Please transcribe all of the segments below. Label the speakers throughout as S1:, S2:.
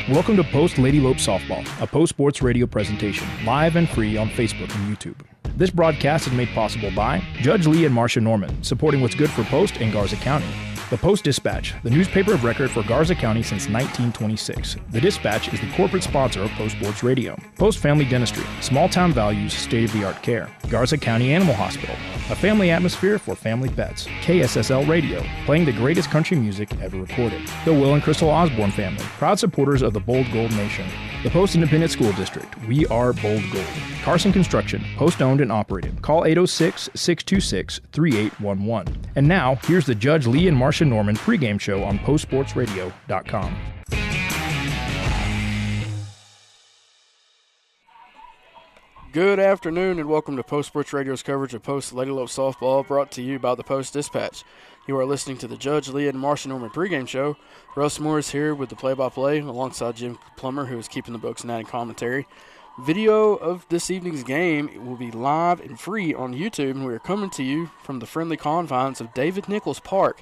S1: Welcome to Post Lady Lope Softball, a Post Sports Radio presentation, live and free on Facebook and YouTube. This broadcast is made possible by Judge Lee and Marcia Norman, supporting what's good for Post and Garza County. The Post-Dispatch, the newspaper of record for Garza County since 1926. The Dispatch is the corporate sponsor of Post Sports Radio. Post Family Dentistry, small-town values, state-of-the-art care. Garza County Animal Hospital, a family atmosphere for family pets. KSSL Radio, playing the greatest country music ever recorded. The Will and Crystal Osborne family, proud supporters of the Bold Gold Nation. The Post Independent School District, we are Bold Gold. Carson Construction, Post-owned and operated. Call 806-626-3811. And now, here's the Judge Lee and Marcia Norman pregame show on postsportsradio.com.
S2: Good afternoon and welcome to Post Sports Radio's coverage of Post Lady Lope Softball, brought to you by the Post Dispatch. You are listening to the Judge Lee and Marcia Norman pregame show. Russ Moore is here with the play-by-play alongside Jim Plummer, who is keeping the books and adding commentary. Video of this evening's game will be live and free on YouTube, and we are coming to you from the friendly confines of David Nichols Park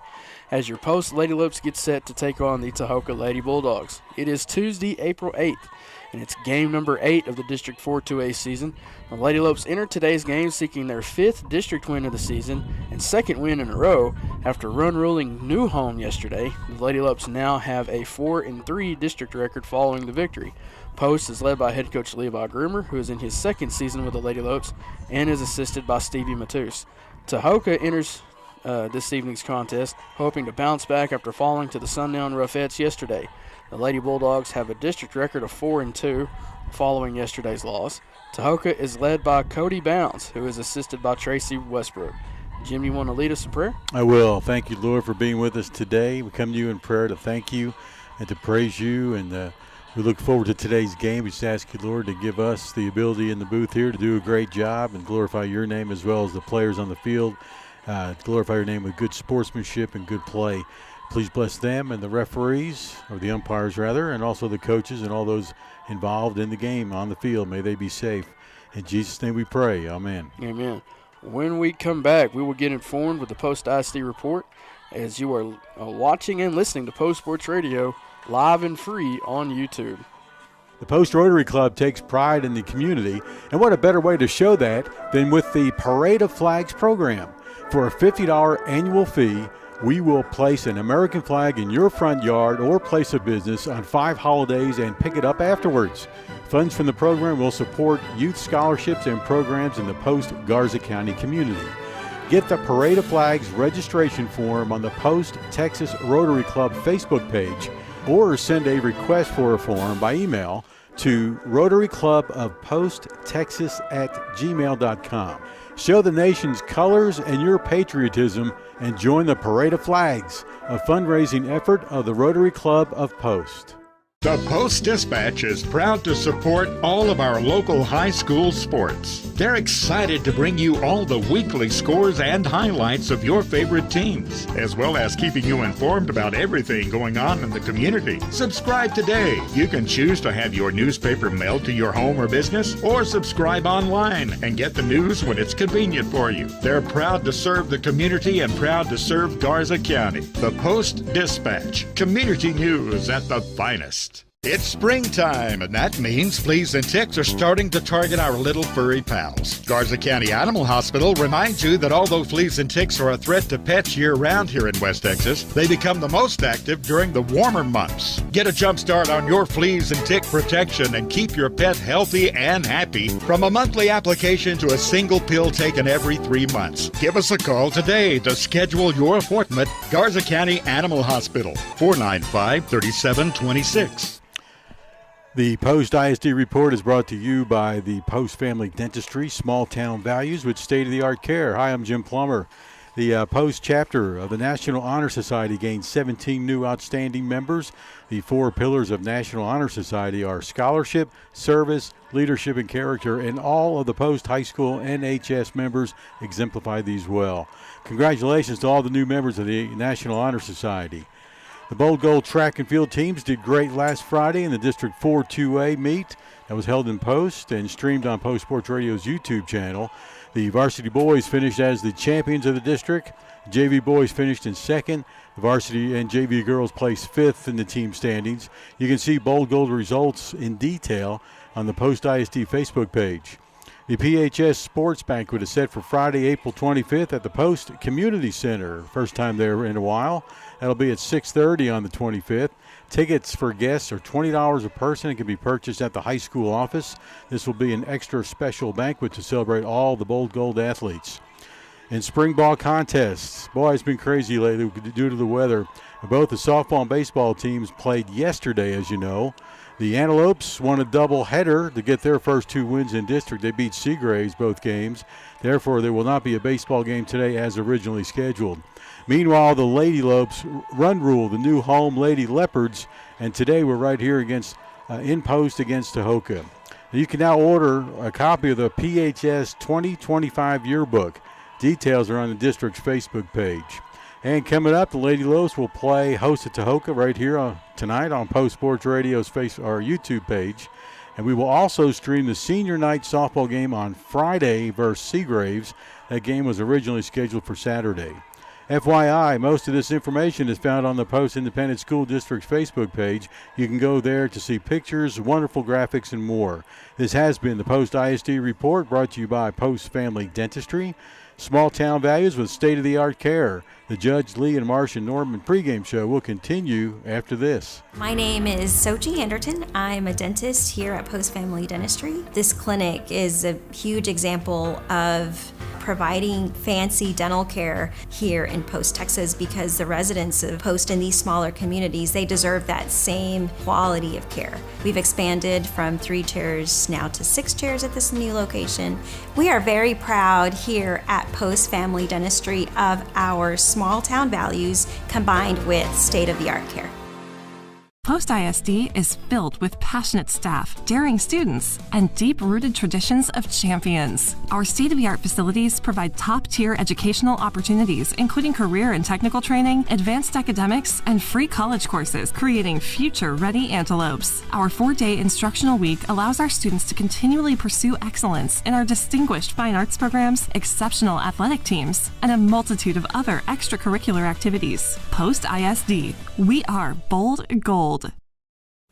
S2: as your Post Lady Lopes get set to take on the Tahoka Lady Bulldogs. It is Tuesday, April 8th, and it's game number 8 of the District 4 2A season. The Lady Lopes enter today's game seeking their 5th district win of the season and 2nd win in a row after run-ruling New Home yesterday. The Lady Lopes now have a 4-3 district record following the victory. Post is led by head coach Levi Groomer, who is in his 2nd season with the Lady Lopes and is assisted by Stevie Matus. Tahoka enters this evening's contest hoping to bounce back after falling to the Sundown Roughets yesterday. The Lady Bulldogs have a district record of 4-2 following yesterday's loss. Tahoka is led by Cody Bounds, who is assisted by Tracy Westbrook. Jim, you want to lead us in prayer?
S3: I will. Thank you, Lord, for being with us today. We come to you in prayer to thank you and to praise you, and we look forward to today's game. We just ask you, Lord, to give us the ability in the booth here to do a great job and glorify your name as well as the players on the field. Glorify your name with good sportsmanship and good play. Please bless them and the referees, or the umpires rather, and also the coaches and all those involved in the game on the field. May they be safe. In Jesus' name we pray. Amen.
S2: Amen. When we come back, we will get informed with the Post ISD report as you are watching and listening to Post Sports Radio live and free on YouTube.
S3: The Post Rotary Club takes pride in the community, and what a better way to show that than with the Parade of Flags program. For a $50 annual fee, we will place an American flag in your front yard or place of business on 5 holidays and pick it up afterwards. Funds from the program will support youth scholarships and programs in the Post Garza County community. Get the Parade of Flags registration form on the Post Texas Rotary Club Facebook page, or send a request for a form by email to rotaryclubofposttexas@gmail.com. Show the nation's colors and your patriotism and join the Parade of Flags, a fundraising effort of the Rotary Club of Post.
S4: The Post Dispatch is proud to support all of our local high school sports. They're excited to bring you all the weekly scores and highlights of your favorite teams, as well as keeping you informed about everything going on in the community. Subscribe today. You can choose to have your newspaper mailed to your home or business, or subscribe online and get the news when it's convenient for you. They're proud to serve the community and proud to serve Garza County. The Post Dispatch, community news at the finest. It's springtime, and that means fleas and ticks are starting to target our little furry pals. Garza County Animal Hospital reminds you that although fleas and ticks are a threat to pets year-round here in West Texas, they become the most active during the warmer months. Get a jump start on your fleas and tick protection and keep your pet healthy and happy from a monthly application to a single pill taken every 3 months. Give us a call today to schedule your appointment. Garza County Animal Hospital, 495-3726.
S3: The Post ISD report is brought to you by the Post Family Dentistry, small town values with state-of-the-art care. Hi, I'm Jim Plummer. The Post chapter of the National Honor Society gained 17 new outstanding members. The 4 pillars of National Honor Society are scholarship, service, leadership, and character, and all of the Post High School NHS members exemplify these well. Congratulations to all the new members of the National Honor Society. The Bold Gold track and field teams did great last Friday in the District 4 2A meet that was held in Post and streamed on Post Sports Radio's YouTube channel. The varsity boys finished as the champions of the district. JV boys finished in second. The varsity and JV girls placed fifth in the team standings. You can see Bold Gold results in detail on the Post ISD Facebook page. The PHS Sports Banquet is set for Friday, April 25th at the Post Community Center. First time there in a while. That'll be at 6:30 on the 25th. Tickets for guests are $20 a person and can be purchased at the high school office. This will be an extra special banquet to celebrate all the Bold Gold athletes. In spring ball contests, boy, it's been crazy lately due to the weather. Both the softball and baseball teams played yesterday, as you know. The Antelopes won a doubleheader to get their first 2 wins in district. They beat Seagraves both games. Therefore, there will not be a baseball game today as originally scheduled. Meanwhile, the Lady Lopes run rule the new home Lady Leopards, and today we're right here against in post against Tahoka. You can now order a copy of the PHS 2025 yearbook. Details are on the district's Facebook page. And coming up, the Lady Lopes will play host at Tahoka right here tonight on Post Sports Radio's YouTube page. And we will also stream the senior night softball game on Friday versus Seagraves. That game was originally scheduled for Saturday. FYI, most of this information is found on the Post Independent School District's Facebook page. You can go there to see pictures, wonderful graphics, and more. This has been the Post ISD Report, brought to you by Post Family Dentistry. Small town values with state-of-the-art care. The Judge Lee and Marcia Norman pregame show will continue after this.
S5: My name is Sochi Anderton. I'm a dentist here at Post Family Dentistry. This clinic is a huge example of providing fancy dental care here in Post, Texas, because the residents of Post in these smaller communities, they deserve that same quality of care. We've expanded from 3 chairs now to 6 chairs at this new location. We are very proud here at Post Family Dentistry of our small town values combined with state-of-the-art care.
S6: Post ISD is filled with passionate staff, daring students, and deep-rooted traditions of champions. Our state-of-the-art facilities provide top-tier educational opportunities, including career and technical training, advanced academics, and free college courses, creating future-ready antelopes. Our 4-day instructional week allows our students to continually pursue excellence in our distinguished fine arts programs, exceptional athletic teams, and a multitude of other extracurricular activities. Post ISD, we are Bold Gold.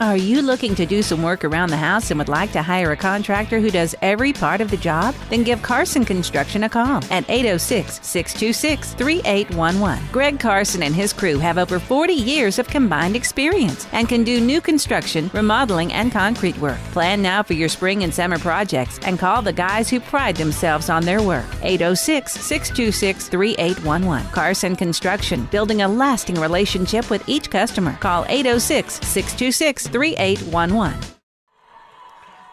S7: Are you looking to do some work around the house and would like to hire a contractor who does every part of the job? Then give Carson Construction a call at 806-626-3811. Greg Carson and his crew have over 40 years of combined experience and can do new construction, remodeling, and concrete work. Plan now for your spring and summer projects and call the guys who pride themselves on their work. 806-626-3811. Carson Construction, building a lasting relationship with each customer. Call 806-626-3811.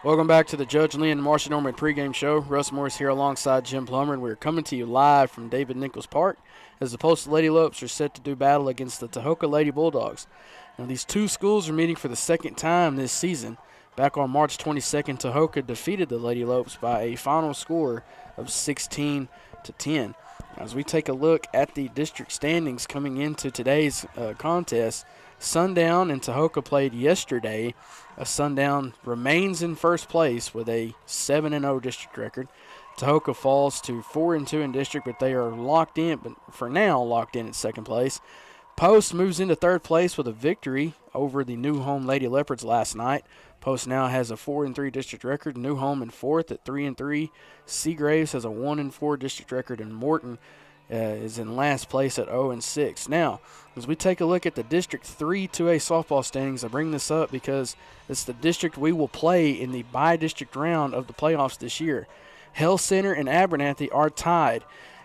S2: Welcome back to the Judge Lee and Marcia Norman pregame show. Russ Morris here alongside Jim Plummer, and we're coming to you live from David Nichols Park as the Post Lady Lopes are set to do battle against the Tahoka Lady Bulldogs. Now, these two schools are meeting for the second time this season. Back on March 22nd, Tahoka defeated the Lady Lopes by a final score of 16-10. As we take a look at the district standings coming into today's contest, Sundown and Tahoka played yesterday. Sundown remains in first place with a 7-0 district record. Tahoka falls to 4-2 in district, but they are locked in, but for now locked in at second place. Post moves into third place with a victory over the New Home Lady Leopards last night. Post now has a 4-3 district record. New Home in fourth at 3-3. Seagraves has a 1-4 district record, and Morton is in last place at 0-6. Now, as we take a look at the District 3 2A softball standings, I bring this up because it's the district we will play in the by-district round of the playoffs this year. Hell Center and Abernathy are tied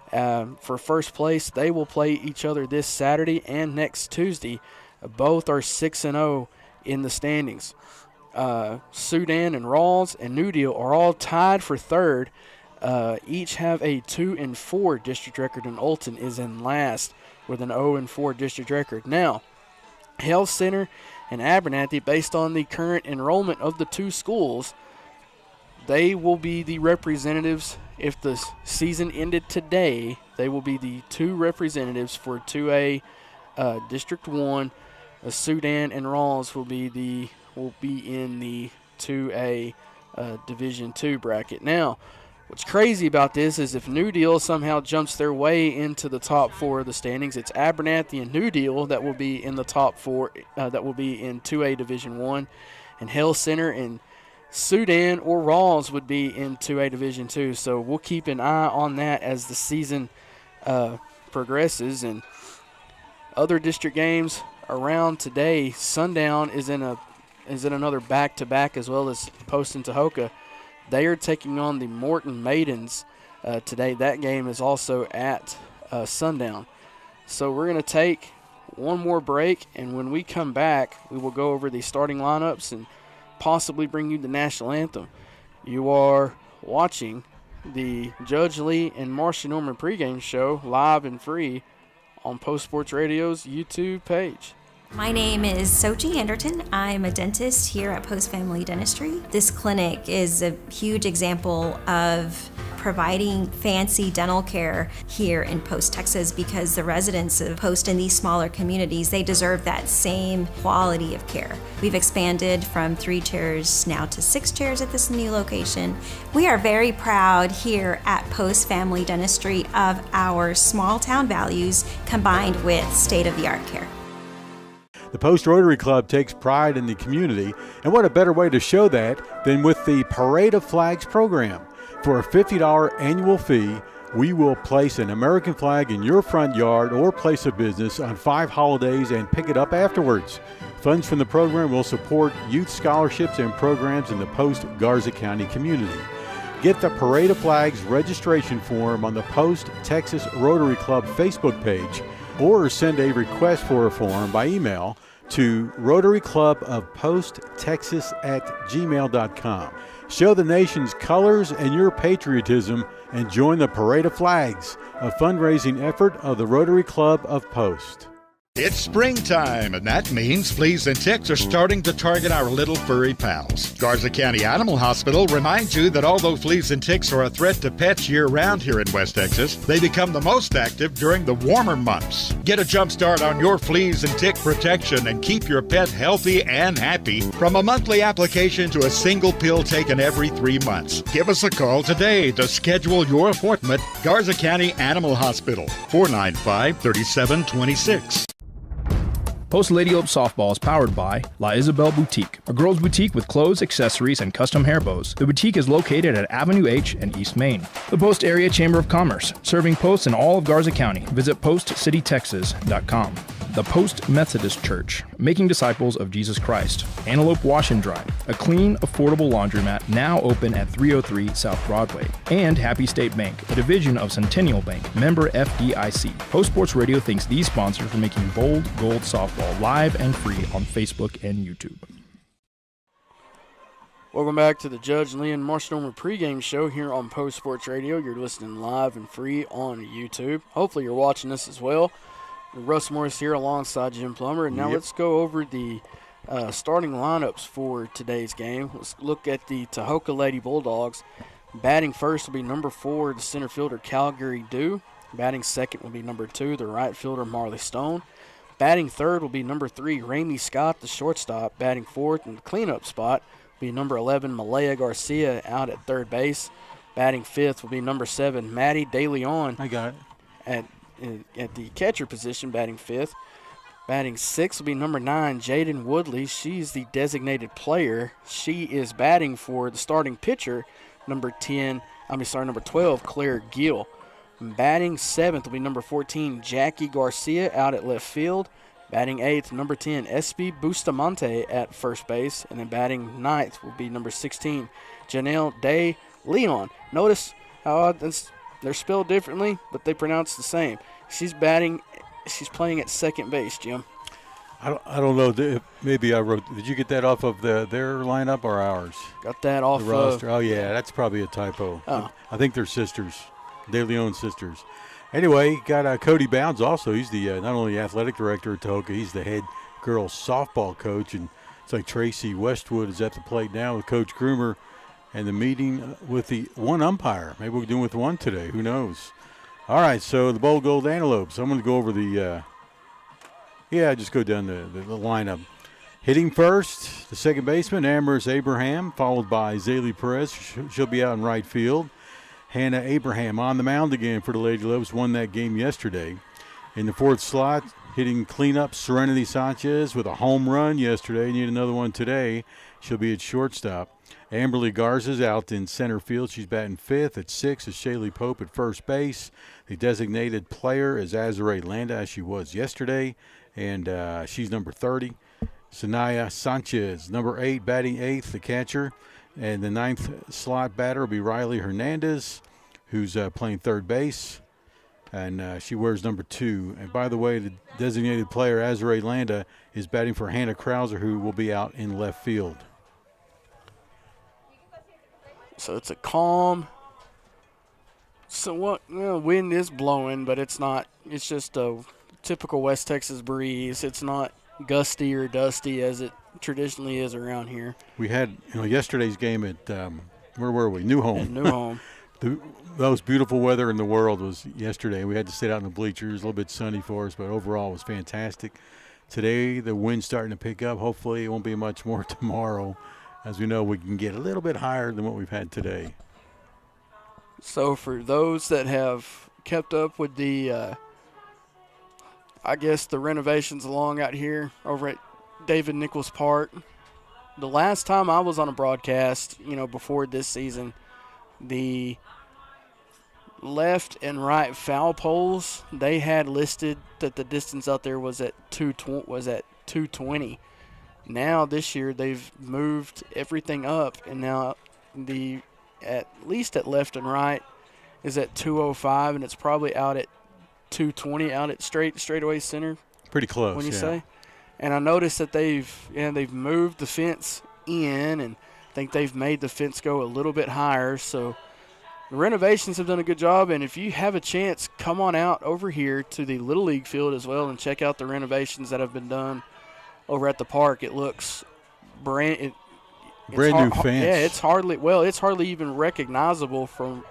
S2: for first place. They will play each other this Saturday and next Tuesday. Both are 6-0 in the standings. Sudan and Rawls and New Deal are all tied for third. Each have a 2-4 district record, and Olton is in last with an 0-4 district record. Now, Hell Center and Abernathy, based on the current enrollment of the two schools, they will be the representatives. If the season ended today, they will be the two representatives for 2A District 1. Sudan and Rawls will be in the 2A Division 2 bracket. Now, What's crazy about this is if New Deal somehow jumps their way into the top 4 of the standings, it's Abernathy and New Deal that will be in the top 4, that will be in 2A Division 1, and Hale Center and Sudan or Rawls would be in 2A Division 2. So we'll keep an eye on that as the season progresses. And other district games around today, Sundown is in another back-to-back, as well as Post and Tahoka. They are taking on the Morton Maidens today. That game is also at Sundown. So we're going to take one more break, and when we come back, we will go over the starting lineups and possibly bring you the national anthem. You are watching the Judge Lee and Marcia Norman pregame show live and free on Post Sports Radio's YouTube page.
S5: My name is Sochi Anderton. I'm a dentist here at Post Family Dentistry. This clinic is a huge example of providing fancy dental care here in Post, Texas, because the residents of Post in these smaller communities, they deserve that same quality of care. We've expanded from 3 chairs now to 6 chairs at this new location. We are very proud here at Post Family Dentistry of our small town values combined with state-of-the-art care.
S3: The Post Rotary Club takes pride in the community, and what a better way to show that than with the Parade of Flags program. For a $50 annual fee, we will place an American flag in your front yard or place of business on 5 holidays and pick it up afterwards. Funds from the program will support youth scholarships and programs in the Post Garza County community. Get the Parade of Flags registration form on the Post Texas Rotary Club Facebook page, or send a request for a form by email to rotaryclubofposttexas@gmail.com. Show the nation's colors and your patriotism and join the Parade of Flags, a fundraising effort of the Rotary Club of Post.
S4: It's springtime, and that means fleas and ticks are starting to target our little furry pals. Garza County Animal Hospital reminds you that although fleas and ticks are a threat to pets year-round here in West Texas, they become the most active during the warmer months. Get a jump start on your fleas and tick protection and keep your pet healthy and happy from a monthly application to a single pill taken every 3 months. Give us a call today to schedule your appointment. Garza County Animal Hospital, 495-3726.
S1: Post Lady Lope Softball is powered by La Isabel Boutique, a girls' boutique with clothes, accessories, and custom hair bows. The boutique is located at Avenue H and East Main. The Post Area Chamber of Commerce, serving posts in all of Garza County. Visit postcitytexas.com. The Post Methodist Church, making disciples of Jesus Christ. Antelope Wash and Dry, a clean, affordable laundromat now open at 303 South Broadway. And Happy State Bank, a division of Centennial Bank, member FDIC. Post Sports Radio thanks these sponsors for making Bold Gold Softball live and free on Facebook and YouTube.
S2: Welcome back to the Judge Lee and Marcia Norman pregame show here on Post Sports Radio. You're listening live and free on YouTube. Hopefully you're watching us as well. Russ Morris here alongside Jim Plummer. And now let's go over the starting lineups for today's game. Let's look at the Tahoka Lady Bulldogs. Batting first will be number 4, the center fielder Calgary Dew. Batting second will be number 2, the right fielder Marley Stone. Batting third will be number 3, Ramey Scott, the shortstop. Batting fourth in the cleanup spot will be number 11, Malaya Garcia, out at third base. Batting fifth will be number 7, Maddie De Leon.
S3: I got it.
S2: At the catcher position, batting fifth. Batting sixth will be number 9, Jaden Woodley. She's the designated player. She is batting for the starting pitcher, number 12, Claire Gill. Batting seventh will be number 14, Jackie Garcia, out at left field. Batting eighth, number 10, SB Bustamante at first base. And then batting ninth will be number 16, Janelle De Leon. Notice how they're spelled differently, but they pronounce the same. She's playing at second base, Jim.
S3: I don't know. Maybe I wrote. Did you get that off of their lineup or ours?
S2: Got that off
S3: the roster. Oh yeah, that's probably a typo.
S2: Oh.
S3: I think they're sisters, De Leon sisters. Anyway, got Cody Bounds also. He's the not only athletic director at Tahoka, he's the head girls softball coach, and it's like Tracy Westwood is at the plate now with Coach Groomer, and the meeting with the one umpire. Maybe we're doing with one today. Who knows? All right, so the Bold Gold Antelopes. I'm going to go over the just go down the lineup. Hitting first, the second baseman, Amaris Abraham, followed by Zaylee Perez. She'll be out in right field. Hannah Abraham on the mound again for the Lady Lopes, won that game yesterday. In the fourth slot, hitting cleanup, Serenity Sanchez with a home run yesterday. Need another one today. She'll be at shortstop. Amberly Garza's out in center field. She's batting fifth. At 6 is Shaylee Pope at first base. The designated player is Azure Landa, as she was yesterday, and she's number 30. Sanaya Sanchez, number 8, batting 8th, the catcher. And the 9th slot batter will be Riley Hernandez, who's playing third base. And she wears number 2. And by the way, the designated player, Azure Landa, is batting for Hannah Krauser, who will be out in left field.
S2: So it's a calm, wind is blowing, but it's not. It's just a typical West Texas breeze. It's not gusty or dusty as it traditionally is around here.
S3: We had yesterday's game at, where were we? New Home.
S2: At New Home.
S3: The most beautiful weather in the world was yesterday. We had to sit out in the bleachers. A little bit sunny for us, but overall it was fantastic. Today the wind's starting to pick up. Hopefully it won't be much more tomorrow. As we know, we can get a little bit higher than what we've had today.
S2: So for those that have kept up with the, I guess, the renovations along out here over at David Nichols Park, the last time I was on a broadcast, before this season, the left and right foul poles, they had listed that the distance out there was at 220. Now this year they've moved everything up, and now at least at left and right is at 205, and it's probably out at 220 out at straightaway center.
S3: Pretty close.
S2: When you
S3: yeah.
S2: say, and I noticed that they've moved the fence in, and I think they've made the fence go a little bit higher. So the renovations have done a good job, and if you have a chance, come on out over here to the Little League field as well and check out the renovations that have been done over at the park. It looks brand new fence. Yeah, it's hardly even recognizable from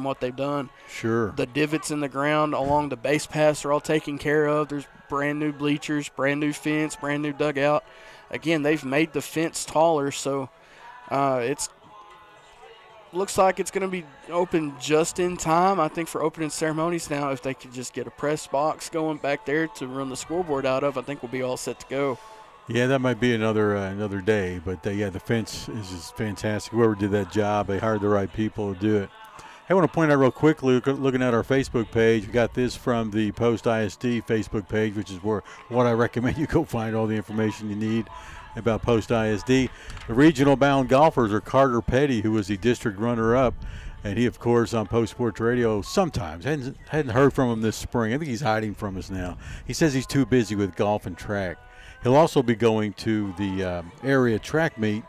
S2: what they've done.
S3: Sure.
S2: The divots in the ground along the base paths are all taken care of. There's brand new bleachers, brand new fence, brand new dugout. Again, they've made the fence taller, so it's looks like it's going to be open just in time, I think, for opening ceremonies. Now, if they could just get a press box going back there to run the scoreboard out of, I think we'll be all set to go.
S3: Yeah, that might be another day, but the fence is just fantastic. Whoever did that job, they hired the right people to do it. Hey, I want to point out real quickly, looking at our Facebook page, we got this from the Post ISD Facebook page, which is what I recommend you go find all the information you need about Post ISD. The regional bound golfers are Carter Petty, who was the district runner-up, and he, of course, on Post Sports Radio sometimes. Hadn't heard from him this spring. I think he's hiding from us now. He says he's too busy with golf and track. He'll also be going to the area track meet.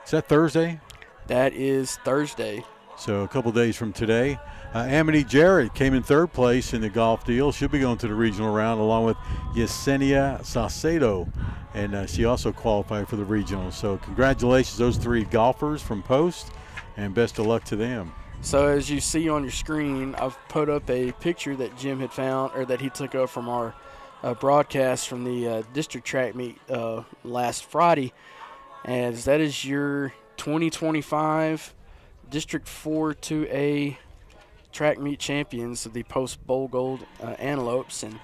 S3: Is that Thursday?
S2: That is Thursday.
S3: So a couple days from today. Amity Jarrett came in third place in the golf deal. She'll be going to the regional round along with Yesenia Saucedo, and she also qualified for the regional. So congratulations, those 3 golfers from Post, and best of luck to them.
S2: So as you see on your screen, I've put up a picture that Jim had found, or that he took up from our broadcast from the district track meet last Friday, as that is your 2025 District 4 2A track meet champions of the Post Bowl Gold Antelopes, and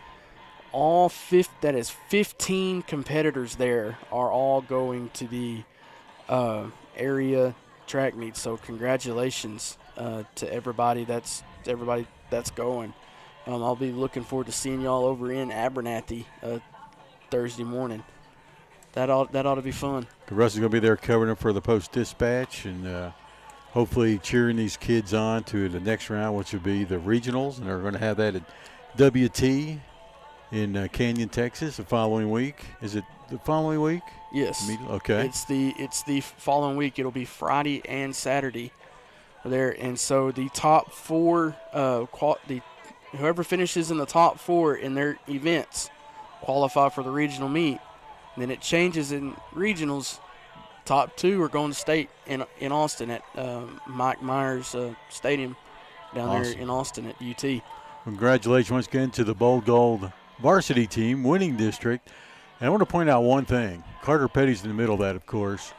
S2: that is 15 competitors there are all going to the area track meet. So congratulations to everybody that's going. I'll be looking forward to seeing y'all over in Abernathy Thursday morning. That ought to be fun.
S3: Russ is going to be there covering it for the Post Dispatch, and hopefully cheering these kids on to the next round, which will be the regionals, and they're going to have that at WT in Canyon, Texas, the following week. Is it the following week?
S2: Yes.
S3: Okay.
S2: It's the following week. It'll be Friday and Saturday there, and so the top 4, whoever finishes in the top 4 in their events qualify for the regional meet. And then it changes in regionals. Top 2 are going to state in Austin at Mike Myers Stadium down there in Austin at UT.
S3: Congratulations once again to the Bowl Gold varsity team, winning district. And I want to point out one thing. Carter Petty's in the middle of that, of course.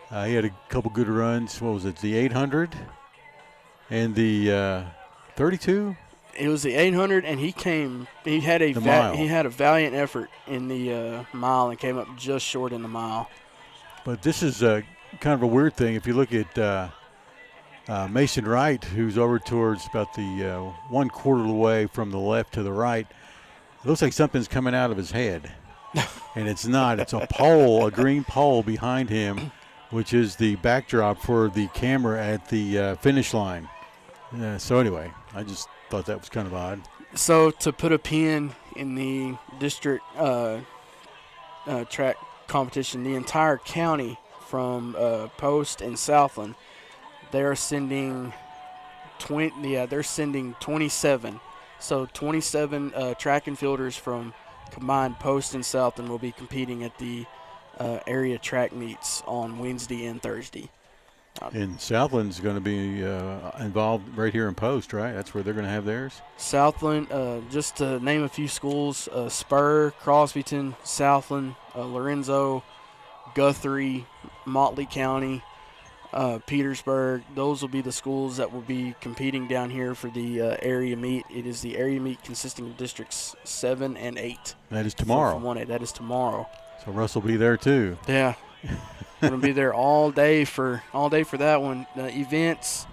S3: He had a couple good runs. What was it, the 800? And the 32?
S2: It was the 800, and he had a valiant effort in the mile and came up just short in the mile.
S3: But this is kind of a weird thing. If you look at Mason Wright, who's over towards about the 1/4 of the way from the left to the right, it looks like something's coming out of his head. And it's not. It's a pole, a green pole behind him, which is the backdrop for the camera at the finish line. So anyway, I just thought that was kind of odd.
S2: So to put a pin in the district track competition, the entire county from Post and Southland, they're sending 27. So 27 track and fielders from combined Post and Southland will be competing at the area track meets on Wednesday and Thursday.
S3: And Southland's going to be involved right here in Post, right? That's where they're going to have theirs?
S2: Southland, just to name a few schools, Spur, Crosbyton, Southland, Lorenzo, Guthrie, Motley County, Petersburg. Those will be the schools that will be competing down here for the area meet. It is the area meet consisting of districts 7 and 8.
S3: That is tomorrow.
S2: From 1A. That is tomorrow.
S3: So Russ will be there too.
S2: Yeah. We're going to be there all day for that one. Events,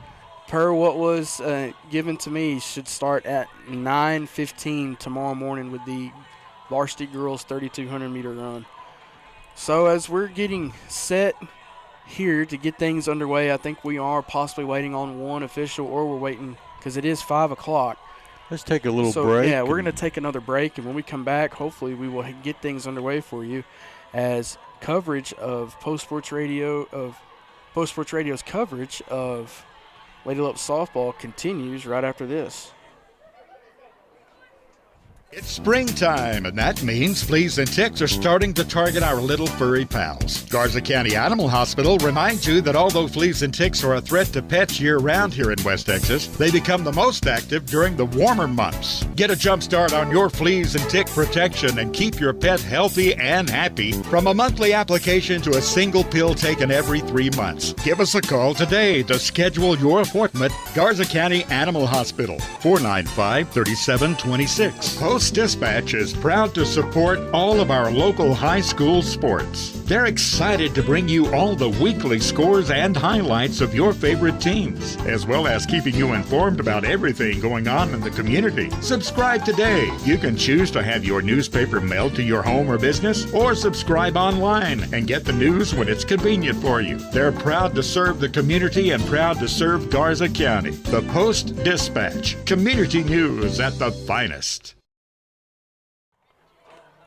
S2: per what was given to me, should start at 9:15 tomorrow morning with the varsity girls 3,200-meter run. So as we're getting set here to get things underway, I think we are possibly waiting on one official, or we're waiting because it is 5 o'clock.
S3: Let's take a little break.
S2: Yeah, we're going to take another break, and when we come back, hopefully we will get things underway for you as coverage of Post Sports Radio's coverage of Lady Lope softball continues right after this.
S4: It's springtime, and that means fleas and ticks are starting to target our little furry pals. Garza County Animal Hospital reminds you that although fleas and ticks are a threat to pets year-round here in West Texas, they become the most active during the warmer months. Get a jump start on your fleas and tick protection and keep your pet healthy and happy from a monthly application to a single pill taken every 3 months. Give us a call today to schedule your appointment. Garza County Animal Hospital, 495-3726. Post-Dispatch is proud to support all of our local high school sports. They're excited to bring you all the weekly scores and highlights of your favorite teams, as well as keeping you informed about everything going on in the community. Subscribe today. You can choose to have your newspaper mailed to your home or business, or subscribe online and get the news when it's convenient for you. They're proud to serve the community and proud to serve Garza County. The Post-Dispatch, community news at the finest.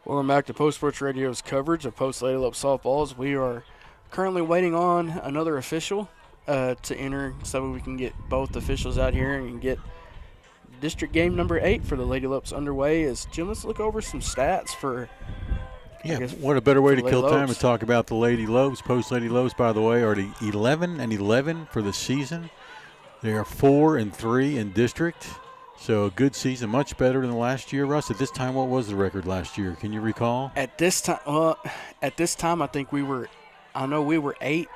S2: Welcome back to Post Sports Radio's coverage of Post Lady Lope softballs. We are currently waiting on another official to enter so we can get both officials out here and get district game number 8 for the Lady Lopes underway. Jim, let's look over some stats for.
S3: Yeah, what a better way to kill time
S2: Lopes.
S3: to talk about the Lady Lopes. Post Lady Lopes, by the way, are 11-11 for the season. They are 4-3 in district. So a good season, much better than last year. Russ, at this time, what was the record last year? Can you recall?
S2: At this time, I think we were 8,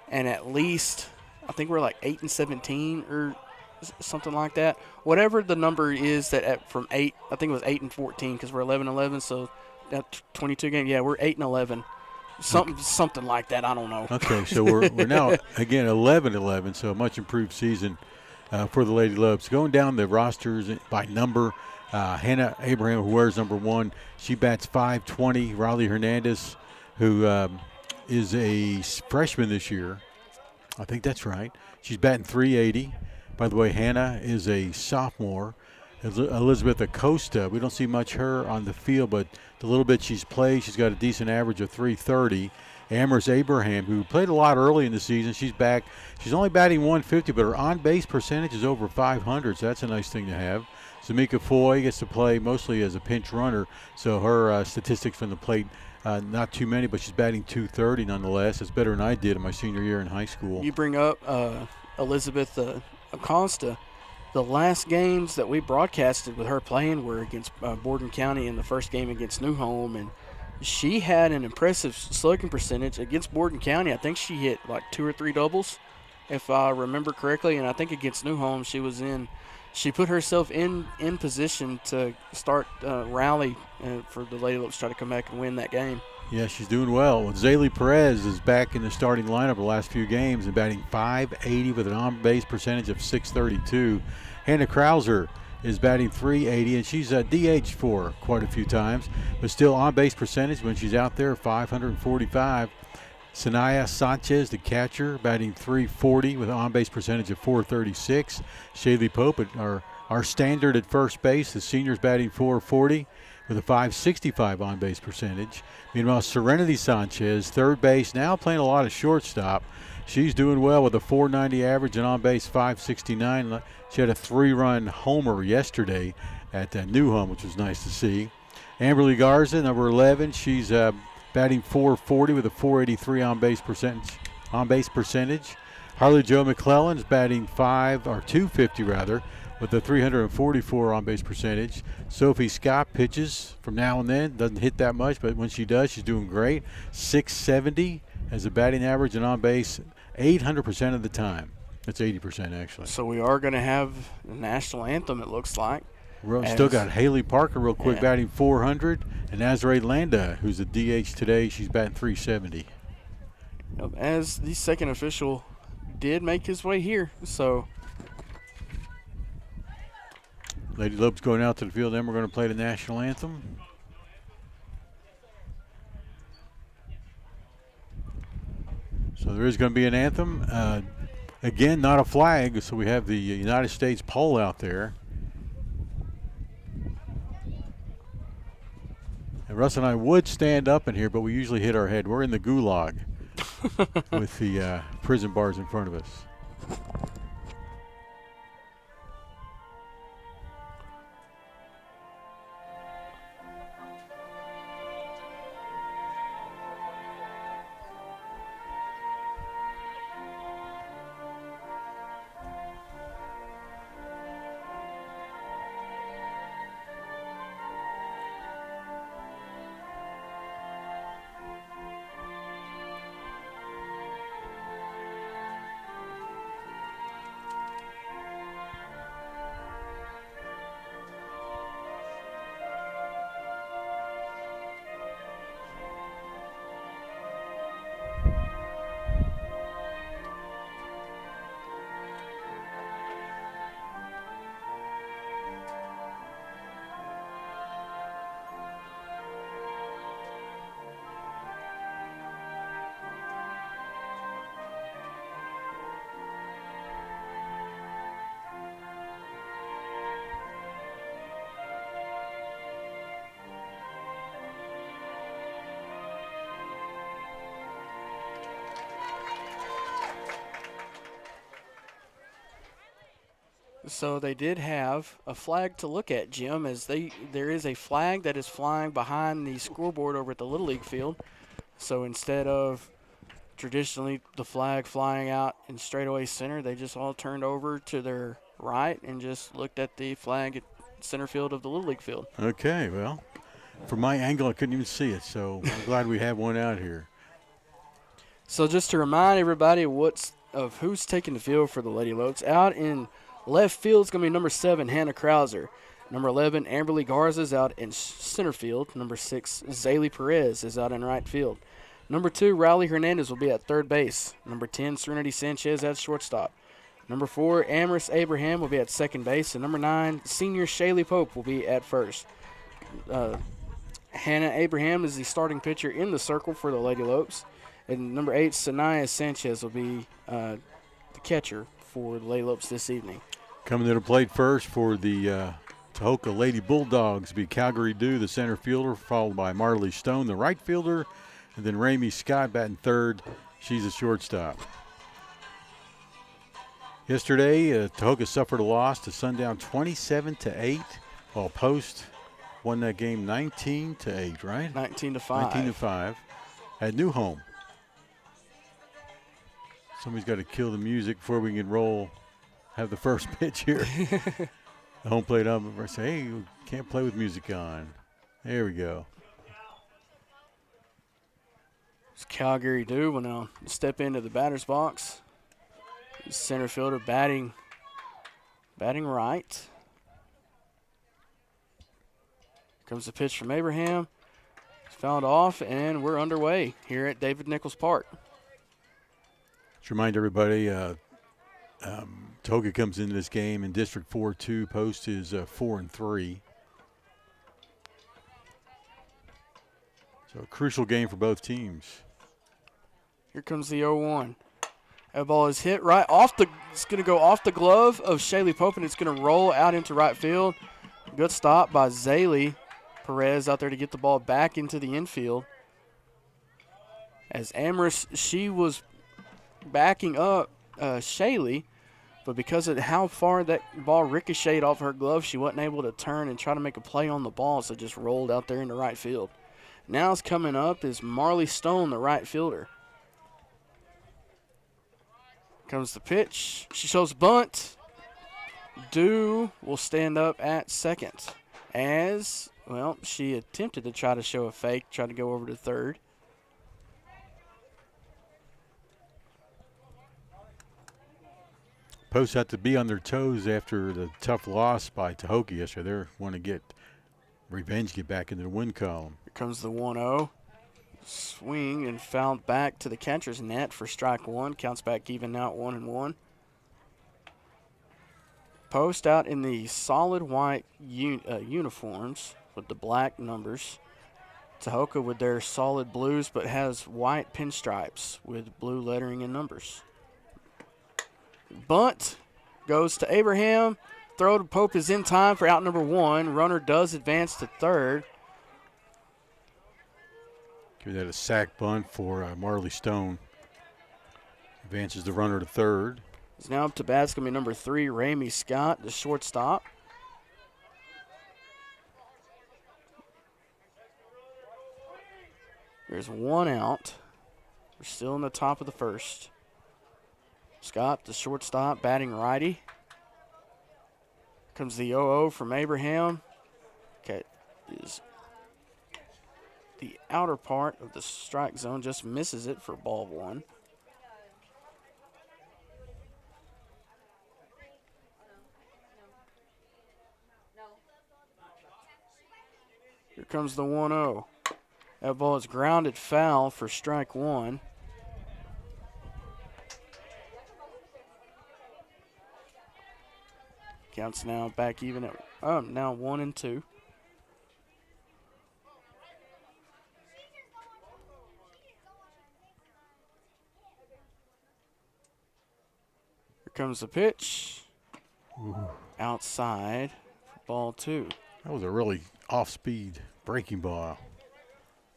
S2: and at least I think we're like 8-17 or something like that. Whatever the number is from 8, I think it was 8-14 because we're 11-11. So that 22 games. Yeah, we're 8-11. Something like that. I don't know.
S3: Okay, so we're now again 11-11. So a much improved season. For the Lady Lopes. Going down the rosters by number, Hannah Abraham, who wears number 1, she bats .520. Riley Hernandez, who is a freshman this year. I think that's right. She's batting .380. By the way, Hannah is a sophomore. Elizabeth Acosta, we don't see much her on the field, but the little bit she's played, she's got a decent average of .330. Amherst Abraham, who played a lot early in the season, she's back. She's only batting .150, but her on-base percentage is over .500, so that's a nice thing to have. Zamika Foy gets to play mostly as a pinch runner, so her statistics from the plate, not too many, but she's batting .230 nonetheless. That's better than I did in my senior year in high school.
S2: You bring up Elizabeth Acosta. The last games that we broadcasted with her playing were against Borden County in the first game against New Home, and she had an impressive slugging percentage against Borden County. I think she hit like 2 or 3 doubles if I remember correctly, and I think against New Home she put herself in position to start rally for the Lady Lopes to try to come back and win that game.
S3: Yeah, she's doing well. Zaylee Perez is back in the starting lineup the last few games and batting .580 with an on-base percentage of .632. Hannah Krauser is batting .380, and she's DH for quite a few times, but still on-base percentage when she's out there, .545. Sanaya Sanchez, the catcher, batting .340 with an on-base percentage of .436. Shaylee Pope, our standard at first base, the senior's batting .440 with a .565 on-base percentage. Meanwhile, Serenity Sanchez, third base, now playing a lot of shortstop. She's doing well with a .490 average and on-base .569. She had a 3-run homer yesterday at New Home, which was nice to see. Amberly Garza, number 11, she's batting .440 with a .483 on-base percentage. Harley Jo McClellan's batting .250 with a .344 on-base percentage. Sophie Scott pitches from now and then, doesn't hit that much, but when she does, she's doing great. .670 as a batting average and on base 800% of the time. That's 80% actually.
S2: So we are going to have the national anthem, it looks like.
S3: Still got Haley Parker real quick, batting .400, and Azrae Landa, who's a DH today, she's batting .370.
S2: As the second official did make his way here, so
S3: Lady Lope's going out to the field, then we're going to play the national anthem. So there is going to be an anthem. Again, not a flag, so we have the United States pole out there. And Russ and I would stand up in here, but we usually hit our head. We're in the gulag with the prison bars in front of us.
S2: So they did have a flag to look at, Jim, as there is a flag that is flying behind the scoreboard over at the Little League field. So instead of traditionally the flag flying out in straightaway center, they just all turned over to their right and just looked at the flag at center field of the Little League field.
S3: Okay, well, from my angle, I couldn't even see it, so I'm glad we have one out here.
S2: So just to remind everybody of who's taking the field for the Lady Lopes, out in left field is going to be number 7, Hannah Krauser. Number 11, Amberly Garza is out in center field. Number 6, Zaylee Perez is out in right field. Number 2, Riley Hernandez will be at third base. Number 10, Serenity Sanchez at shortstop. Number 4, Amaris Abraham will be at second base. And number 9, senior Shaylee Pope will be at first. Hannah Abraham is the starting pitcher in the circle for the Lady Lopes. And number 8, Sanaya Sanchez will be the catcher for the Lady Lopes this evening.
S3: Coming to the plate first for the Tahoka Lady Bulldogs be Calgary Dew, the center fielder, followed by Marley Stone, the right fielder, and then Ramey Scott batting third. She's a shortstop. Yesterday, Tahoka suffered a loss to Sundown 27-8, while Post won that game 19-8, right?
S2: 19-5.
S3: 19-5 at New Home. Somebody's got to kill the music before we can have the first pitch here. The home plate umpire say, hey, you can't play with music on. There we go.
S2: Calgary Dew will now step into the batter's box. Center fielder batting right. Comes the pitch from Abraham. It's fouled off, and we're underway here at David Nichols Park.
S3: Just remind everybody, Tahoka comes into this game in District 4-2. Post is 4-3. So a crucial game for both teams.
S2: Here comes the 0-1. That ball is hit right off it's going to go off the glove of Shaylee Pope, and it's going to roll out into right field. Good stop by Zaylee Perez out there to get the ball back into the infield. As Amherst, she was backing up Shaylee, but because of how far that ball ricocheted off her glove, she wasn't able to turn and try to make a play on the ball, so it just rolled out there into right field. Now it's coming up is Marley Stone, the right fielder. Comes the pitch. She shows bunt. Dew will stand up at second. As, well, she attempted to try to show a fake, tried to go over to third.
S3: Posts have to be on their toes after the tough loss by Tahoka yesterday. They want to get revenge, get back into the win column.
S2: Here comes the 1-0. Swing and fouled back to the catcher's net for strike one. Counts back even now at 1-1. Post out in the solid white uniforms with the black numbers. Tahoka with their solid blues but has white pinstripes with blue lettering and numbers. Bunt goes to Abraham. Throw to Pope is in time for out number one. Runner does advance to third.
S3: Give that a sack bunt for Marley Stone. Advances the runner to third.
S2: It's now up to bat. It's going to be number 3, Ramey Scott, the shortstop. There's one out. We're still in the top of the first. Scott, the shortstop, batting righty. Comes the 0-0 from Abraham. Okay, is the outer part of the strike zone, just misses it for ball one. Here comes the 1-0. That ball is grounded foul for strike one. Counts now back even at now 1-2. Here comes the pitch.
S3: Ooh.
S2: Outside for ball two.
S3: That was a really off-speed breaking ball.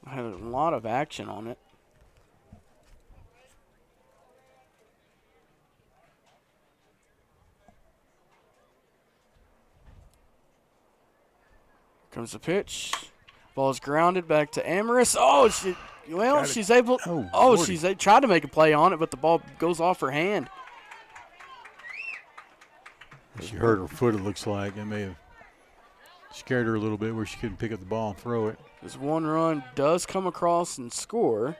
S2: Had a lot of action on it. Comes the pitch. Ball is grounded back to Amherst. Oh, she's able. She's tried to make a play on it, but the ball goes off her hand.
S3: She hurt her foot, it looks like. It may have scared her a little bit where she couldn't pick up the ball and throw it.
S2: This one run does come across and score.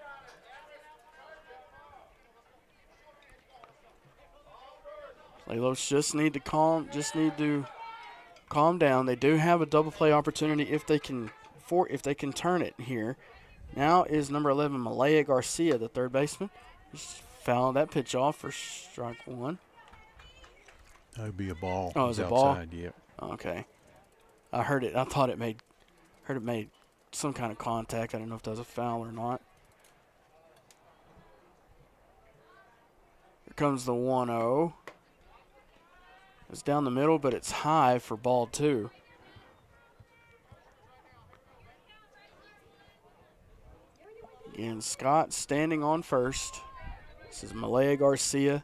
S2: Lopes just need to calm down. They do have a double play opportunity if they can turn it here. Now is number 11 Malaya Garcia, the third baseman. Just fouled that pitch off for strike one.
S3: That would be a ball.
S2: Oh, it was a
S3: outside,
S2: ball?
S3: Yeah.
S2: Okay. I heard it. I thought it made some kind of contact. I don't know if that was a foul or not. Here comes the 1-0. It's down the middle, but it's high for ball two. Again, Scott standing on first. This is Malaya Garcia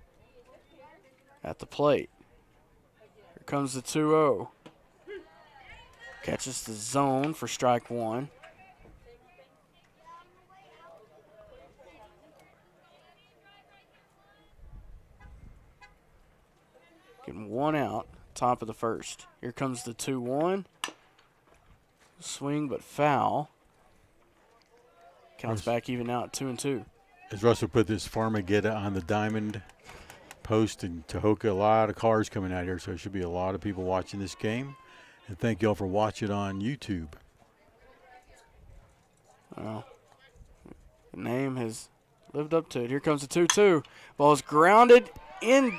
S2: at the plate. Here comes the 2-0. Catches the zone for strike one. Getting one out, top of the first. Here comes the 2-1. Swing but foul. Counts back even now at 2-2.
S3: As Russell put this, Farmageddon on the diamond. Post and Tahoka. A lot of cars coming out here, so there should be a lot of people watching this game. And thank you all for watching on YouTube.
S2: Well, the name has lived up to it. Here comes the 2-2. Ball is grounded in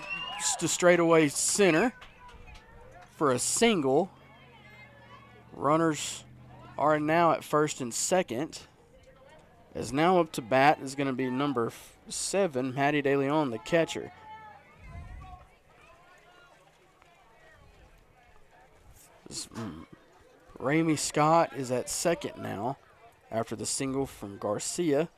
S2: to straightaway center for a single. Runners are now at first and second. As now up to bat is going to be number 7, Maddie De Leon, the catcher. Ramey Scott is at second now after the single from Garcia.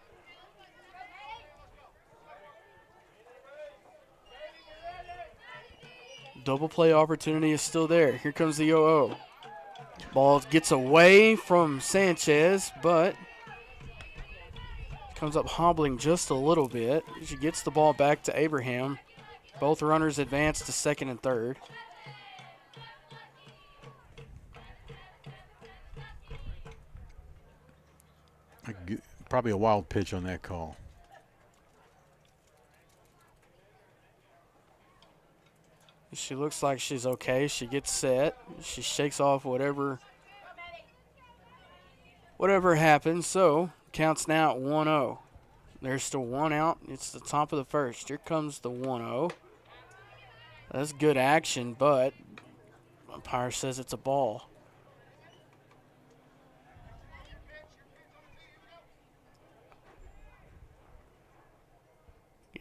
S2: Double play opportunity is still there. Here comes the 0-0. Ball gets away from Sanchez, but comes up hobbling just a little bit. She gets the ball back to Abraham. Both runners advance to second and third.
S3: Probably a wild pitch on that call.
S2: She looks like she's okay. She gets set. She shakes off whatever happens. So counts now at 1-0. There's still one out. It's the top of the first. Here comes the 1-0. That's good action, but umpire says it's a ball.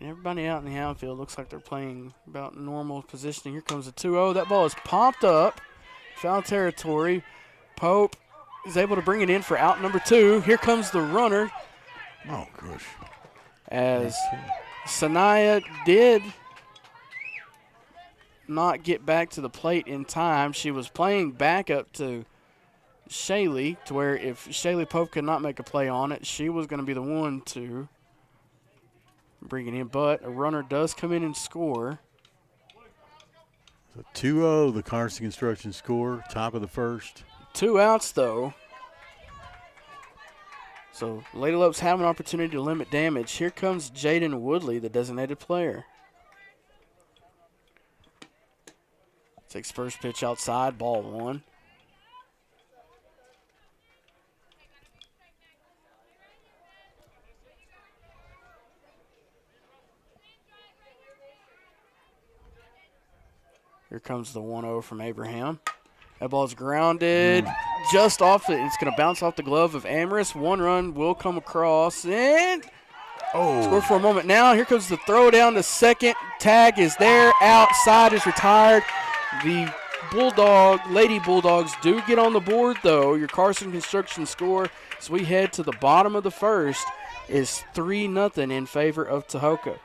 S2: And everybody out in the outfield looks like they're playing about normal positioning. Here comes the 2-0. That ball is popped up. Foul territory. Pope is able to bring it in for out number 2. Here comes the runner.
S3: Oh, gosh.
S2: As Sanaya did not get back to the plate in time. She was playing back up to Shaylee, to where if Shaylee Pope could not make a play on it, she was going to be the one to bring it in. But a runner does come in and score.
S3: So 2-0, the Carson Construction score, top of the first.
S2: 2 outs, though. So Lady Lopes have an opportunity to limit damage. Here comes Jaden Woodley, the designated player. Takes first pitch outside, ball 1. Here comes the 1-0 from Abraham. That ball's grounded just off it. It's going to bounce off the glove of Amaris. 1 run will come across and score for a moment now. Here comes the throw down to second. Tag is there. Outside is retired. The Lady Bulldogs do get on the board, though. Your Carson Construction score, as we head to the bottom of the first, is 3-0 in favor of Tahoka.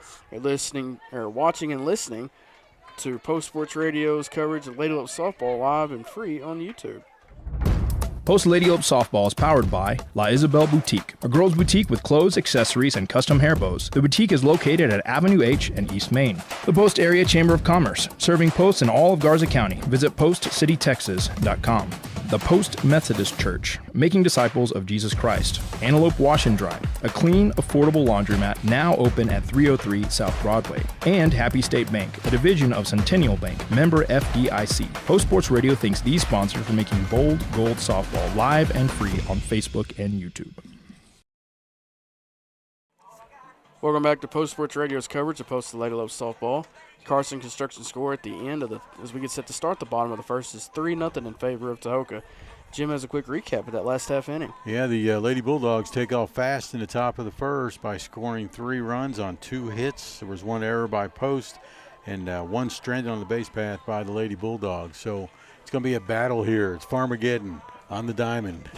S2: You're watching and listening to Post Sports Radio's coverage of Lady Lope softball live and free on YouTube.
S1: Post Lady Lope softball is powered by La Isabel Boutique, a girls' boutique with clothes, accessories, and custom hair bows. The boutique is located at Avenue H in East Main. The Post Area Chamber of Commerce, serving posts in all of Garza County. Visit postcitytexas.com. The Post Methodist Church, making disciples of Jesus Christ. Antelope Wash and Dry, a clean, affordable laundromat now open at 303 South Broadway. And Happy State Bank, a division of Centennial Bank, member FDIC. Post Sports Radio thanks these sponsors for making Bold Gold softball live and free on Facebook and YouTube.
S2: Welcome back to Post Sports Radio's coverage of Post Lady Lope softball. Carson Construction score at the end of as we get set to start the bottom of the first, is 3-0 in favor of Tahoka. Jim has a quick recap of that last half inning.
S3: Yeah, the Lady Bulldogs take off fast in the top of the first by scoring 3 runs on 2 hits. There was 1 error by Post and 1 stranded on the base path by the Lady Bulldogs. So it's going to be a battle here. It's Farmageddon on the diamond.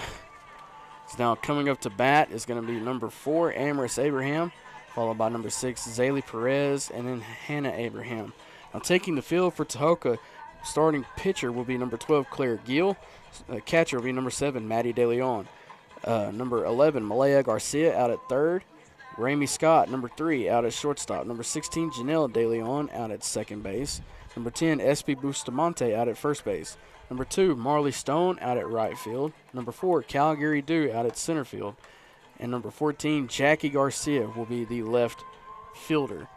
S2: So now coming up to bat is going to be number 4, Amaris Abraham, followed by number 6, Zaylee Perez, and then Hannah Abraham. Now taking the field for Tahoka, starting pitcher will be number 12, Claire Gill. Catcher will be number 7, Maddie De Leon. Number 11, Malaya Garcia out at third. Ramey Scott, number 3, out at shortstop. Number 16, Janelle De Leon out at second base. Number 10, SP Bustamante out at first base. Number 2, Marley Stone out at right field. Number 4, Calgary Dew out at center field. And number 14, Jackie Garcia will be the left fielder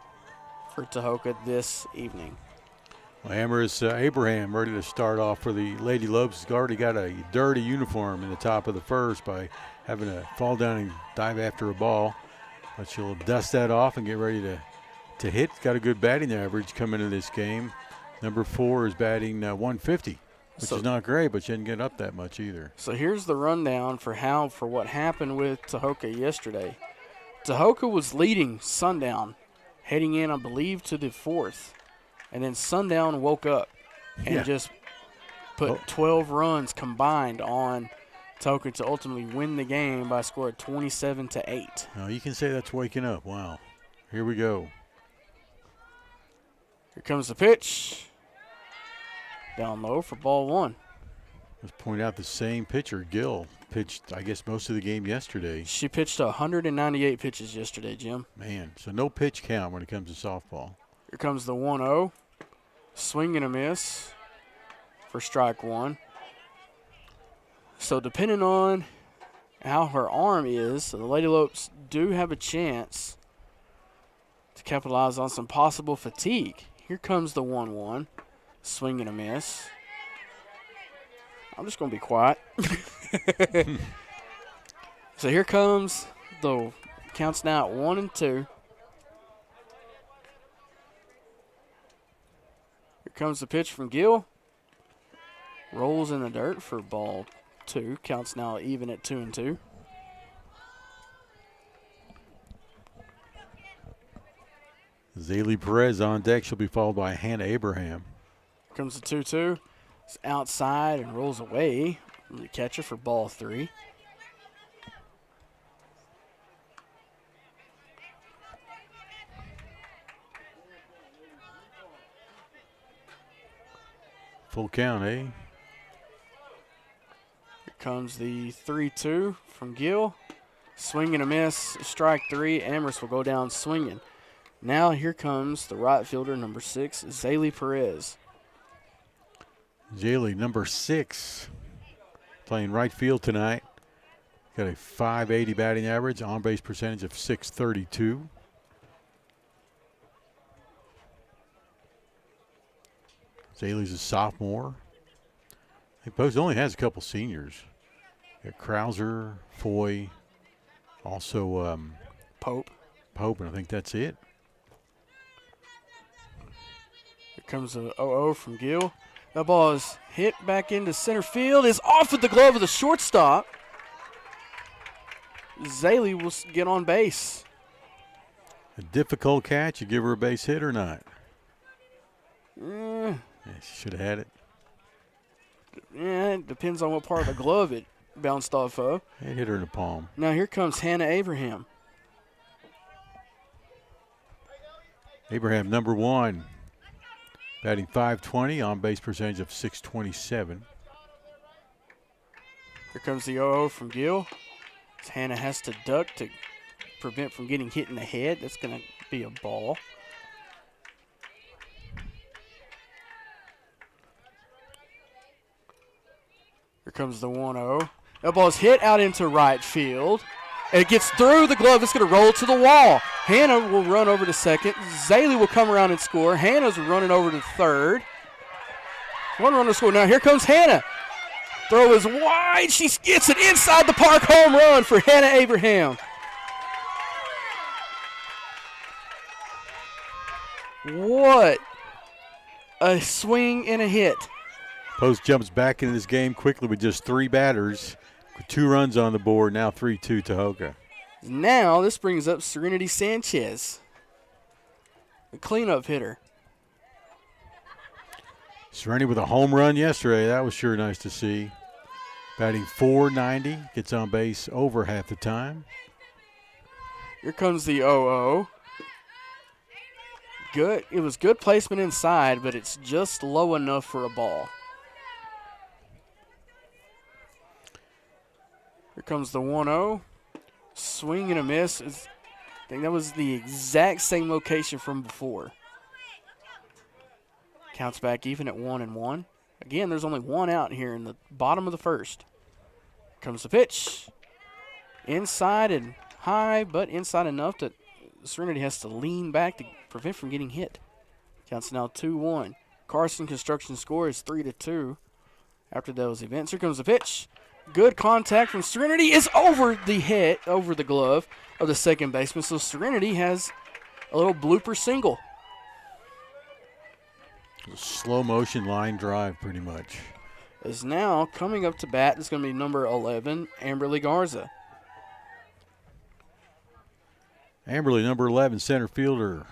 S2: for Tahoka this evening.
S3: Well, Amorous Abraham ready to start off for the Lady Lopes. He's already got a dirty uniform in the top of the first by having to fall down and dive after a ball. But she'll dust that off and get ready to hit. Got a good batting average coming into this game. Number 4 is batting 150, which is not great, but she didn't get up that much either.
S2: So here's the rundown for what happened with Tahoka yesterday. Tahoka was leading Sundown, heading in, I believe, to the 4th. And then Sundown woke up and just put 12 runs combined on Tahoka to ultimately win the game by a score of 27-8.
S3: Now you can say that's waking up. Wow. Here we go.
S2: Here comes the pitch. Down low for ball 1.
S3: Let's point out the same pitcher, Gill, pitched, I guess, most of the game yesterday.
S2: She pitched 198 pitches yesterday, Jim.
S3: Man, so no pitch count when it comes to softball.
S2: Here comes the 1-0. Swing and a miss for strike 1. So depending on how her arm is, the Lady Lopes do have a chance to capitalize on some possible fatigue. Here comes the 1-1. Swing and a miss. I'm just going to be quiet. So here comes the counts now at 1-2. Here comes the pitch from Gill. Rolls in the dirt for ball 2. Counts now even at 2-2.
S3: Zaylee Perez on deck. She'll be followed by Hannah Abraham.
S2: Here comes the 2-2. It's outside and rolls away from the catcher for ball 3.
S3: Full count, eh?
S2: Here comes the 3-2 from Gill. Swing and a miss, strike 3. Amherst will go down swinging. Now here comes the right fielder, number 6, Zaylee Perez.
S3: Jaylee, number 6, playing right field tonight. Got a .580 batting average, on-base percentage of .632. Zaylee's a sophomore. I think Post only has a couple seniors. Got Krauser, Foy, also
S2: Pope,
S3: and I think that's it.
S2: Here comes the 0-0 from Gill. That ball is hit back into center field. Is off with the glove of the shortstop. Zaylee will get on base.
S3: A difficult catch. You give her a base hit or not?
S2: Yeah,
S3: She should have had it.
S2: it depends on what part of the glove it bounced off of.
S3: It hit her in the palm.
S2: Now here comes Hannah Abraham.
S3: Abraham, number 1, batting .520, on-base percentage of .627.
S2: Here comes the 0-0 from Gill. Hannah has to duck to prevent from getting hit in the head. That's going to be a ball. Here comes the 1-0. That ball is hit out into right field. And it gets through the glove. It's going to roll to the wall. Hannah will run over to second. Zaylee will come around and score. Hannah's running over to third. One run to score. Now here comes Hannah. Throw is wide. She gets it inside the park. Home run for Hannah Abraham. What a swing and a hit.
S3: Post jumps back into this game quickly with just 3 batters. 2 runs on the board, now 3-2 Tahoka.
S2: Now this brings up Serenity Sanchez, the cleanup hitter.
S3: Serenity with a home run yesterday. That was sure nice to see. Batting .490, gets on base over half the time.
S2: Here comes the 0-0. Good. It was good placement inside, but it's just low enough for a ball. Here comes the 1-0. Swing and a miss. I think that was the exact same location from before. Counts back even at 1-1. Again, there's only 1 out here in the bottom of the first. Comes the pitch. Inside and high, but inside enough that Serenity has to lean back to prevent from getting hit. Counts now 2-1. Carson Construction score is 3-2 after those events. Here comes the pitch. Good contact from Serenity. It's over the head, over the glove of the second baseman. So Serenity has a little blooper single.
S3: Slow motion line drive, pretty much.
S2: Is now coming up to bat is going to be number 11, Amberly Garza.
S3: Amberly, number 11, center fielder,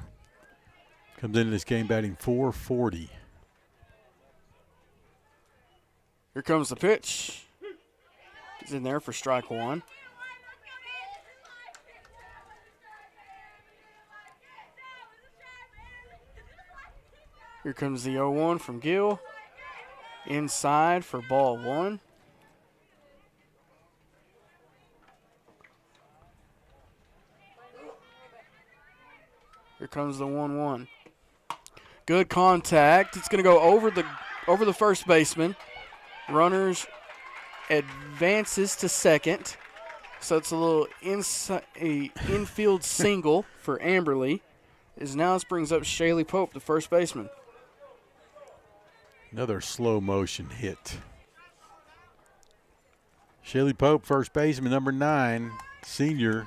S3: comes into this game batting .440.
S2: Here comes the pitch. He's in there for strike one. Here comes the 0-1 from Gill. Inside for ball one. Here comes the 1-1. Good contact. It's going to go over the first baseman. Runners advances to second. So it's a little infield single for Amberly. As now this brings up Shaylee Pope, the first baseman.
S3: Another slow motion hit. Shaylee Pope, first baseman, number 9, senior,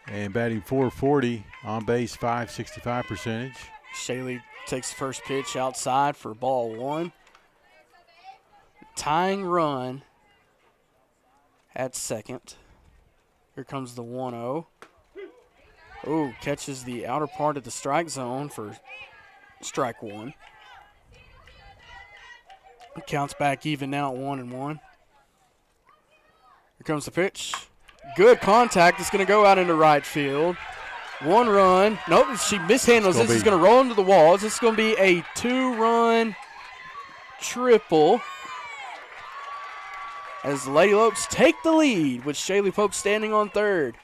S3: and batting .440, on base .565 percentage.
S2: Shaylee takes the first pitch outside for ball one. Tying run at second. Here comes the 1-0. Oh, catches the outer part of the strike zone for strike one. Counts back even now at 1-1. Here comes the pitch. Good contact. It's going to go out into right field. One run. Nope, she mishandles this. It's going to roll into the walls. This is going to be a 2-run triple as the Lady Lopes take the lead with Shaylee Pope standing on third.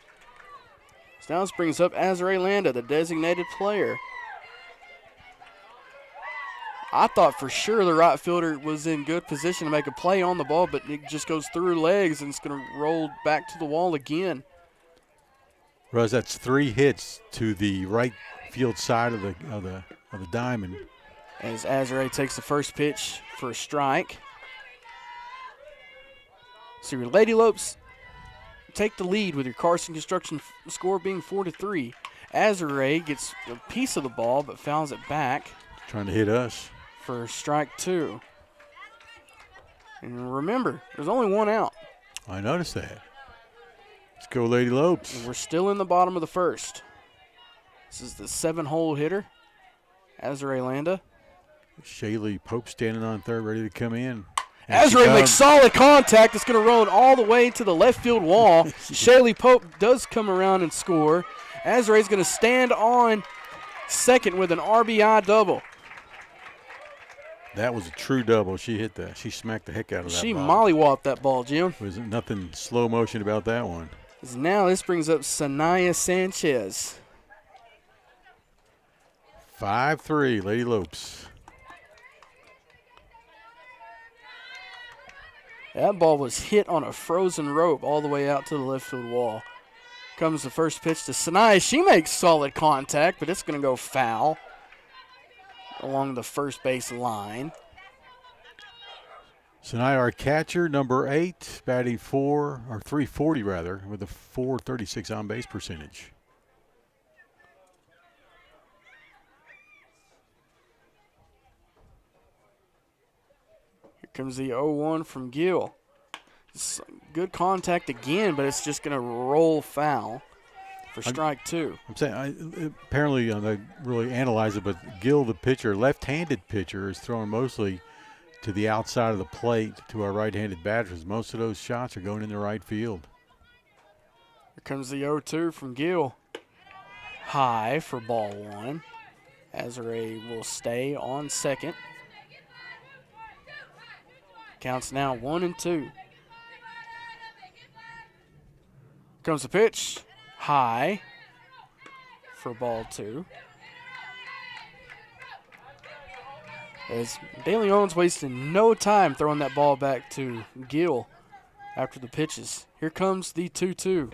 S2: So now this brings up Azrae Landa, the designated player. I thought for sure the right fielder was in good position to make a play on the ball, but it just goes through legs and it's going to roll back to the wall again.
S3: Russ, that's 3 hits to the right field side of the diamond.
S2: As Azrae takes the first pitch for a strike. So your Lady Lopes take the lead with your Carson Construction score being 4-3. Azrae gets a piece of the ball but fouls it back.
S3: Trying to hit us.
S2: For strike two. And remember, there's only one out.
S3: I noticed that. Let's go, Lady Lopes.
S2: And we're still in the bottom of the first. This is the 7-hole hitter, Azrae Landa.
S3: Shaylee Pope standing on third, ready to come in.
S2: Azrae makes solid contact. It's going to roll it all the way to the left field wall. Shaylee Pope does come around and score. Azrae's going to stand on second with an RBI double.
S3: That was a true double. She hit that. She smacked the heck out of that ball.
S2: She mollywopped that ball, Jim.
S3: There was nothing slow motion about that one.
S2: Now this brings up Sanaya Sanchez.
S3: 5-3, Lady Lopes.
S2: That ball was hit on a frozen rope all the way out to the left field wall. Comes the first pitch to Sanaya. She makes solid contact, but it's going to go foul along the first base line.
S3: Sanaya, our catcher, number 8, batting .340 rather, with a .436 on base percentage.
S2: Here comes the 0-1 from Gill. It's good contact again, but it's just going to roll foul for strike two.
S3: I'm saying, apparently, I really analyze it, but Gill, the pitcher, left-handed pitcher, is throwing mostly to the outside of the plate to our right-handed batters. Most of those shots are going in the right field.
S2: Here comes the 0-2 from Gill. High for ball one. Azrae will stay on second. Counts now 1-2. Comes the pitch. High for ball two. As De Leon's wasting no time throwing that ball back to Gill after the pitches. Here comes the 2-2.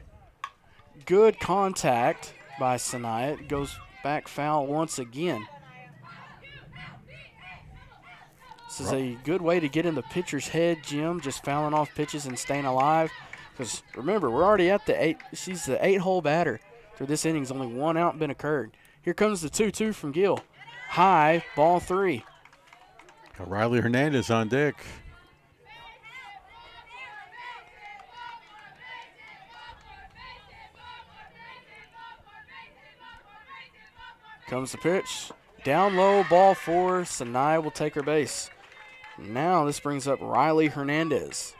S2: Good contact by Sanaya. It goes back foul once again. This is a good way to get in the pitcher's head, Jim, just fouling off pitches and staying alive. Because remember, we're already at the 8. She's the 8-hole batter. Through this innings, only 1 out been occurred. Here comes the 2-2 from Gill. High, ball 3.
S3: Riley Hernandez on deck.
S2: Comes the pitch. Down low, ball 4. Sanaya will take her base. Now this brings up Riley Hernandez.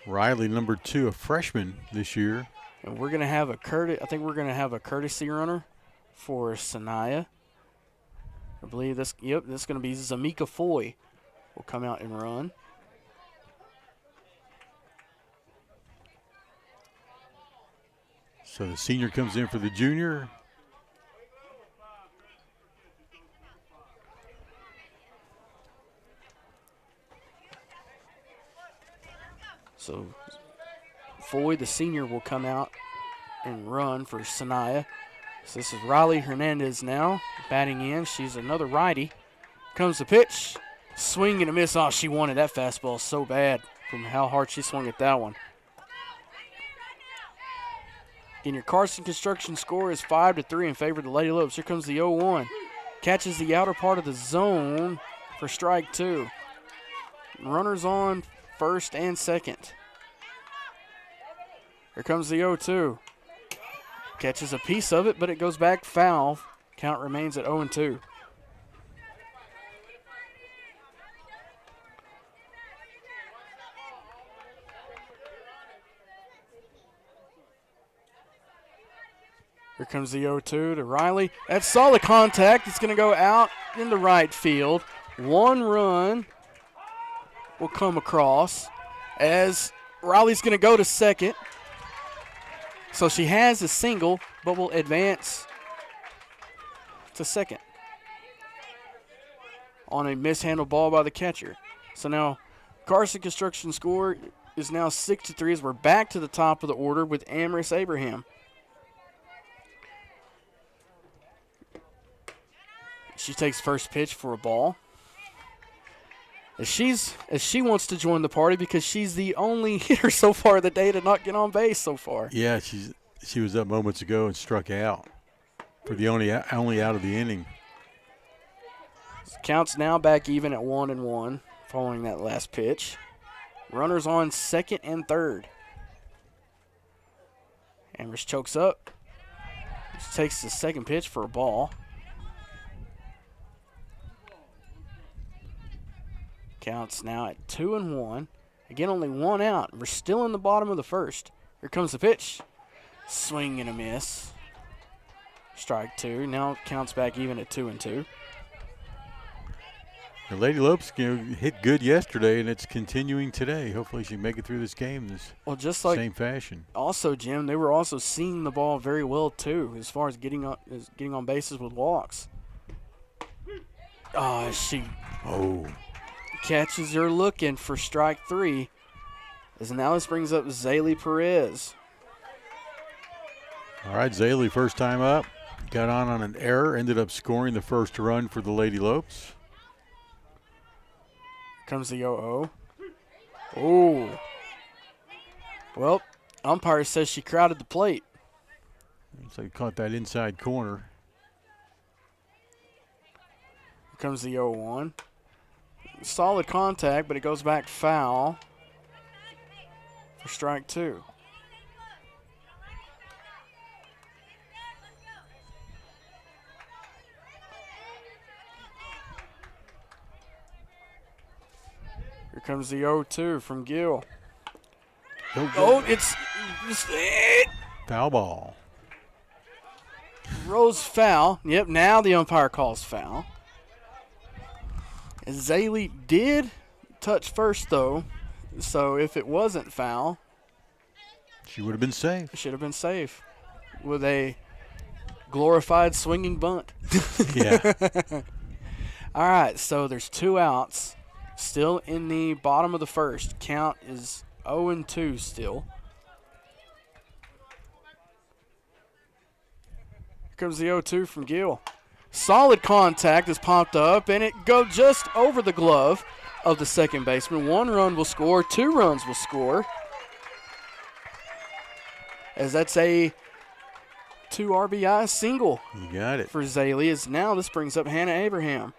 S3: Riley, number 2, a freshman this year.
S2: And we're going to have I think we're going to have a courtesy runner for Sanaya. I believe this is going to be Zamika Foy will come out and run.
S3: So the senior comes in for the junior.
S2: So Foy, the senior, will come out and run for Sanaya. So this is Riley Hernandez now batting in. She's another righty. Comes the pitch. Swing and a miss. Oh, she wanted that fastball so bad from how hard she swung at that one. Again, your Carson Construction score is 5-3 in favor of the Lady Lopes. Here comes the 0-1. Catches the outer part of the zone for strike 2. Runners on first and second. Here comes the 0-2. Catches a piece of it, but it goes back foul. Count remains at 0-2. Here comes the 0-2 to Riley. That's solid contact. It's going to go out in the right field. 1 run will come across as Riley's going to go to second. So she has a single, but will advance to second on a mishandled ball by the catcher. So now Carson Construction score is now 6-3 as we're back to the top of the order with Amaris Abraham. She takes first pitch for a ball. As she wants to join the party because she's the only hitter so far of the day to not get on base so far.
S3: Yeah, she was up moments ago and struck out for the only out of the inning.
S2: Counts now back even at 1-1 following that last pitch. Runners on second and third. Amherst chokes up. Takes the second pitch for a ball. Counts now at 2-1. Again, only 1 out. We're still in the bottom of the first. Here comes the pitch. Swing and a miss. Strike 2. Now counts back even at 2-2.
S3: The Lady Lopes hit good yesterday, and it's continuing today. Hopefully she can make it through this game in this same fashion. Also,
S2: Jim, they were also seeing the ball very well, too, as far as getting on bases with walks.
S3: Oh.
S2: Catches her looking for strike 3. As now this brings up Zaylee Perez.
S3: All right, Zaylee, first time up. Got on an error, ended up scoring the first run for the Lady Lopes.
S2: Comes the 0-0. Oh. Well, umpire says she crowded the plate.
S3: Looks like caught that inside corner.
S2: Here comes the 0-1. Solid contact, but it goes back foul for strike 2. Here comes the 0-2 from Gill. It's
S3: foul ball.
S2: Rose foul. Yep, now the umpire calls foul. Zaylee did touch first, though, so if it wasn't foul,
S3: she would have been safe.
S2: Should have been safe with a glorified swinging bunt.
S3: Yeah.
S2: All right, so there's 2 outs, still in the bottom of the first. Count is 0-2 still. Comes the 0-2 from Gill. Solid contact is popped up, and it goes just over the glove of the second baseman. 1 run will score, 2 runs will score. As that's a 2 RBI single.
S3: You got it.
S2: For Zaley. As now this brings up Hannah Abraham.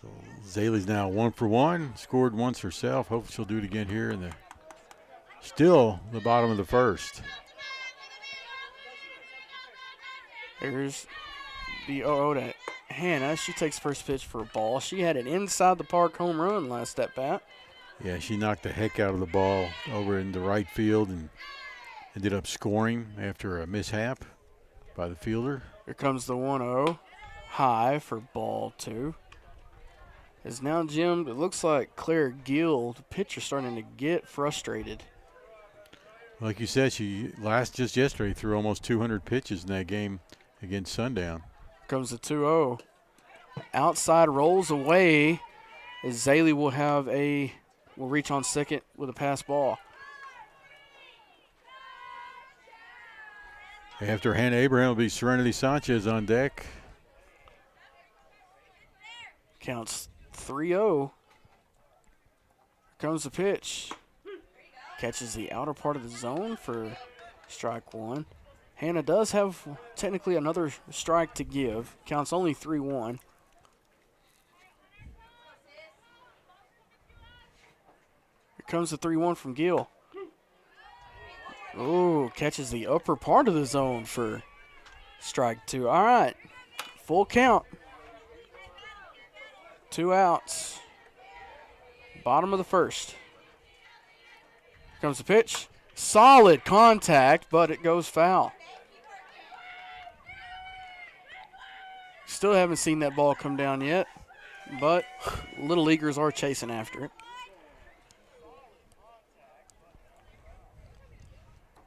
S3: So Zaley's now 1 for 1, scored once herself. Hopefully she'll do it again here in still the bottom of the first.
S2: Here's the 0-0 to Hannah. She takes first pitch for a ball. She had an inside the park home run last at bat.
S3: Yeah, she knocked the heck out of the ball over in the right field and ended up scoring after a mishap by the fielder.
S2: Here comes the 1-0. High for ball 2. As now, Jim, it looks like Claire Gill, the pitcher, starting to get frustrated.
S3: Like you said, she just yesterday threw almost 200 pitches in that game against Sundown.
S2: Comes the 2-0. Outside rolls away as Zaley will reach on second with a pass ball.
S3: After Hannah Abraham will be Serenity Sanchez on deck.
S2: Counts 3-0. Comes the pitch. Catches the outer part of the zone for strike 1. Hannah does have technically another strike to give. Counts only 3-1. Here comes the 3-1 from Gill. Oh, catches the upper part of the zone for strike 2. All right, full count. 2 outs. Bottom of the first. Here comes the pitch. Solid contact, but it goes foul. Still haven't seen that ball come down yet, but Little Leaguers are chasing after it.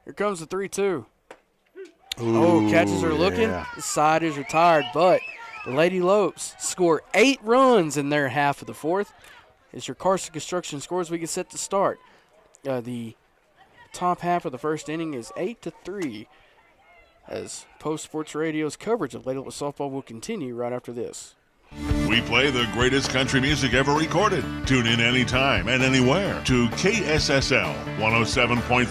S2: Here comes the 3-2. Oh, catches are looking. The side is retired, but the Lady Lopes score 8 runs in their half of the fourth. As your Carson Construction scores, we get set to start. The top half of the first inning is 8-3. As Post Sports Radio's coverage of Lady Lope softball will continue right after this.
S8: We play the greatest country music ever recorded. Tune in anytime and anywhere to KSSL 107.3,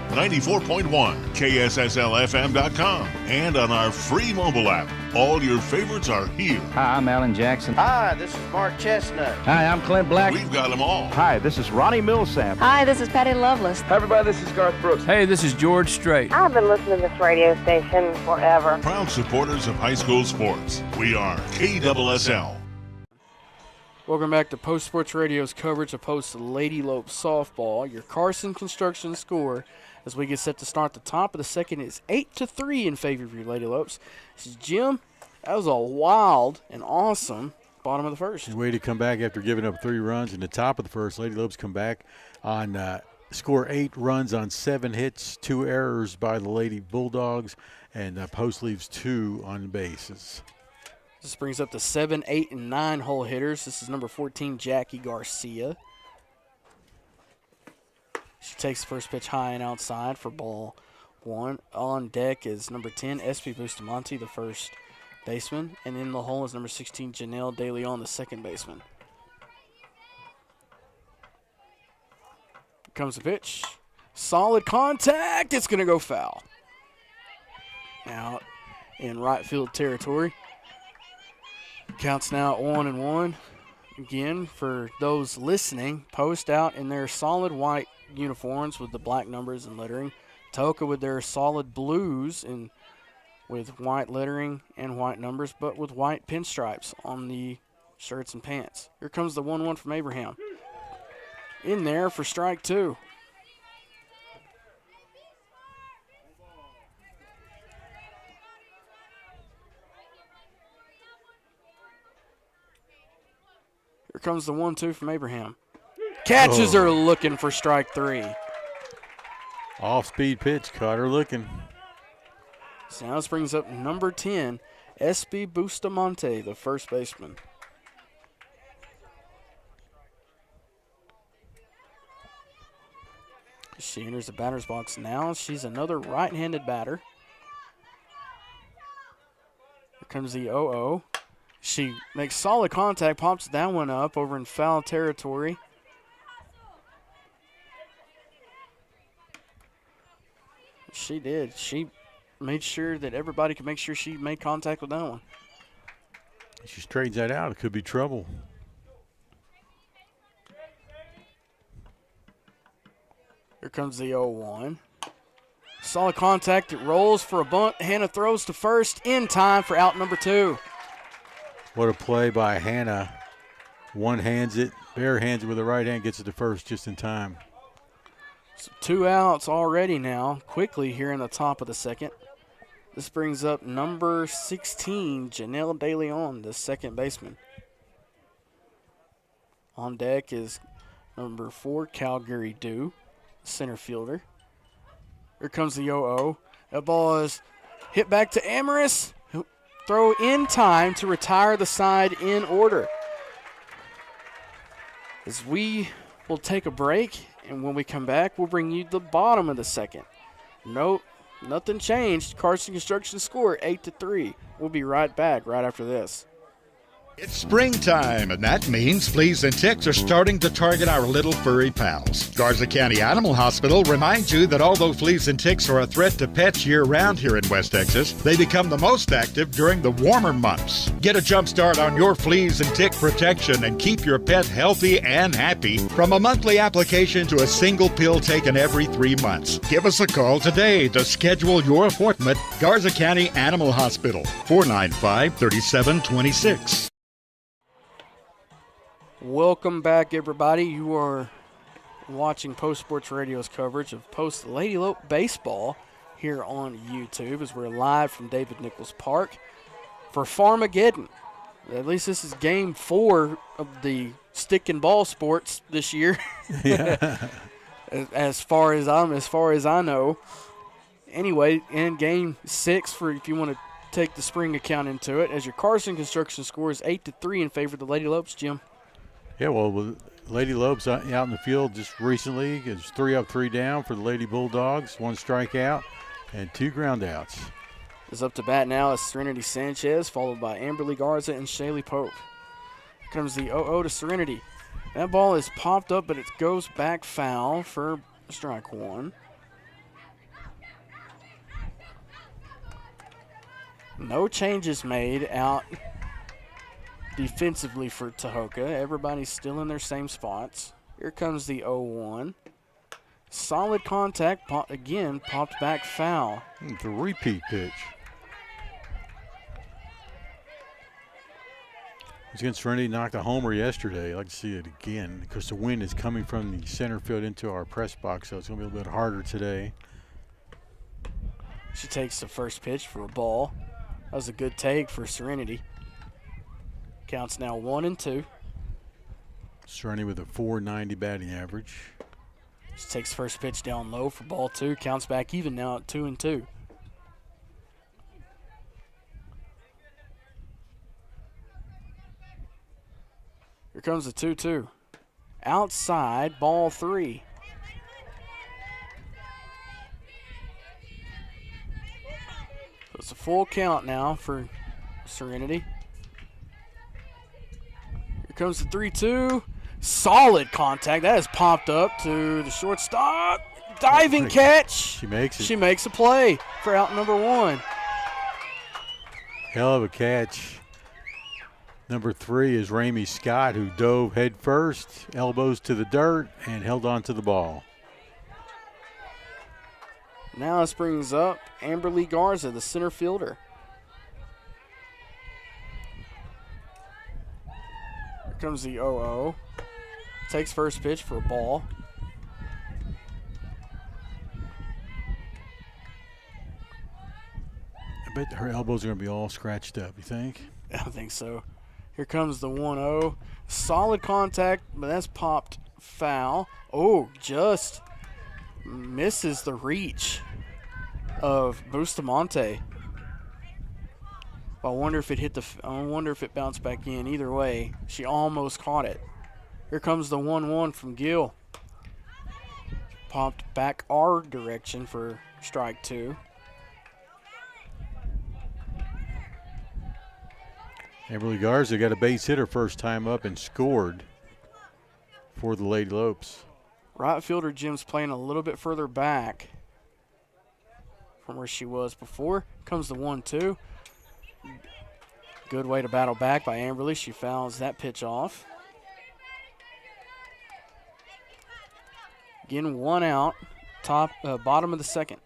S8: 94.1, KSSLFM.com, and on our free mobile app. All your favorites are here.
S9: Hi, I'm Alan Jackson.
S10: Hi, this is Mark Chestnut.
S9: Hi, I'm Clint Black.
S8: We've got them all.
S9: Hi, this is Ronnie Millsap.
S11: Hi, this is Patty Loveless.
S9: Hi, everybody, this is Garth Brooks.
S1: Hey, this is George Strait.
S11: I've been listening to this radio station forever.
S8: Proud supporters of high school sports. We are KSSL.
S2: Welcome back to Post Sports Radio's coverage of Post Lady Lope softball. Your Carson Construction score as we get set to start the top of the second is 8-3 in favor of your Lady Lopes. This is Jim. That was a wild and awesome bottom of the first.
S3: Way to come back after giving up 3 runs in the top of the first. Lady Lopes come back on score 8 runs on 7 hits, 2 errors by the Lady Bulldogs, and Post leaves 2 on bases.
S2: This brings up the 7, 8, and 9 hole hitters. This is number 14, Jackie Garcia. She takes the first pitch high and outside for ball 1. On deck is number 10, SP Bustamante, the first baseman. And in the hole is number 16, Janelle De Leon, the second baseman. Here comes the pitch. Solid contact. It's going to go foul. Out in right field territory. Counts now at 1-1. Again, for those listening, Post out in their solid white uniforms with the black numbers and lettering. Tahoka with their solid blues and with white lettering and white numbers, but with white pinstripes on the shirts and pants. Here comes the 1-1 from Abraham. In there for strike 2. Here comes the 1-2 from Abraham. Catches are looking for strike 3.
S3: Off-speed pitch, caught her looking.
S2: So now this brings up number 10, SP Bustamante, the first baseman. She enters the batter's box now. She's another right-handed batter. Here comes the 0-0. She makes solid contact, pops that one up over in foul territory. She did. She made sure that everybody could make sure she made contact with that one.
S3: She straightens that out. It could be trouble.
S2: Here comes the 0-1. Solid contact. It rolls for a bunt. Hannah throws to first in time for out number 2.
S3: What a play by Hannah. One hands it, bare hands it with the right hand, gets it to first just in time.
S2: So 2 outs already now, quickly here in the top of the second. This brings up number 16, Janelle DeLeon, the second baseman. On deck is number 4, Calgary Dew, center fielder. Here comes the 0-0. That ball is hit back to Amaris. Throw in time to retire the side in order. As we will take a break, and when we come back, we'll bring you the bottom of the second. Nope, nothing changed. Carson Construction score 8-3. We'll be right back right after this.
S4: It's springtime, and that means fleas and ticks are starting to target our little furry pals. Garza County Animal Hospital reminds you that although fleas and ticks are a threat to pets year-round here in West Texas, they become the most active during the warmer months. Get a jump start on your fleas and tick protection and keep your pet healthy and happy from a monthly application to a single pill taken every 3 months. Give us a call today to schedule your appointment. Garza County Animal Hospital, 495-3726.
S2: Welcome back, everybody. You are watching Post Sports Radio's coverage of Post Lady Lope baseball here on YouTube as we're live from David Nichols Park for Farmageddon. At least this is game 4 of the stick and ball sports this year.
S3: Yeah.
S2: as far as I know. Anyway, in game 6 for if you want to take the spring account into it, as your Carson Construction score is 8-3 in favor of the Lady Lopes, Jim.
S3: Yeah, well, Lady Lope's out in the field just recently. It's 3 up, 3 down for the Lady Bulldogs. 1 strikeout and 2 ground outs.
S2: Is up to bat now is Serenity Sanchez, followed by Amberly Garza and Shaylee Pope. Here comes the 0-0 to Serenity. That ball is popped up, but it goes back foul for strike 1. No changes made out defensively for Tahoka. Everybody's still in their same spots. Here comes the 0-1. Solid contact, popped back foul.
S3: It's a repeat pitch. It's against Serenity, knocked a homer yesterday. I'd like to see it again because the wind is coming from the center field into our press box, so it's going to be a little bit harder today.
S2: She takes the first pitch for a ball. That was a good take for Serenity. Counts now 1-2.
S3: Serenity with a .490 batting average.
S2: She takes first pitch down low for ball 2. Counts back even now at 2-2. Here comes the 2-2. Outside, ball 3. So it's a full count now for Serenity. Here comes the 3-2. Solid contact. That has popped up to the shortstop. Diving catch.
S3: She makes it.
S2: She makes a play for out number 1.
S3: Hell of a catch. Number 3 is Ramey Scott, who dove head first, elbows to the dirt, and held on to the ball.
S2: Now this brings up Amberly Garza, the center fielder. Here comes the 0-0. Takes first pitch for a ball.
S3: I bet her elbows are going to be all scratched up, you think?
S2: I think so. Here comes the 1-0. Solid contact, but that's popped foul. Oh, just misses the reach of Bustamante. I wonder if it bounced back in. Either way, she almost caught it. Here comes the 1-1 from Gill. Popped back our direction for strike 2.
S3: Amberly Garza got a base hit her first time up and scored for the Lady Lopes.
S2: Right fielder Jim's playing a little bit further back from where she was before. Comes the 1-2. Good way to battle back by Amberly. She fouls that pitch off. Again, one out. Bottom of the second.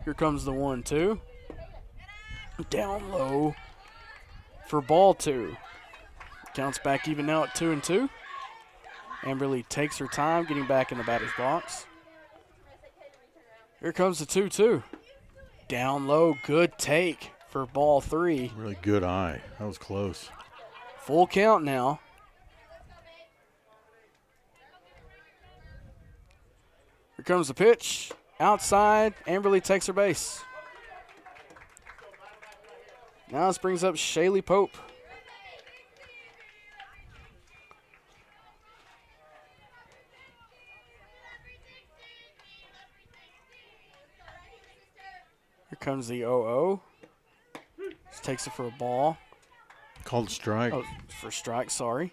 S2: Here comes the 1-2. Down low for ball 2. Counts back even now at 2-2. Amberly takes her time getting back in the batter's box. Here comes the 2-2. Down low, good take for ball 3.
S3: Really good eye. That was close.
S2: Full count now. Here comes the pitch. Outside, Amberly takes her base. Now this brings up Shaylee Pope. Here comes the 0-0. Just takes it for a ball.
S3: Called strike.
S2: Oh, for strike, sorry.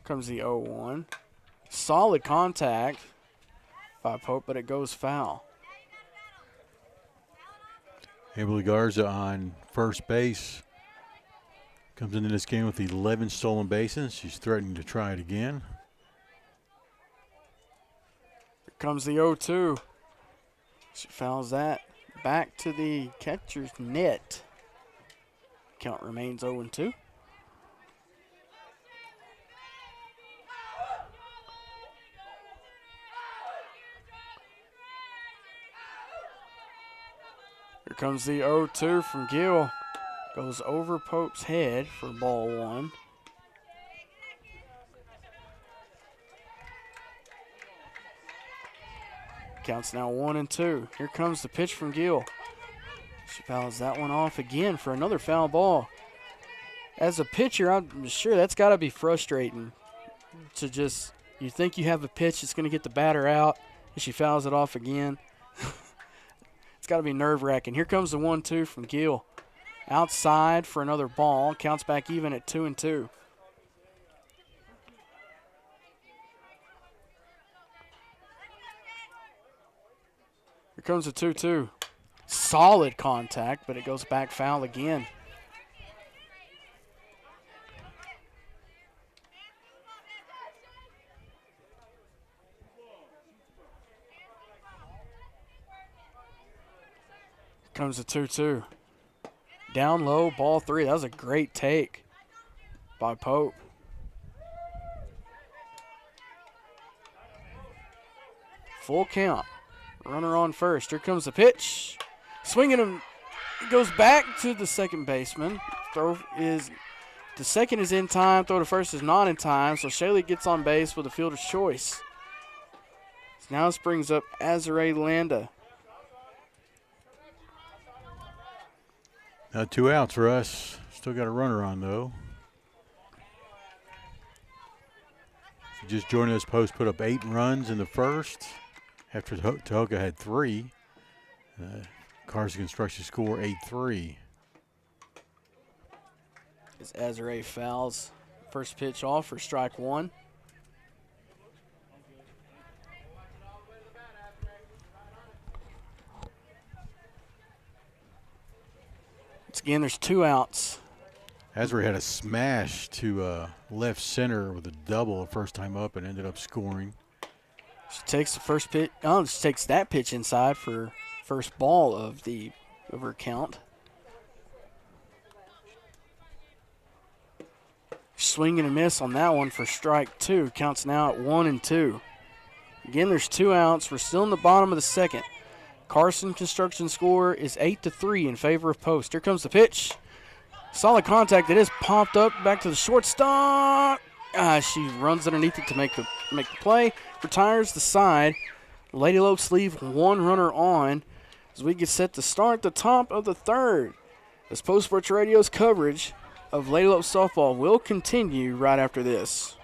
S2: Comes the 0-1. Solid contact by Pope, but it goes foul.
S3: Amberly Garza on first base. Comes into this game with 11 stolen bases. She's threatening to try it again.
S2: Here comes the 0-2. She fouls that back to the catcher's net. Count remains 0-2. Here comes the 0-2 from Gill. Goes over Pope's head for ball 1. Counts now 1-2. Here comes the pitch from Gill. She fouls that one off again for another foul ball. As a pitcher, I'm sure that's got to be frustrating to just, you think you have a pitch that's going to get the batter out, and she fouls it off again. It's got to be nerve-wracking. Here comes the 1-2 from Gill. Outside for another ball. Counts back even at 2-2. Here comes the 2-2. Solid contact, but it goes back foul again. Here comes the 2-2. Down low, ball 3. That was a great take by Pope. Full count. Runner on first. Here comes the pitch. Swinging him. It goes back to the second baseman. The second is in time. Throw to first is not in time. So Shaylee gets on base with a fielder's choice. So now this brings up Azare Landa.
S3: Now 2 outs for us. Still got a runner on, though. If you just joined us, Post put up 8 runs in the first after Tahoka had 3. Carson Construction score 8-3.
S2: As Azare fouls first pitch off for strike 1. Again, there's 2 outs.
S3: Azare had a smash to left center with a double the first time up and ended up scoring.
S2: She takes the first pitch. Oh, she takes that pitch inside for first ball of her count. Swing and a miss on that one for strike 2. Counts now at 1-2. Again, there's 2 outs. We're still in the bottom of the second. Carson Construction score is 8-3 in favor of Post. Here comes the pitch. Solid contact. It is popped up back to the shortstop. She runs underneath it to make the play. Retires the side. Lady Lopes leave 1 runner on as we get set to start the top of the third. As Post Sports Radio's coverage of Lady Lopes softball will continue right after this.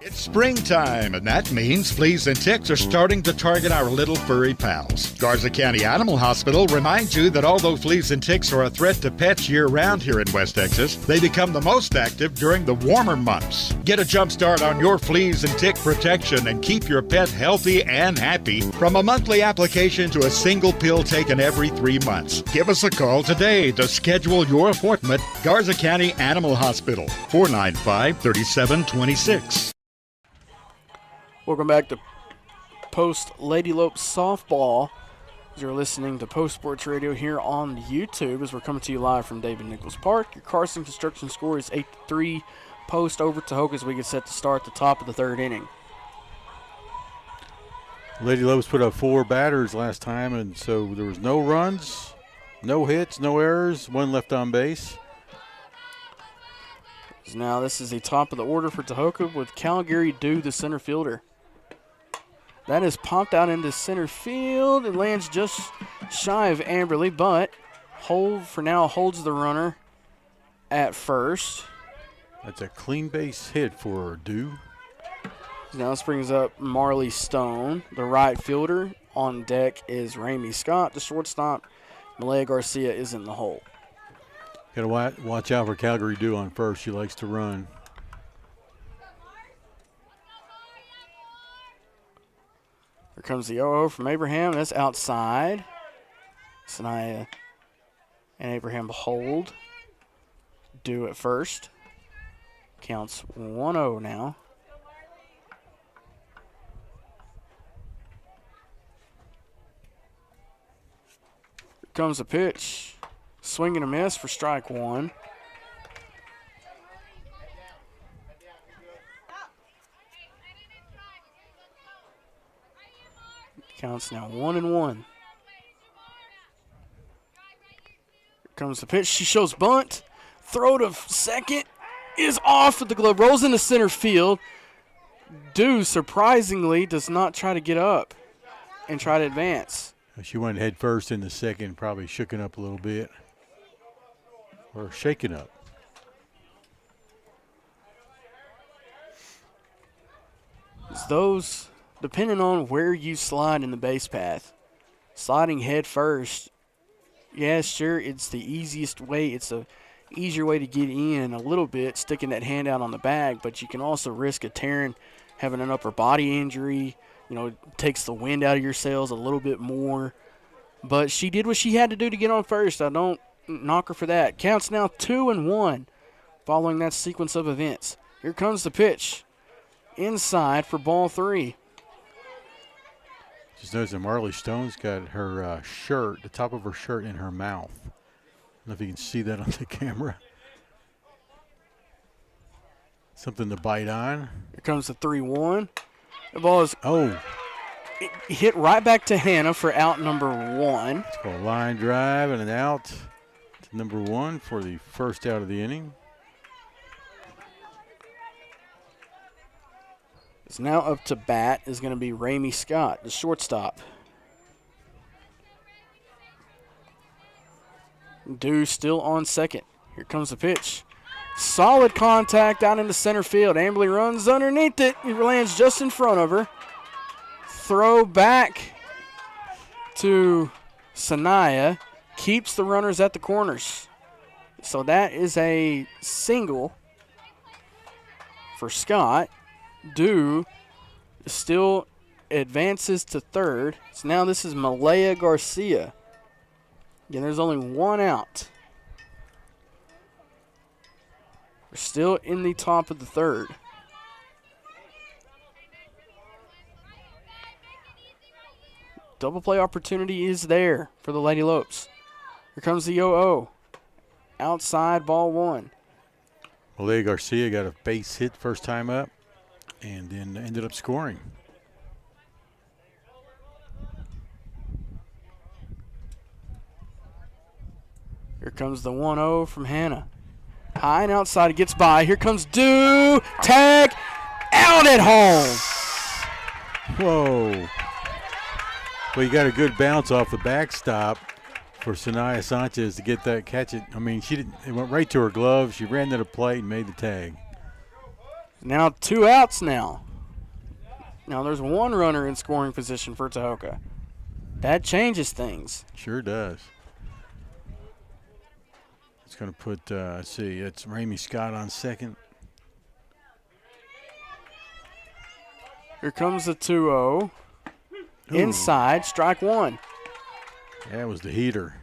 S4: It's springtime, and that means fleas and ticks are starting to target our little furry pals. Garza County Animal Hospital reminds you that although fleas and ticks are a threat to pets year-round here in West Texas, they become the most active during the warmer months. Get a jump start on your fleas and tick protection and keep your pet healthy and happy from a monthly application to a single pill taken every 3 months. Give us a call today to schedule your appointment. Garza County Animal Hospital, 495-3726.
S2: Welcome back to Post Lady Lope Softball. You're listening to Post Sports Radio here on YouTube as we're coming to you live from David Nichols Park. Your Carson Construction score is 8-3. Post over Tahoka as we get set to start the top of the third inning.
S3: Lady Lopes put up 4 batters last time, and so there was no runs, no hits, no errors, 1 left on base.
S2: Now this is the top of the order for Tahoka with Calgary Dew, the center fielder. That is popped out into center field and lands just shy of Amberly, but for now holds the runner at first.
S3: That's a clean base hit for Dew.
S2: Now this brings up Marley Stone, the right fielder. On deck is Ramey Scott. The shortstop, Malaya Garcia, is in the hole.
S3: Got to watch out for Calgary Dew on first. She likes to run.
S2: Here comes the 0-0 from Abraham. That's outside. Sanaya and Abraham hold. Dew at first. Counts 1-0 now. Here comes a pitch. Swing and a miss for strike 1. Counts now 1-1. Here comes the pitch. She shows bunt. Throw to second is off with the glove. Rolls into center field. Dew surprisingly does not try to get up and try to advance.
S3: She went head first in the second, probably shooken up a little bit. Or shaken up.
S2: Those, depending on where you slide in the base path, sliding head first, yeah, sure, it's the easiest way. It's a easier way to get in a little bit, sticking that hand out on the bag, but you can also risk a tearing, having an upper body injury. You know, it takes the wind out of your sails a little bit more. But she did what she had to do to get on first. I don't knock her for that. Counts now 2-1 following that sequence of events. Here comes the pitch. Inside for ball 3.
S3: Just notice that Marley Stone's got her shirt, the top of her shirt, in her mouth. I don't know if you can see that on the camera. Something to bite on.
S2: Here comes the 3-1. The ball is hit right back to Hannah for out number 1.
S3: It's called a line drive and an out to number 1 for the first out of the inning.
S2: It's now up to bat is going to be Ramey Scott, the shortstop. Dew still on second. Here comes the pitch. Solid contact out into center field. Amberly runs underneath it. He lands just in front of her. Throw back to Sanaya. Keeps the runners at the corners. So that is a single for Scott. Dew still advances to third. So now this is Malaya Garcia. Again, there's only 1 out. We're still in the top of the third. Double play opportunity is there for the Lady Lopes. Here comes the 0-0. Outside, ball 1.
S3: Malaya Garcia got a base hit first time up and then ended up scoring.
S2: Here comes the 1-0 from Hannah. High and outside, it gets by. Here comes Dew. Tag out at home.
S3: Whoa. Well, you got a good bounce off the backstop for Sanaya Sanchez to get that catch. It went right to her glove. She ran to the plate and made the tag.
S2: Now 2 outs now. Now there's 1 runner in scoring position for Tahoka. That changes things.
S3: Sure does. It's going to put, let's see, it's Ramey Scott on second.
S2: Here comes the 2-0. Inside, strike 1.
S3: That was the heater.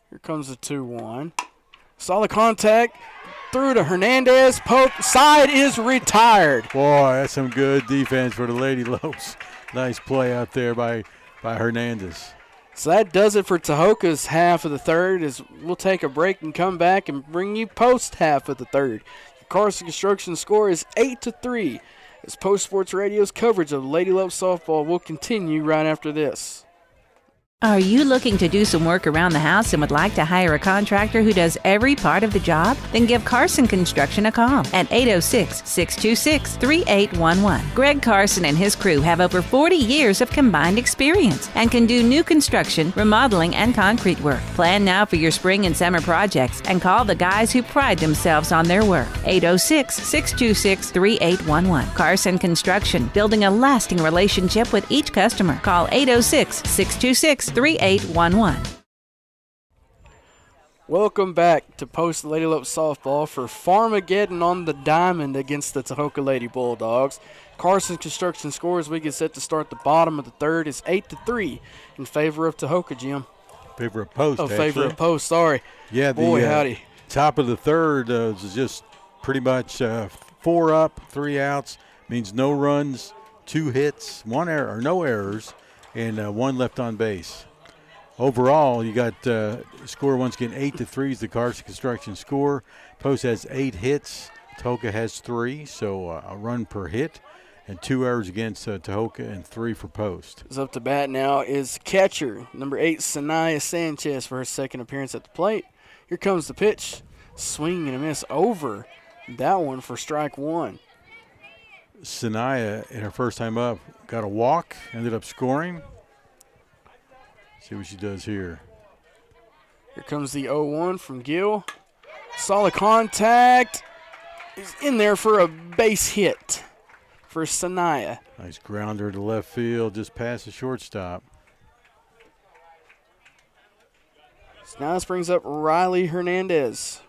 S2: Here comes the 2-1. Saw the contact. Through to Hernandez. Poke. Side is retired.
S3: Boy, that's some good defense for the Lady Lopes. Nice play out there by Hernandez.
S2: So that does it for Tahoka's half of the third. As we'll take a break and come back and bring you post half of the third. Carson Construction score is 8-3. As Post Sports Radio's coverage of Lady Lope softball will continue right after this.
S7: Are you looking to do some work around the house and would like to hire a contractor who does every part of the job? Then give Carson Construction a call at 806-626-3811. Greg Carson and his crew have over 40 years of combined experience and can do new construction, remodeling, and concrete work. Plan now for your spring and summer projects and call the guys who pride themselves on their work. 806-626-3811. Carson Construction, building a lasting relationship with each customer. Call 806-626-3811.
S2: Welcome back to Post Lady Lope softball for Farmageddon on the diamond against the Tahoka Lady Bulldogs. Carson Construction scores. We get set to start the bottom of the third. It's 8-3 in favor of Tahoka, Jim.
S3: Favor of Post,
S2: favor of Post, sorry.
S3: Yeah,
S2: boy, howdy.
S3: Top of the third is just pretty much 4 up, 3 outs. Means no runs, 2 hits, 1 error, or no errors, and 1 left on base. Overall, you got score once again 8-3 is the Carson Construction score. Post has 8 hits. Tahoka has 3, so a run per hit, and 2 errors against Tahoka and 3 for Post.
S2: Is up to bat now is catcher number 8 Sanaya Sanchez for her second appearance at the plate. Here comes the pitch, swing and a miss over that one for strike 1.
S3: Sanaya, in her first time up, got a walk, ended up scoring. See what she does here.
S2: Here comes the 0-1 from Gill. Solid contact. Is in there for a base hit for Sanaya.
S3: Nice grounder to left field, just past the shortstop.
S2: So now this brings up Riley Hernandez.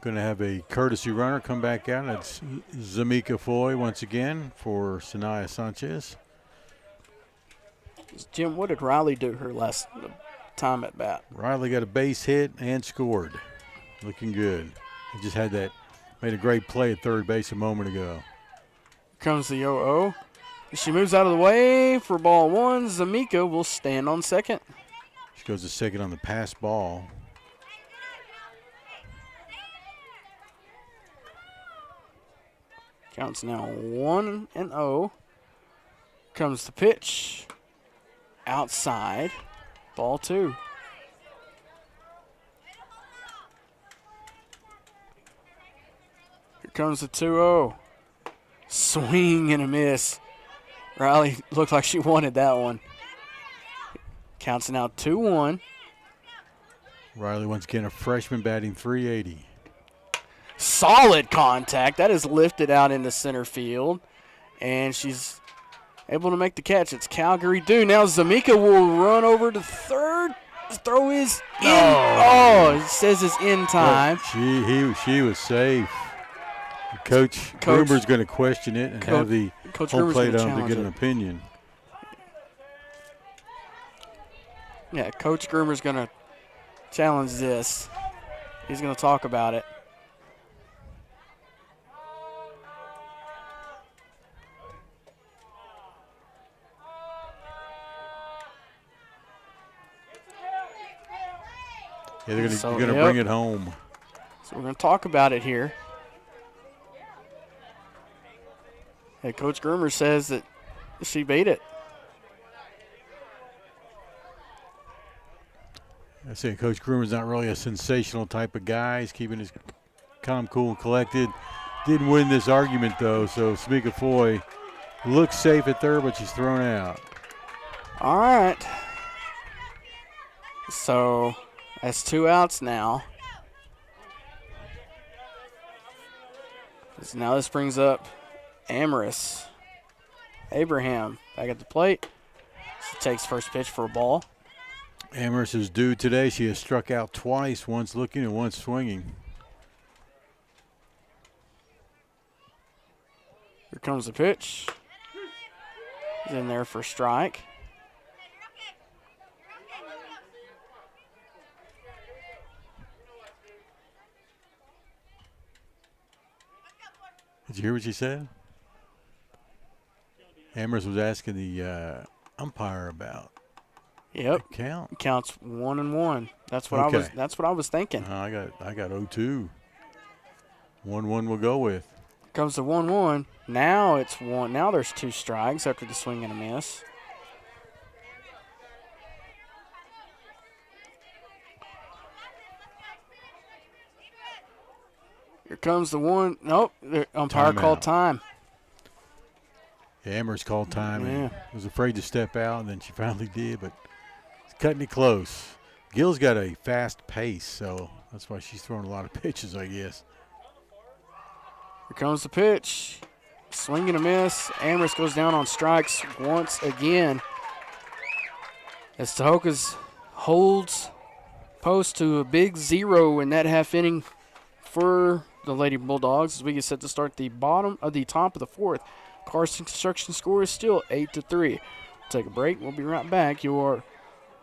S3: Going to have a courtesy runner come back out. That's Zamika Foy once again for Sanaya Sanchez.
S2: Jim, what did Riley do her last time at bat?
S3: Riley got a base hit and scored. Looking good. He just had that, made a great play at third base a moment ago.
S2: Here comes the 0-0. She moves out of the way for ball 1. Zamika will stand on second.
S3: She goes to second on the pass ball.
S2: Counts now 1-0. Comes the pitch. Outside. Ball 2. Here comes the 2-0. Swing and a miss. Riley looked like she wanted that one. Counts now 2-1.
S3: Riley once again a freshman batting .380.
S2: Solid contact. That is lifted out into center field. And she's able to make the catch. It's Calgary due. Now Zamika will run over to third. The throw is in. Oh, it says it's in time.
S3: She was safe. Coach Gruber's going to question it and have the home plate on to get an opinion.
S2: Yeah, Coach Gruber's going to challenge this. He's going to talk about it.
S3: Yeah, they're going to bring it home.
S2: So we're going to talk about it here. Hey, Coach Grumer says that she beat it.
S3: I say Coach Grumer's not really a sensational type of guy. He's keeping his calm, cool, and collected. Didn't win this argument, though, so Zamika Foy Looks safe at third, but she's thrown out.
S2: All right. So that's 2 outs now. So now this brings up Amaris. Abraham back at the plate. She takes first pitch for a ball.
S3: Amaris is due today. She has struck out twice, once looking and once swinging.
S2: Here comes the pitch. He's in there for strike.
S3: Did you hear what she said? Amaris was asking the umpire about.
S2: Yep.
S3: Count.
S2: Counts 1-1. That's what I was thinking.
S3: I got 0-2. 1-1 we'll go with.
S2: Comes the 1-1. Now it's 1. Now there's 2 strikes after the swing and a miss. Here comes the 1. Nope. The umpire called time.
S3: Yeah, Amaris called time
S2: Yeah.
S3: and was afraid to step out, and then she finally did, but it's cutting it close. Gil's got a fast pace, so that's why she's throwing a lot of pitches, I guess.
S2: Here comes the pitch. Swing and a miss. Amaris goes down on strikes once again. As Tahoka's holds post to a big 0 in that half inning for the Lady Bulldogs as we get set to start the top of the 4th. Carson Construction score is still 8-3. We'll take a break. We'll be right back. You are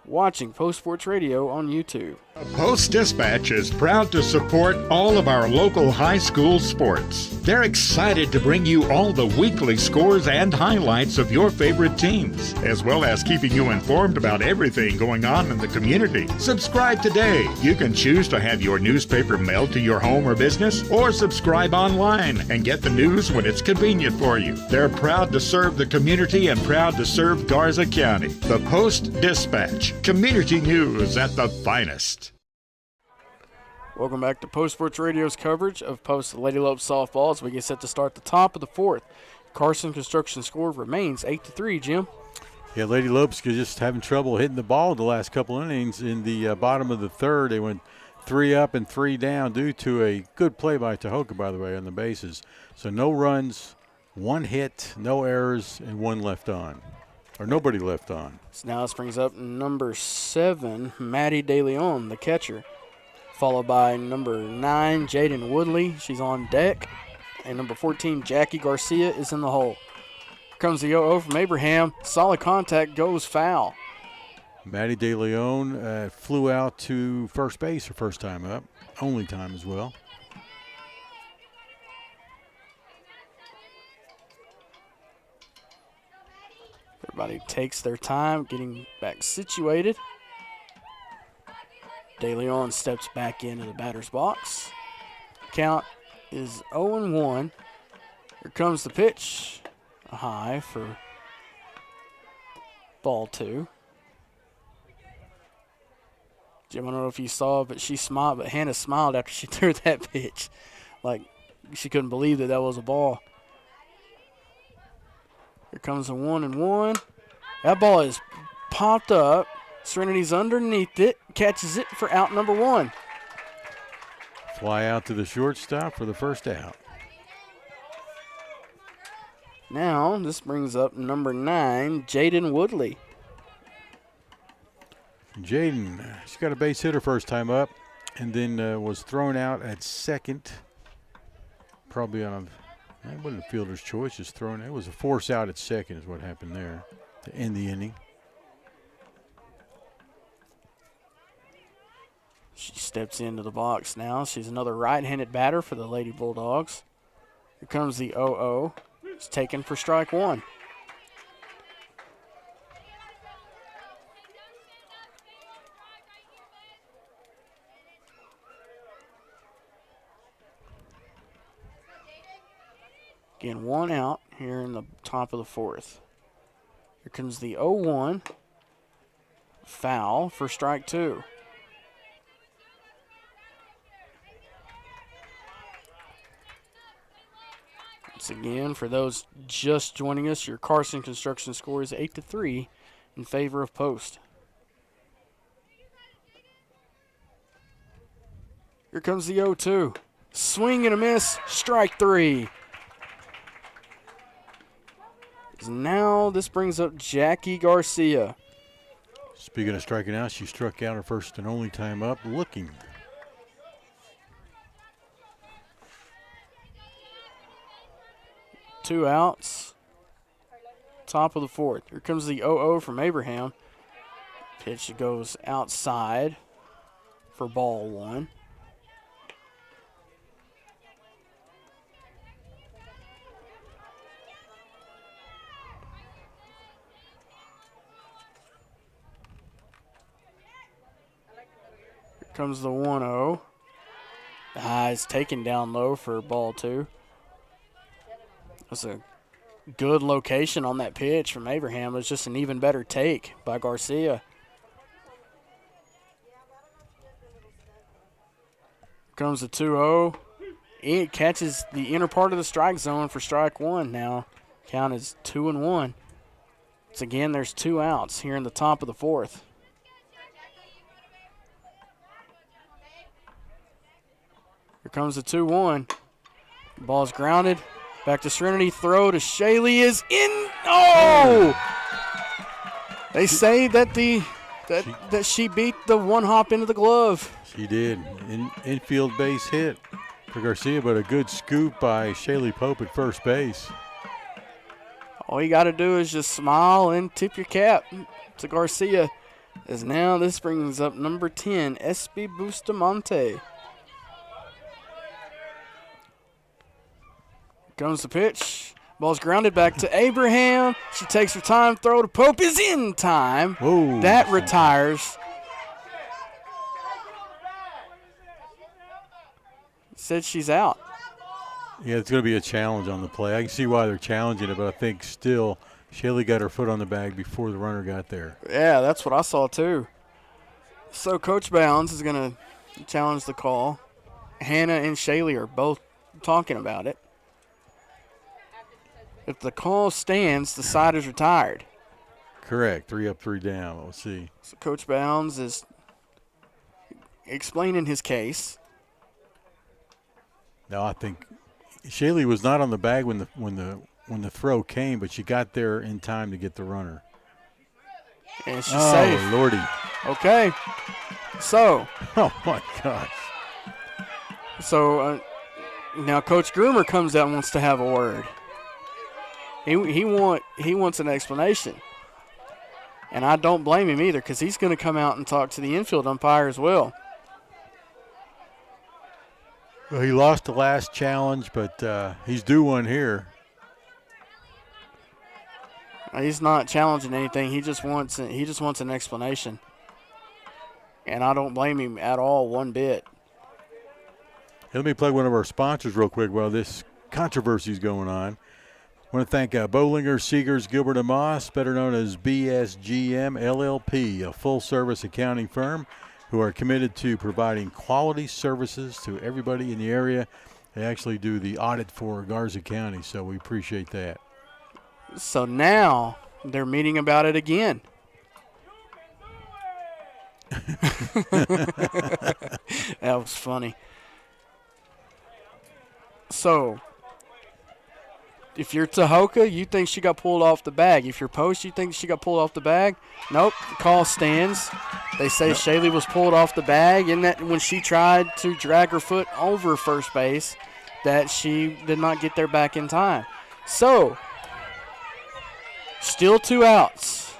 S2: watching Post Sports Radio on YouTube.
S4: Post-Dispatch is proud to support all of our local high school sports. They're excited to bring you all the weekly scores and highlights of your favorite teams, as well as keeping you informed about everything going on in the community. Subscribe today. You can choose to have your newspaper mailed to your home or business, or subscribe online and get the news when it's convenient for you. They're proud to serve the community and proud to serve Garza County. The Post-Dispatch. Community news at the finest.
S2: Welcome back to Post Sports Radio's coverage of Post Lady Lope softball as we get set to start the top of the 4th. Carson Construction score remains 8-3, Jim.
S3: Yeah, Lady Lope's just having trouble hitting the ball the last couple innings. In the bottom of the 3rd, they went 3 up and 3 down due to a good play by Tahoka, by the way, on the bases. So no runs, 1 hit, no errors, and 1 left on. Or nobody left on.
S2: So now this brings up number 7, Maddie De Leon, the catcher. Followed by number 9, Jaden Woodley. She's on deck. And number 14, Jackie Garcia, is in the hole. Here comes the 0-0 from Abraham. Solid contact, goes foul.
S3: Maddie De Leon flew out to first base her first time up. Only time as well.
S2: Everybody takes their time getting back situated. De Leon steps back into the batter's box. Count is 0-1. Here comes the pitch. A high for ball 2. Jim, I don't know if you saw, but she smiled. But Hannah smiled after she threw that pitch. Like she couldn't believe that was a ball. Here comes the 1-1. That ball is popped up. Serenity's underneath it, catches it for out number 1.
S3: Fly out to the shortstop for the first out.
S2: Now, this brings up number 9, Jaden Woodley.
S3: Jaden, she got a base hit her first time up and then was thrown out at second. Probably on it wasn't a fielder's choice, just thrown. It was a force out at second is what happened there to end the inning.
S2: She steps into the box now. She's another right-handed batter for the Lady Bulldogs. Here comes the 0-0. It's taken for strike 1. Again, 1 out here in the top of the 4th. Here comes the 0-1. Foul for strike 2. Once again, for those just joining us, your Carson Construction score is 8-3 in favor of Post. Here comes the 0-2. Swing and a miss, strike 3. Now this brings up Jackie Garcia.
S3: Speaking of striking out, she struck out her first and only time up looking.
S2: Two outs. Top of the fourth. Here comes the 0-0 from Abraham. Pitch goes outside for ball 1. Here comes the 1-0. It's taken down low for ball 2. That's a good location on that pitch from Abraham. It was just an even better take by Garcia. Comes the 2-0. It catches the inner part of the strike zone for strike 1 now. Count is 2-1. Once again, there's 2 outs here in the top of the fourth. Here comes the 2-1. Ball's grounded. Back to Serenity. Throw to Shaley is in. Oh! They say that she beat the one hop into the glove.
S3: She did. Infield base hit for Garcia, but a good scoop by Shaley Pope at first base.
S2: All you got to do is just smile and tip your cap to Garcia. As now this brings up number 10, SB Bustamante. Comes the pitch. Ball's grounded back to Abraham. She takes her time. Throw to Pope is in time.
S3: Whoa.
S2: That retires. Said she's out.
S3: Yeah, it's going to be a challenge on the play. I can see why they're challenging it, but I think still Shaley got her foot on the bag before the runner got there.
S2: Yeah, that's what I saw too. So Coach Bounds is going to challenge the call. Hannah and Shaley are both talking about it. If the call stands, the side is retired.
S3: Correct. 3 up, 3 down. We'll see.
S2: So Coach Bounds is explaining his case.
S3: No, I think Shaley was not on the bag when the throw came, but she got there in time to get the runner.
S2: And she's safe.
S3: Oh, Lordy.
S2: Okay. So.
S3: Oh, my gosh.
S2: So now Coach Groomer comes out and wants to have a word. He wants an explanation. And I don't blame him either, because he's going to come out and talk to the infield umpire as well.
S3: Well, he lost the last challenge, but he's due one here.
S2: He's not challenging anything. He just wants an explanation. And I don't blame him at all, one bit.
S3: Hey, let me plug one of our sponsors real quick while this controversy is going on. I want to thank Bollinger, Seegers, Gilbert & Moss, better known as BSGM LLP, a full-service accounting firm who are committed to providing quality services to everybody in the area. They actually do the audit for Garza County, so we appreciate that.
S2: So now they're meeting about it again. That was funny. So if you're Tahoka, you think she got pulled off the bag. If you're Post, you think she got pulled off the bag. Nope, the call stands. They say Shaley was pulled off the bag, and that when she tried to drag her foot over first base, that she did not get there back in time. So, still 2 outs.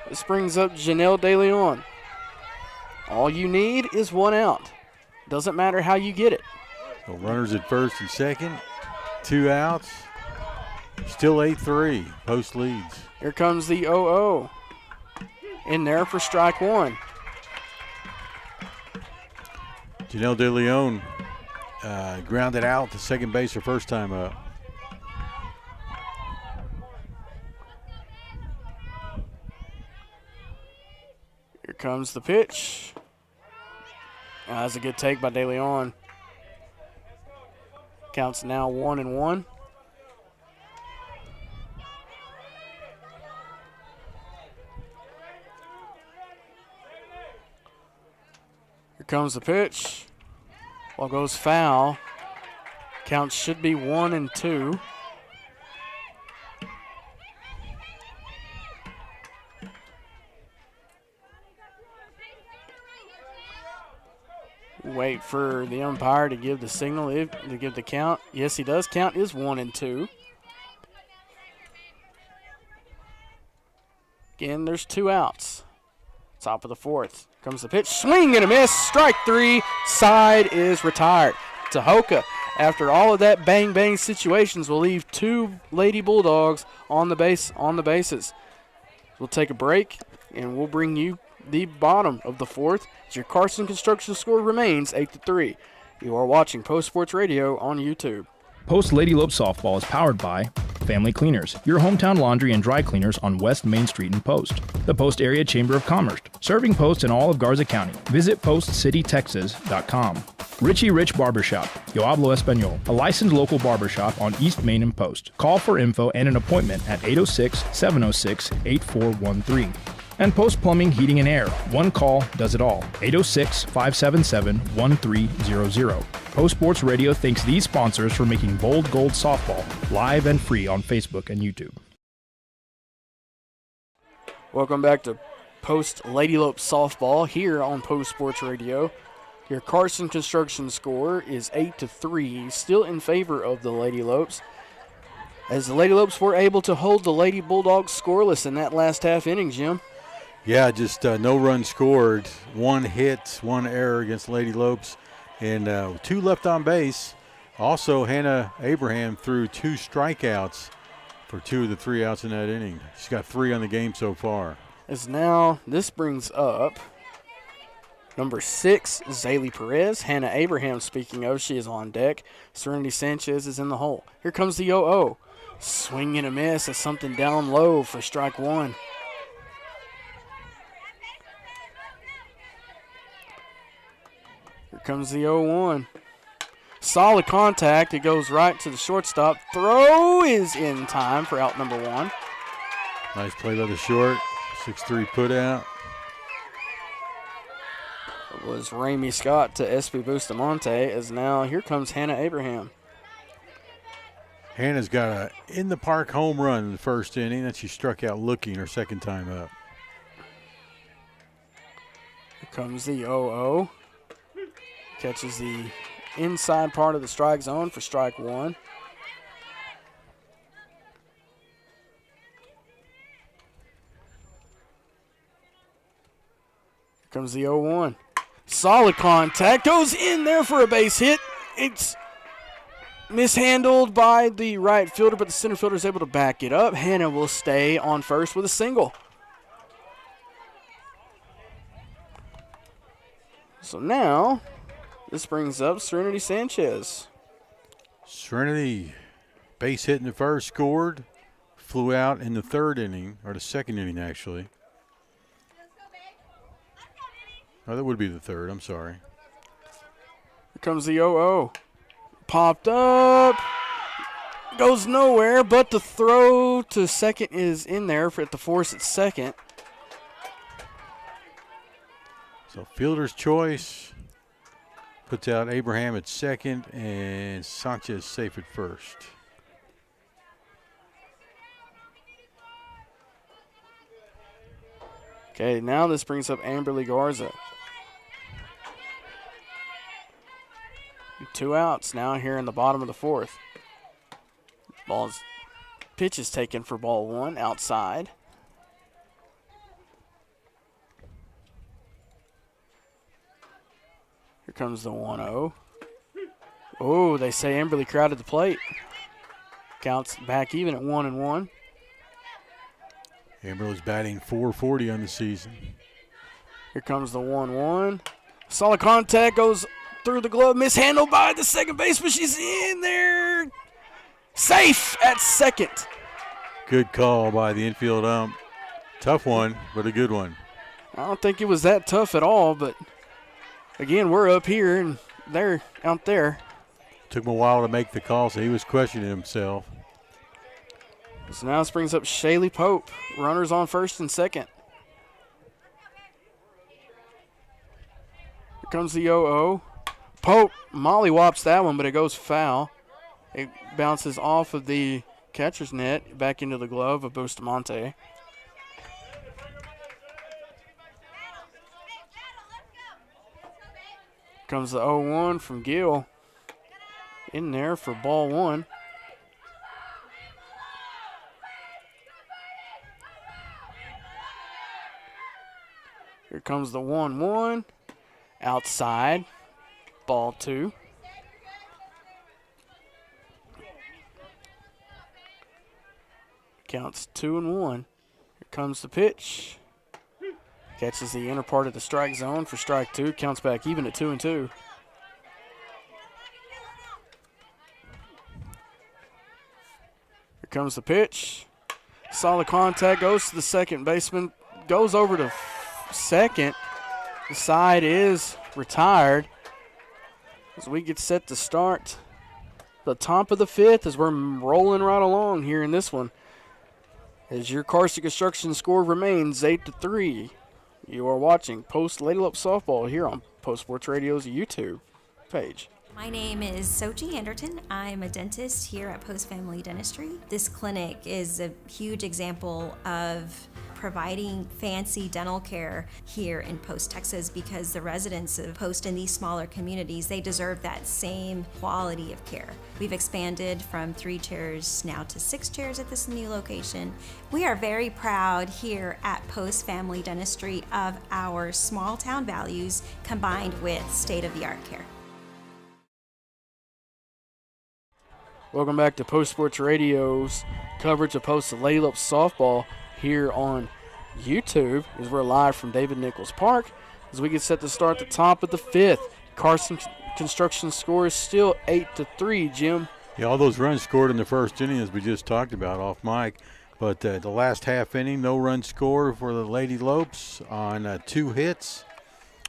S2: This brings up Janelle De Leon. All you need is 1 out. Doesn't matter how you get it.
S3: So runners at first and second, 2 outs. Still 8-3. Post leads.
S2: Here comes the 0-0. In there for strike 1.
S3: Janelle De Leon grounded out to second base her first time up.
S2: Here comes the pitch. That's a good take by De Leon. Counts now 1-1. Here comes the pitch. Ball goes foul. Count should be 1-2. Wait for the umpire to give the signal, to give the count. Yes, he does. Count is 1-2. Again, there's 2 outs. Top of the 4th. Comes the pitch. Swing and a miss. Strike 3. Side is retired. Tahoka, after all of that bang-bang situations, will leave 2 Lady Bulldogs on the bases. We'll take a break, and we'll bring you the bottom of the 4th. As your Carson Construction score remains 8-3. You are watching Post Sports Radio on YouTube.
S1: Post Lady Lope Softball is powered by Family Cleaners, your hometown laundry and dry cleaners on West Main Street in Post. The Post Area Chamber of Commerce, serving Post in all of Garza County. Visit postcitytexas.com. Richie Rich Barbershop, Yo Hablo Espanol, a licensed local barbershop on East Main and Post. Call for info and an appointment at 806-706-8413. And Post Plumbing, Heating and Air. One call does it all. 806-577-1300. Post Sports Radio thanks these sponsors for making Bold Gold Softball live and free on Facebook and YouTube.
S2: Welcome back to Post Lady Lope Softball here on Post Sports Radio. Your Carson Construction score is 8-3, still in favor of the Lady Lopes, as the Lady Lopes were able to hold the Lady Bulldogs scoreless in that last half inning, Jim.
S3: Yeah, just no runs scored, 1 hit, 1 error against Lady Lopes, and 2 left on base. Also, Hannah Abraham threw 2 strikeouts for 2 of the 3 outs in that inning. She's got 3 on the game so far.
S2: As now this brings up number 6, Zaylee Perez. Hannah Abraham, speaking of, she is on deck. Serenity Sanchez is in the hole. Here comes the 0-0. Swing and a miss. That's something down low for strike 1. Here comes the 0-1. Solid contact. It goes right to the shortstop. Throw is in time for out number 1.
S3: Nice play by the short. 6-3 put out.
S2: It was Ramey Scott to SB Bustamante, as now here comes Hannah Abraham.
S3: Hannah's got a in-the-park home run in the first inning that she struck out looking her second time up.
S2: Here comes the 0-0. Catches the inside part of the strike zone for strike 1. Here comes the 0-1. Solid contact. Goes in there for a base hit. It's mishandled by the right fielder, but the center fielder is able to back it up. Hannah will stay on first with a single. So now, this brings up Serenity Sanchez.
S3: Serenity, base hit in the first, scored, flew out in the 3rd inning, or the 2nd inning actually. Oh, that would be the 3rd, I'm sorry.
S2: Here comes the 0-0. Popped up. Goes nowhere, but the throw to second is in there for it to force at second.
S3: So fielder's choice. Puts out Abraham at second and Sanchez safe at first.
S2: Okay, now this brings up Amberly Garza. 2 outs now here in the bottom of the 4th. Pitch is taken for ball 1 outside. Here comes the 1-0. Oh, they say Amberly crowded the plate. Counts back even at 1-1.
S3: Amberly's batting .440 on the season.
S2: Here comes the 1-1. Solid contact, goes through the glove, mishandled by the second baseman. She's in there. Safe at second.
S3: Good call by the infield ump. Tough one, but a good one.
S2: I don't think it was that tough at all, but again, we're up here and they're out there.
S3: Took him a while to make the call, so he was questioning himself.
S2: So now this brings up Shaylee Pope. Runners on first and second. Here comes the 0-0. Pope mollywops that one, but it goes foul. It bounces off of the catcher's net back into the glove of Bustamante. Comes the 0-1 from Gill. In there for ball one. Here comes the 1-1. Outside. Ball two. Counts 2-1. Here comes the pitch. Catches the inner part of the strike zone for strike two. Counts back even at 2-2. Here comes the pitch. Solid contact. Goes to the second baseman. Goes over to second. The side is retired. As we get set to start the top of the fifth, as we're rolling right along here in this one. As your Carson Construction score remains 8-3. You are watching Post Lady Lope Softball here on Post Sports Radio's YouTube page.
S5: My name is Sochi Anderton. I'm a dentist here at Post Family Dentistry. This clinic is a huge example of providing fancy dental care here in Post, Texas, because the residents of Post in these smaller communities, they deserve that same quality of care. We've expanded from 3 chairs now to 6 chairs at this new location. We are very proud here at Post Family Dentistry of our small town values combined with state-of-the-art care.
S2: Welcome back to Post Sports Radio's coverage of Post Lady Lope Softball here on YouTube, as we're live from David Nichols Park as we get set to start the top of the fifth. Carson Construction score is still 8-3, Jim.
S3: Yeah, all those runs scored in the first inning, as we just talked about off mic. But the last half inning, no run score for the Lady Lopes on 2 hits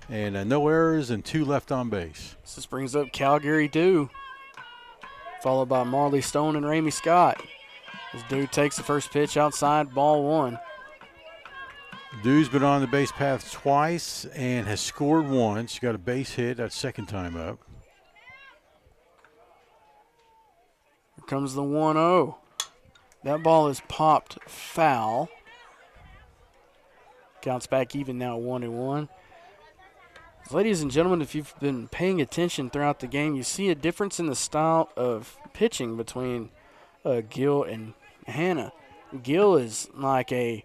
S3: and no errors and 2 left on base.
S2: This brings up Calgary Dew, followed by Marley Stone and Ramey Scott. As Dew takes the first pitch outside, ball one.
S3: Dew's been on the base path twice and has scored once. She got a base hit that second time up.
S2: Here comes the 1-0. That ball is popped foul. Counts back even now, 1-1. Ladies and gentlemen, if you've been paying attention throughout the game, you see a difference in the style of pitching between Gill and Hannah. Gill is like a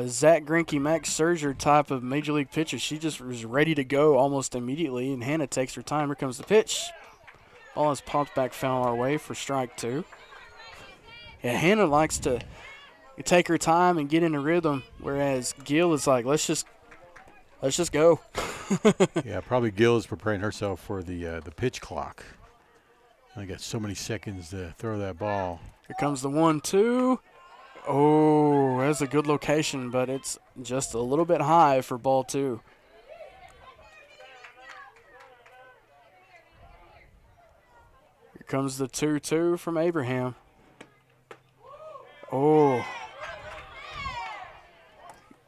S2: Zach Greinke, Max Scherzer type of major league pitcher. She just was ready to go almost immediately, and Hannah takes her time. Here comes the pitch. Ball is popped back foul our way for strike two. Yeah, Hannah likes to take her time and get in a rhythm, whereas Gill is like, let's just go.
S3: Yeah, probably Gill is preparing herself for the pitch clock. I got so many seconds to throw that ball.
S2: Here comes the 1-2. Oh, that's a good location, but it's just a little bit high for ball two. Here comes the 2-2 from Abraham. Oh.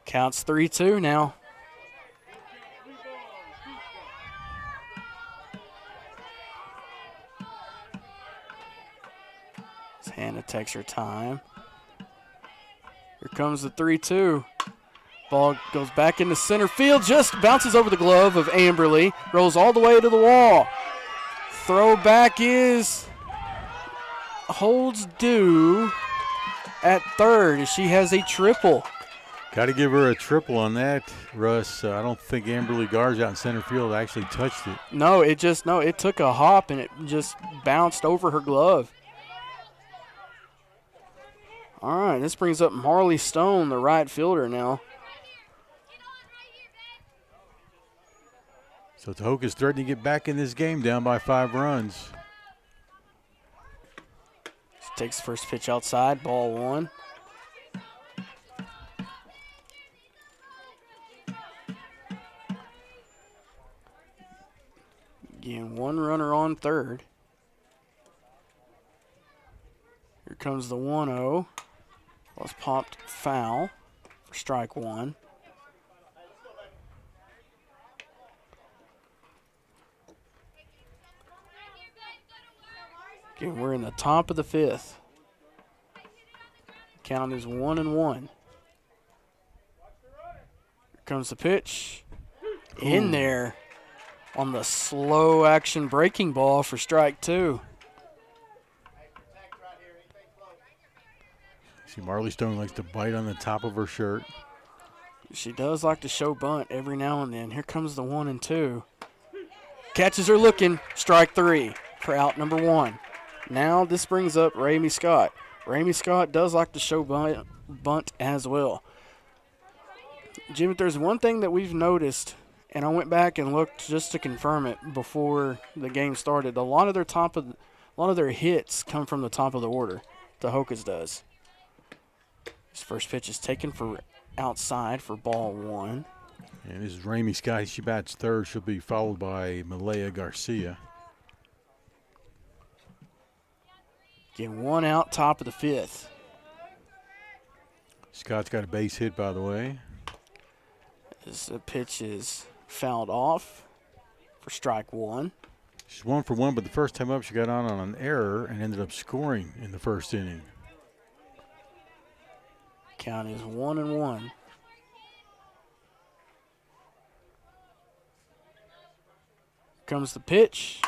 S2: Counts 3-2 now. Hannah takes her time. Here comes the 3-2. Ball goes back into center field, just bounces over the glove of Amberly, rolls all the way to the wall. Throwback holds Dew at third as she has a triple.
S3: Got to give her a triple on that, Russ. I don't think Amberly Garza out in center field actually touched it.
S2: No, it took a hop and it just bounced over her glove. All right, this brings up Marley Stone, the right fielder now.
S3: So Tahoka's threatening to get back in this game, down by 5 runs.
S2: Takes the first pitch outside, ball one. Again, one runner on third. Here comes the 1-0. Was popped foul for strike one. Okay, we're in the top of the 5th. Count is 1-1. Here comes the pitch. In there on the slow action breaking ball for strike 2.
S3: See, Marley Stone likes to bite on the top of her shirt.
S2: She does like to show bunt every now and then. Here comes the 1-2. Catches are looking. Strike 3 for out number 1. Now this brings up Ramey Scott. Ramey Scott does like to show bunt as well. Jim, if there's one thing that we've noticed, and I went back and looked just to confirm it before the game started, a lot of their hits come from the top of the order. Tahoka's does. His first pitch is taken for outside for ball 1.
S3: And this is Ramey Scott. She bats third. She'll be followed by Malaya Garcia.
S2: Get 1 out, top of the 5th.
S3: Scott's got a base hit, by the way.
S2: This pitch is fouled off for strike 1.
S3: She's 1 for 1, but the first time up she got on an error and ended up scoring in the first inning.
S2: Count is 1-1. Comes the pitch.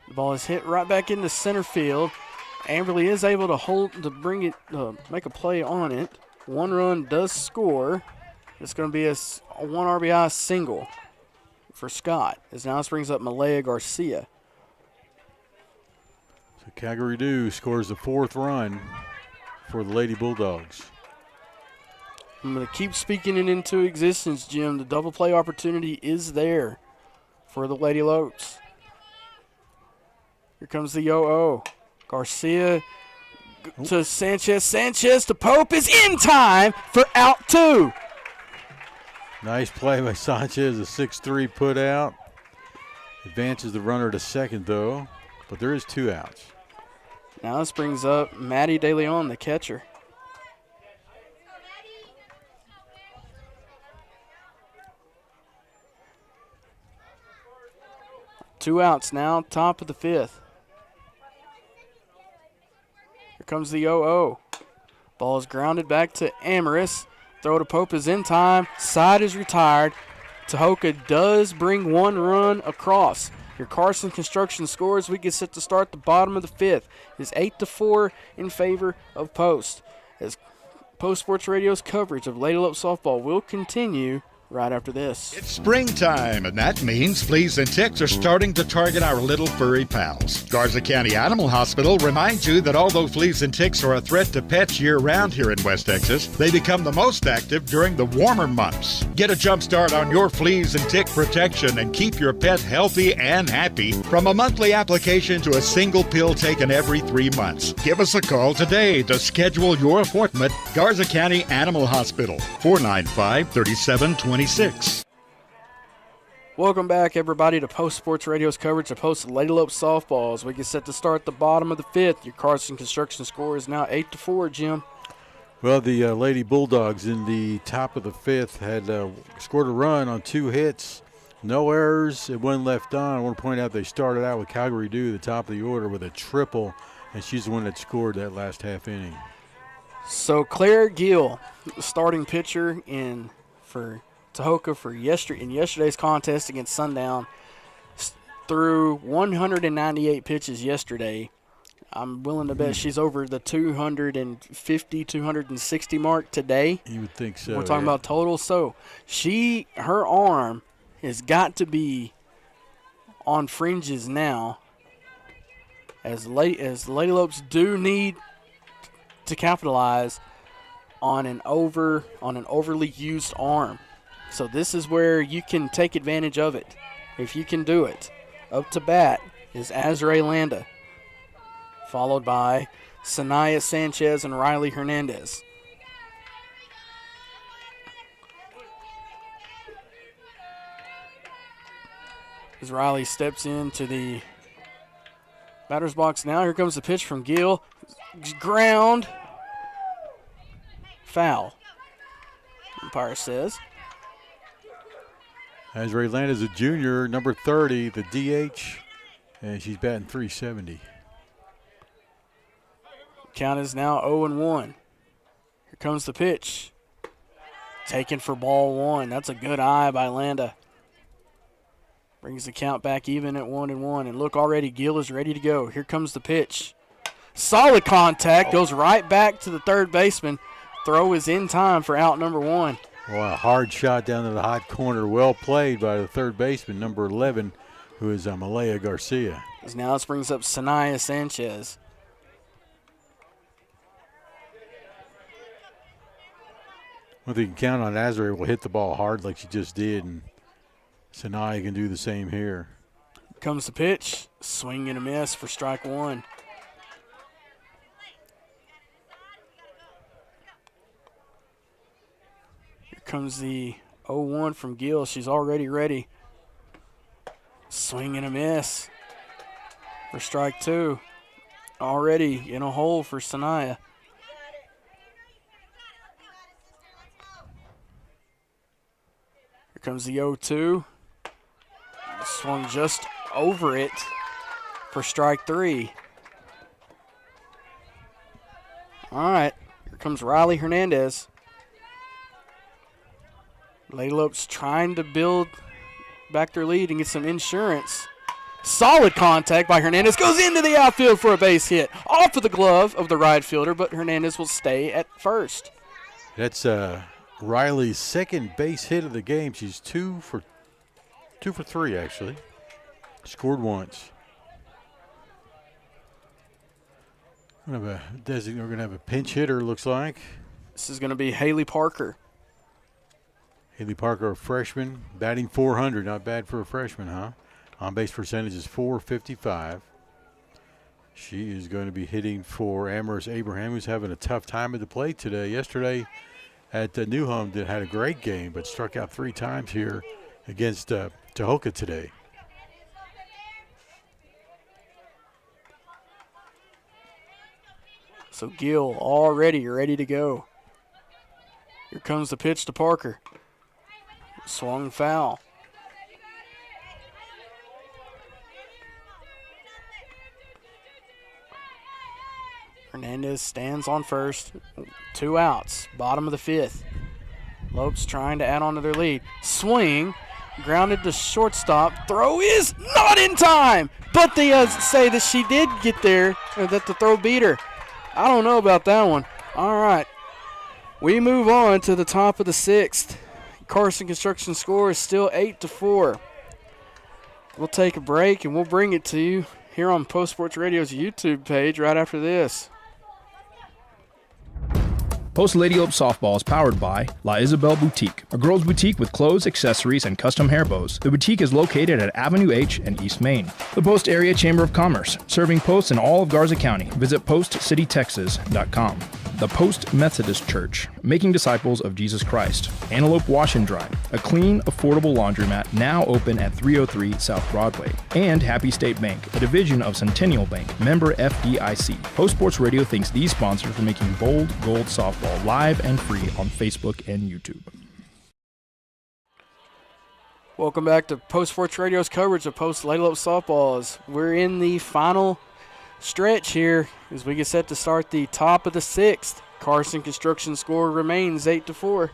S2: The ball is hit right back into center field. Amberley is able to bring it, make a play on it. 1 run does score. It's going to be a 1 RBI single for Scott. As now this brings up Malaya Garcia.
S3: So Calgary Dew scores the 4th run for the Lady Bulldogs.
S2: I'm going to keep speaking it into existence, Jim. The double play opportunity is there for the Lady Lopes. Here comes the 0-0. Garcia to Sanchez. Sanchez to Pope is in time for out 2.
S3: Nice play by Sanchez, a 6-3 put out. Advances the runner to second, though, but there is 2 outs.
S2: Now this brings up Maddie De Leon, the catcher. Two outs now, top of the 5th. Here comes the 0-0. Ball is grounded back to Amaris. Throw to Pope is in time. Side is retired. Tahoka does bring 1 run across. Your Carson Construction scores. We get set to start the bottom of the 5th. It's 8-4 in favor of Post. As Post Sports Radio's coverage of Lady Lope softball will continue right after this.
S4: It's springtime, and that means fleas and ticks are starting to target our little furry pals. Garza County Animal Hospital reminds you that although fleas and ticks are a threat to pets year-round here in West Texas, they become the most active during the warmer months. Get a jump start on your fleas and tick protection and keep your pet healthy and happy from a monthly application to a single pill taken every 3 months. Give us a call today to schedule your appointment. Garza County Animal Hospital, 495-3720.
S2: Welcome back, everybody, to Post Sports Radio's coverage of Post Lady Lope softball. As we get set to start the bottom of the 5th, your Carson Construction score is now 8-4, Jim.
S3: Well, the Lady Bulldogs in the top of the 5th had scored a run on 2 hits, no errors, and 1 left on. I want to point out they started out with Calgary Dew, the top of the order, with a triple, and she's the one that scored that last half inning.
S2: So Claire Gill, starting pitcher for Tahoka in yesterday's contest against Sundown, threw 198 pitches yesterday. I'm willing to bet she's over the 250, 260 mark today.
S3: You would think so.
S2: We're talking about total. So her arm has got to be on fringes now, as Lady Lopes do need to capitalize on an overly used arm. So this is where you can take advantage of it if you can do it. Up to bat is Azrae Landa, followed by Sanaya Sanchez and Riley Hernandez. As Riley steps into the batter's box now, here comes the pitch from Gill. Ground. Foul, umpire says.
S3: Azrae Land is a junior, number 30, the DH, and she's batting .370.
S2: Count is now 0-1. Here comes the pitch. Taken for ball one. That's a good eye by Landa. Brings the count back even at 1-1. And look, already Gill is ready to go. Here comes the pitch. Solid contact. Goes right back to the third baseman. Throw is in time for out number one.
S3: Well, a hard shot down to the hot corner. Well played by the third baseman, number 11, who is Malaya Garcia.
S2: Now this brings up Sanaya Sanchez.
S3: Well, they can count on Azrael will hit the ball hard like she just did, and Sanaya can do the same here.
S2: Comes the pitch. Swing and a miss for strike one. Here comes the 0-1 from Gill. She's already ready. Swing and a miss for strike two. Already in a hole for Sanaya. Here comes the 0-2. Swung just over it for strike three. All right, here comes Riley Hernandez. Lady Lope's trying to build back their lead and get some insurance. Solid contact by Hernandez. Goes into the outfield for a base hit. Off of the glove of the right fielder, but Hernandez will stay at first.
S3: That's Riley's second base hit of the game. She's 2 for 3, actually. Scored once. We're going to have a pinch hitter, looks like.
S2: This is going to be Haley Parker.
S3: Haley Parker, a freshman, batting .400. Not bad for a freshman, huh? On-base percentage is .455. She is going to be hitting for Amaris Abraham, who's having a tough time at the plate today. Yesterday at New Home, had a great game, but struck out 3 times here against Tahoka today.
S2: So Gill already ready to go. Here comes the pitch to Parker. Swung foul. Hernandez stands on first. 2 outs. Bottom of the 5th. Lope's trying to add on to their lead. Swing. Grounded to shortstop. Throw is not in time. But they say that she did get there, or that the throw beat her. I don't know about that one. All right. We move on to the top of the 6th. Carson Construction score is still 8-4. We'll take a break and we'll bring it to you here on Post Sports Radio's YouTube page right after this.
S1: Post Lady Lope Softball is powered by La Isabel Boutique, a girls' boutique with clothes, accessories, and custom hair bows. The boutique is located at Avenue H and East Main. The Post Area Chamber of Commerce, serving posts in all of Garza County. Visit postcitytexas.com. The Post Methodist Church, making disciples of Jesus Christ. Antelope Wash and Dry, a clean, affordable laundromat now open at 303 South Broadway. And Happy State Bank, a division of Centennial Bank, member FDIC. Post Sports Radio thanks these sponsors for making Bold Gold Softball live and free on Facebook and YouTube.
S2: Welcome back to Post Sports Radio's coverage of Post Lady Lope Softballs. We're in the final stretch here as we get set to start the top of the 6th. Carson Construction score remains 8-4.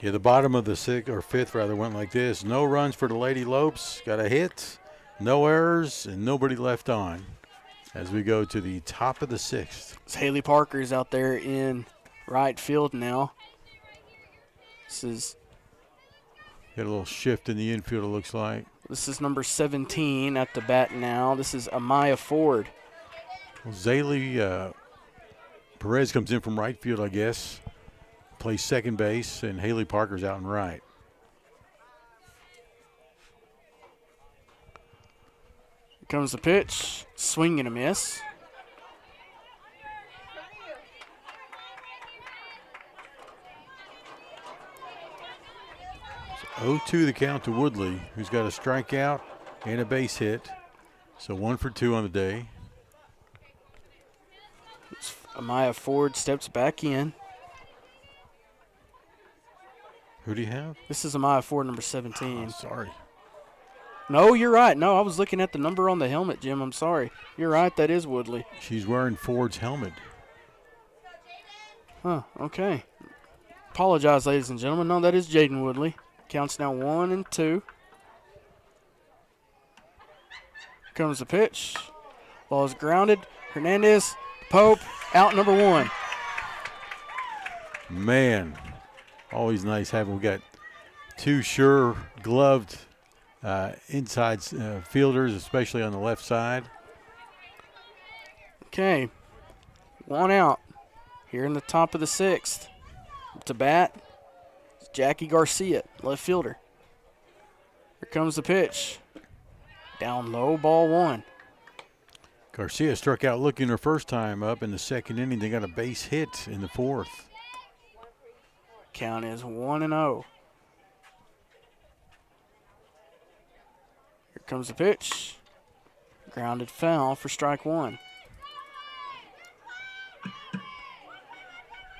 S3: Yeah, the bottom of the 6th or 5th rather went like this. No runs for the Lady Lopes. Got a hit, no errors, and nobody left on as we go to the top of the 6th.
S2: Haley Parker is out there in right field now. This is
S3: got a little shift in the infield, it looks like.
S2: This is number 17 at the bat now. This is Amaya Ford.
S3: Well, Zaylee Perez comes in from right field, I guess. Plays second base, and Haley Parker's out in right.
S2: Here comes the pitch. Swing and a miss.
S3: So 0-2 the count to Woodley, who's got a strikeout and a base hit. So 1 for 2 on the day.
S2: Amaya Ford steps back in.
S3: Who do you have?
S2: This is Amaya Ford, number 17.
S3: Oh, sorry.
S2: No, you're right. No, I was looking at the number on the helmet, Jim. I'm sorry. You're right. That is Woodley.
S3: She's wearing Ford's helmet.
S2: Huh, okay. Apologize, ladies and gentlemen. No, that is Jaden Woodley. Counts now 1 and 2. Comes the pitch. Ball is grounded. Hernandez, Pope, out number 1.
S3: Man, always nice having. We got 2 sure gloved inside fielders, especially on the left side.
S2: Okay, 1 out here in the top of the 6th. To bat, Jackie Garcia, left fielder. Here comes the pitch. Down low, ball 1.
S3: Garcia struck out looking her first time up in the 2nd inning. They got a base hit in the 4th.
S2: Count is 1-0. Here comes the pitch. Grounded foul for strike 1.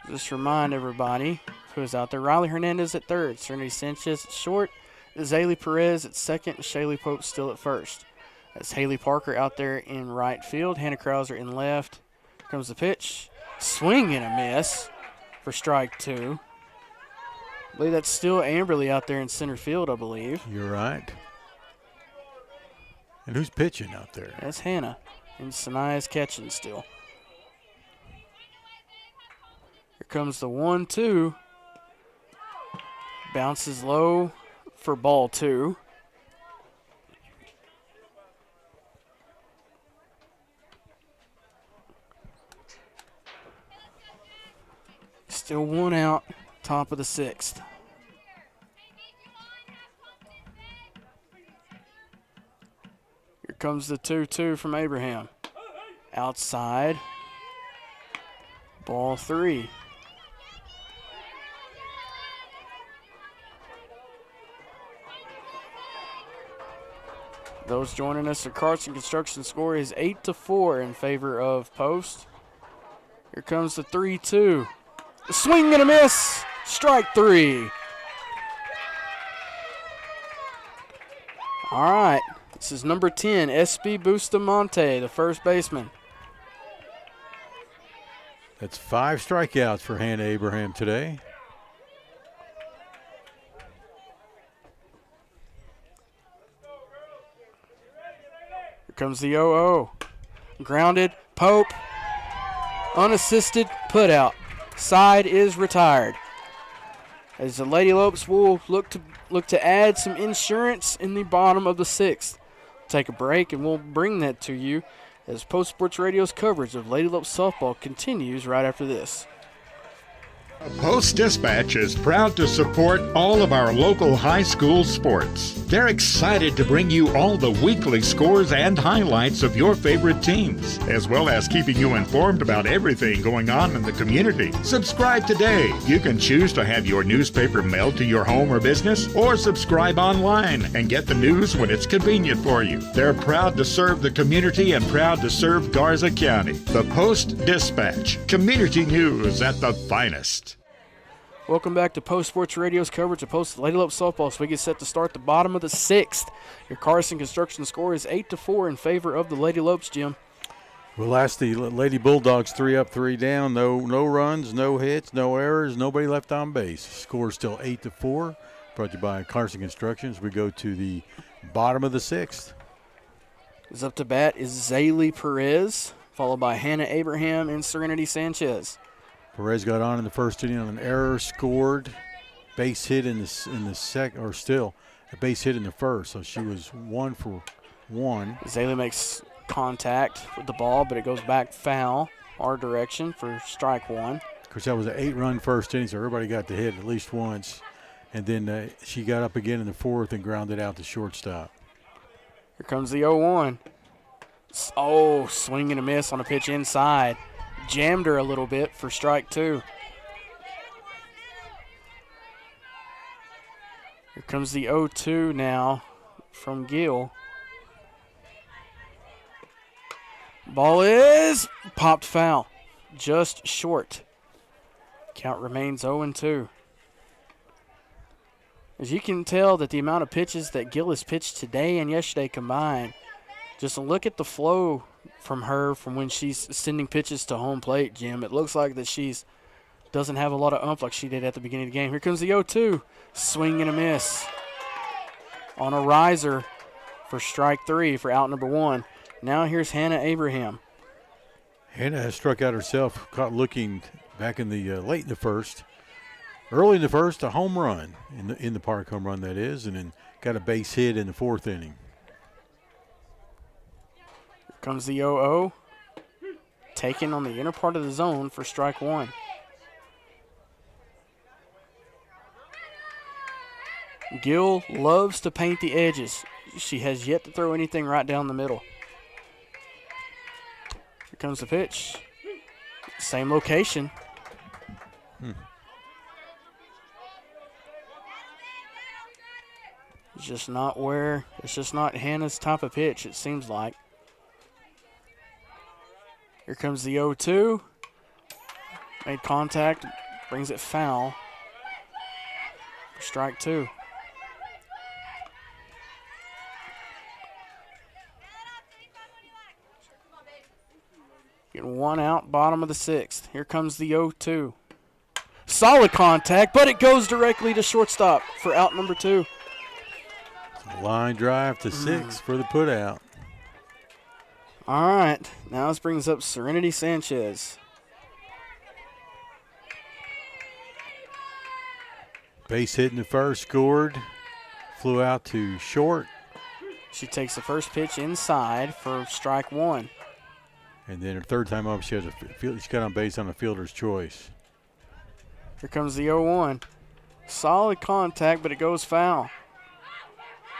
S2: Just remind everybody who's out there. Riley Hernandez at third. Serenity Sanchez at short. Azalea Perez at second. And Shaylee Pope still at first. That's Haley Parker out there in right field. Hannah Krauser in left. Here comes the pitch. Swing and a miss for strike 2. I believe that's still Amberly out there in center field, I believe.
S3: You're right. And who's pitching out there?
S2: That's Hannah. And Sanaya's catching still. Here comes the 1-2. Bounces low for ball 2. Still 1 out, top of the 6th. Here comes the 2-2 from Abraham. Outside. Ball 3. Those joining us at Carson Construction, score is 8-4 in favor of Post. Here comes the 3-2. A swing and a miss. Strike 3. All right. This is number 10, SB Bustamante, the first baseman.
S3: That's 5 strikeouts for Hannah Abraham today.
S2: Here comes the 0-0. Grounded. Pope. Unassisted. Put out. Side is retired. As the Lady Lopes will look to add some insurance in the bottom of the 6th. Take a break and we'll bring that to you as Post Sports Radio's coverage of Lady Lopes softball continues right after this.
S4: Post Dispatch is proud to support all of our local high school sports. They're excited to bring you all the weekly scores and highlights of your favorite teams, as well as keeping you informed about everything going on in the community. Subscribe today. You can choose to have your newspaper mailed to your home or business, or subscribe online and get the news when it's convenient for you. They're proud to serve the community and proud to serve Garza County. The Post Dispatch, community news at the finest.
S2: Welcome back to Post Sports Radio's coverage of Post Lady Lopes softball. So we get set to start the bottom of the 6th. Your Carson Construction score is 8-4 in favor of the Lady Lopes, Jim.
S3: We'll ask the Lady Bulldogs 3 up, 3 down. No runs, no hits, no errors, nobody left on base. Score still 8-4. Brought to you by Carson Construction as we go to the bottom of the 6th.
S2: Is up to bat is Zaylee Perez, followed by Hannah Abraham and Serenity Sanchez.
S3: Perez got on in the first inning on an error, scored, base hit in the second, or still a base hit in the first. So she was 1 for 1.
S2: Zaylee makes contact with the ball, but it goes back foul our direction for strike 1.
S3: Of course, that was an 8-run first inning, so everybody got to hit at least once. And then she got up again in the 4th and grounded out the shortstop.
S2: Here comes the 0-1. Oh, swing and a miss on a pitch inside. Jammed her a little bit for strike 2. Here comes the 0-2 now from Gill. Ball is popped foul, just short. Count remains 0-2. As you can tell that the amount of pitches that Gillis pitched today and yesterday combined, just look at the flow from her from when she's sending pitches to home plate, Jim. It looks like that she's doesn't have a lot of like she did at the beginning of the game. Here comes the 0-2. Swing and a miss. On a riser for strike 3 for out number 1. Now here's Hannah Abraham.
S3: Hannah has struck out herself, caught looking back in the late in the first. Early in the first, a home run, in the park home run that is, and then got a base hit in the 4th inning.
S2: Here comes the 0-0. Taken on the inner part of the zone for strike 1. Gill loves to paint the edges. She has yet to throw anything right down the middle. Here comes the pitch. Same location. It's just not Hannah's type of pitch, it seems like. Here comes the 0-2. Made contact, brings it foul. Strike 2. Getting 1 out, bottom of the 6th. Here comes the 0-2. Solid contact, but it goes directly to shortstop for out number 2.
S3: Line drive to 6 for the putout.
S2: All right, now this brings up Serenity Sanchez.
S3: Base hit in the first, scored, flew out to short.
S2: She takes the first pitch inside for strike 1.
S3: And then her third time up, she got on base on a fielder's choice.
S2: Here comes the 0-1. Solid contact, but it goes foul.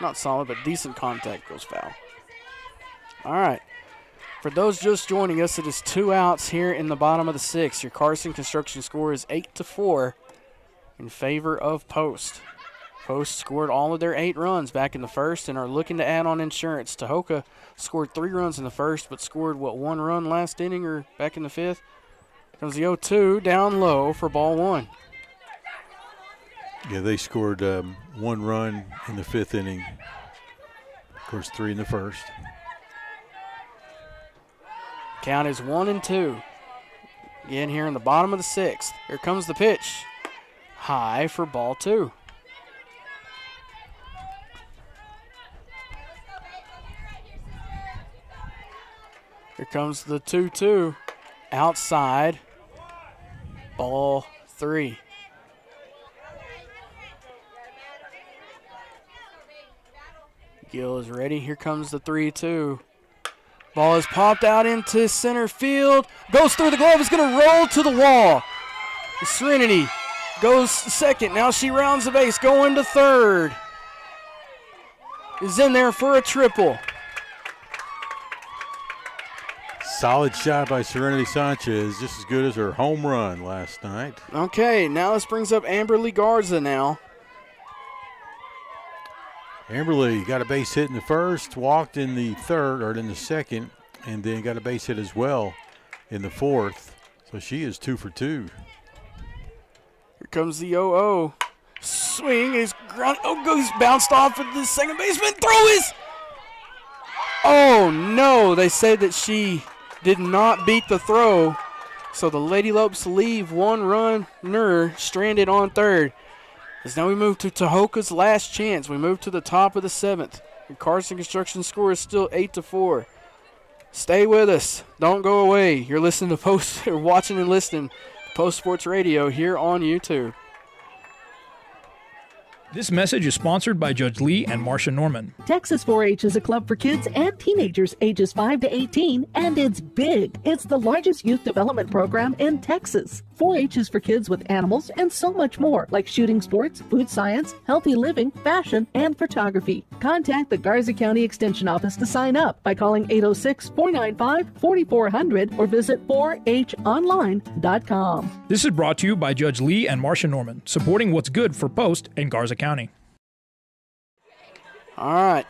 S2: Not solid, but decent contact goes foul. All right. For those just joining us, it is 2 outs here in the bottom of the 6th. Your Carson Construction score is 8-4 in favor of Post. Post scored all of their 8 runs back in the first and are looking to add on insurance. Tahoka scored 3 runs in the first, but scored, 1 run last inning or back in the 5th? Comes the 0-2 down low for ball 1.
S3: Yeah, they scored 1 run in the 5th inning. Of course, 3 in the first.
S2: Count is 1-2. Again here in the bottom of the 6th. Here comes the pitch. High for ball 2. Here comes the 2-2. Outside. Ball 3. Gill is ready. Here comes the 3-2. Ball is popped out into center field. Goes through the glove. It's going to roll to the wall. Serenity goes second. Now she rounds the base. Going to third. Is in there for a triple.
S3: Solid shot by Serenity Sanchez, just as good as her home run last night.
S2: Okay, now this brings up Amberly Garza now.
S3: Amberly got a base hit in the first, walked in the third, or in the second, and then got a base hit as well in the 4th. So she is 2 for 2.
S2: Here comes the 0-0. Swing is ground. Oh, goes bounced off of the second baseman. Throw is. Oh no! They said that she did not beat the throw, so the Lady Lopes leave 1 runner stranded on third. As now we move to Tahoka's last chance. We move to the top of the 7th. And Carson Construction score is still 8-4. Stay with us. Don't go away. You're listening to Post, or watching and listening to Post Sports Radio here on YouTube.
S1: This message is sponsored by Judge Lee and Marcia Norman.
S12: Texas 4-H is a club for kids and teenagers ages 5 to 18, and it's big. It's the largest youth development program in Texas. 4-H is for kids with animals and so much more, like shooting sports, food science, healthy living, fashion, and photography. Contact the Garza County Extension Office to sign up by calling 806-495-4400 or visit 4honline.com.
S1: This is brought to you by Judge Lee and Marcia Norman, supporting what's good for Post and Garza County.
S2: All right,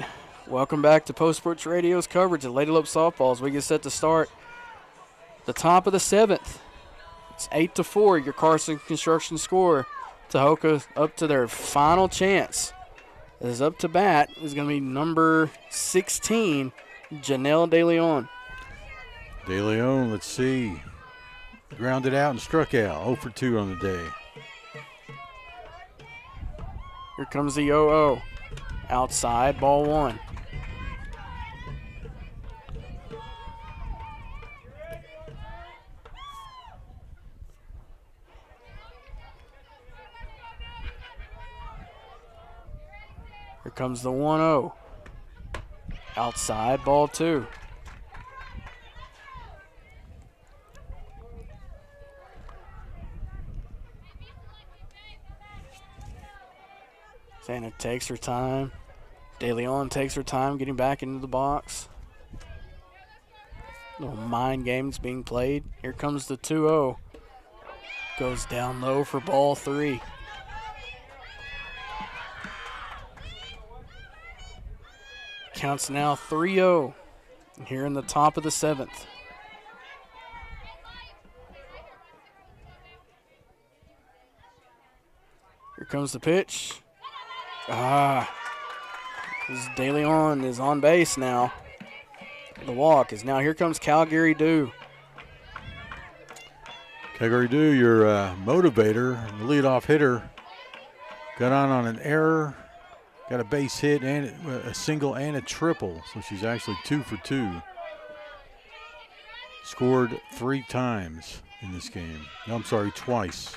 S2: welcome back to Post Sports Radio's coverage of Lady Lope softball as we get set to start the top of the 7th. It's 8-4, your Carson Construction score. Tahoka up to their final chance. Is up to bat is going to be number 16, Janelle De Leon.
S3: De Leon, let's see. Grounded out and struck out. 0 for 2 on the day.
S2: Here comes the 0-0. Outside, ball 1. Here comes the 1-0. Outside, ball 2. Santa takes her time. De Leon takes her time getting back into the box. Little mind games being played. Here comes the 2-0. Goes down low for ball 3. Counts now 3-0 here in the top of the 7th. Here comes the pitch. This De Leon is on base now. The walk is now. Here comes Calgary Dew.
S3: Calgary Dew, your motivator, the leadoff hitter, got on an error, got a base hit and a single and a triple, so she's actually 2 for 2. Scored 3 times in this game. No, I'm sorry, twice.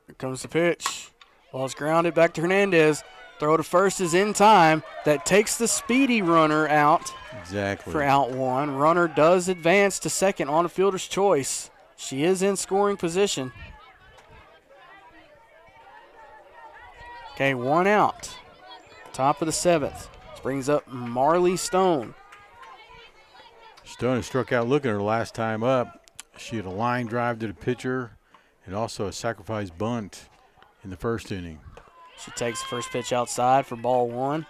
S2: Here comes the pitch. Ball's grounded back to Hernandez. Throw to first is in time. That takes the speedy runner out.
S3: Exactly.
S2: For out 1. Runner does advance to second on a fielder's choice. She is in scoring position. Okay, 1 out. Top of the 7th. This brings up Marley Stone.
S3: Stone has struck out looking her last time up. She had a line drive to the pitcher and also a sacrifice bunt in the first inning.
S2: She takes the first pitch outside for ball 1.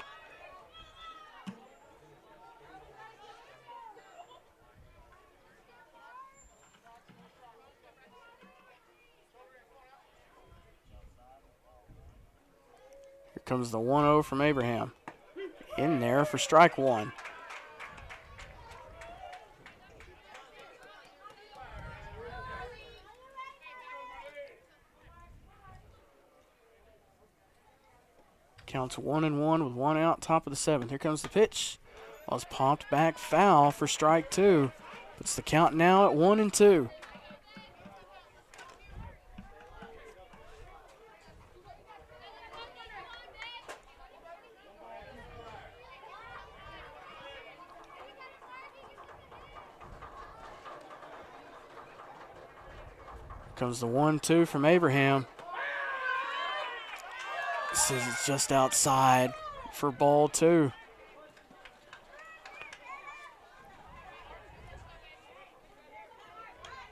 S2: Here comes the 1-0 from Abraham. In there for strike 1. Counts 1-1 with 1 out, top of the 7th. Here comes the pitch. Ball's popped back foul for strike 2. Puts the count now at 1-2. Comes the 1-2 from Abraham. This is just outside for ball 2.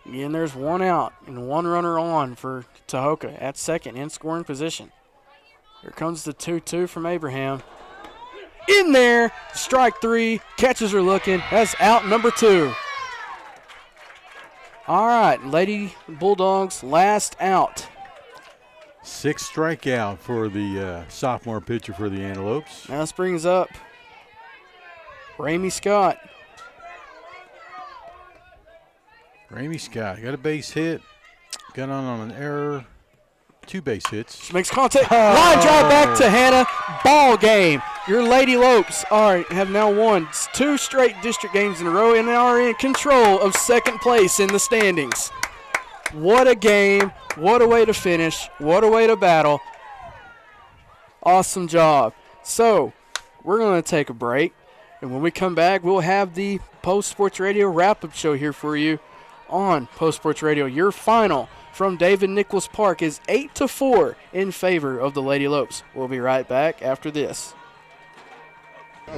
S2: Again, there's 1 out and 1 runner on for Tahoka at second in scoring position. Here comes the 2-2 from Abraham. In there, strike 3, catches her looking. That's out number 2. All right, Lady Bulldogs last out.
S3: 6th strikeout for the sophomore pitcher for the Antelopes.
S2: Now this brings up Ramey Scott.
S3: Ramey Scott got a base hit, got on an error, 2 base hits.
S2: She makes contact. Line drive back to Hannah. Ball game. Your Lady Lopes have now won 2 straight district games in a row and are in control of second place in the standings. What a game. What a way to finish. What a way to battle. Awesome job. So, we're going to take a break. And when we come back, we'll have the Post Sports Radio wrap-up show here for you on Post Sports Radio. Your final from David Nichols Park is 8-4 in favor of the Lady Lopes. We'll be right back after this.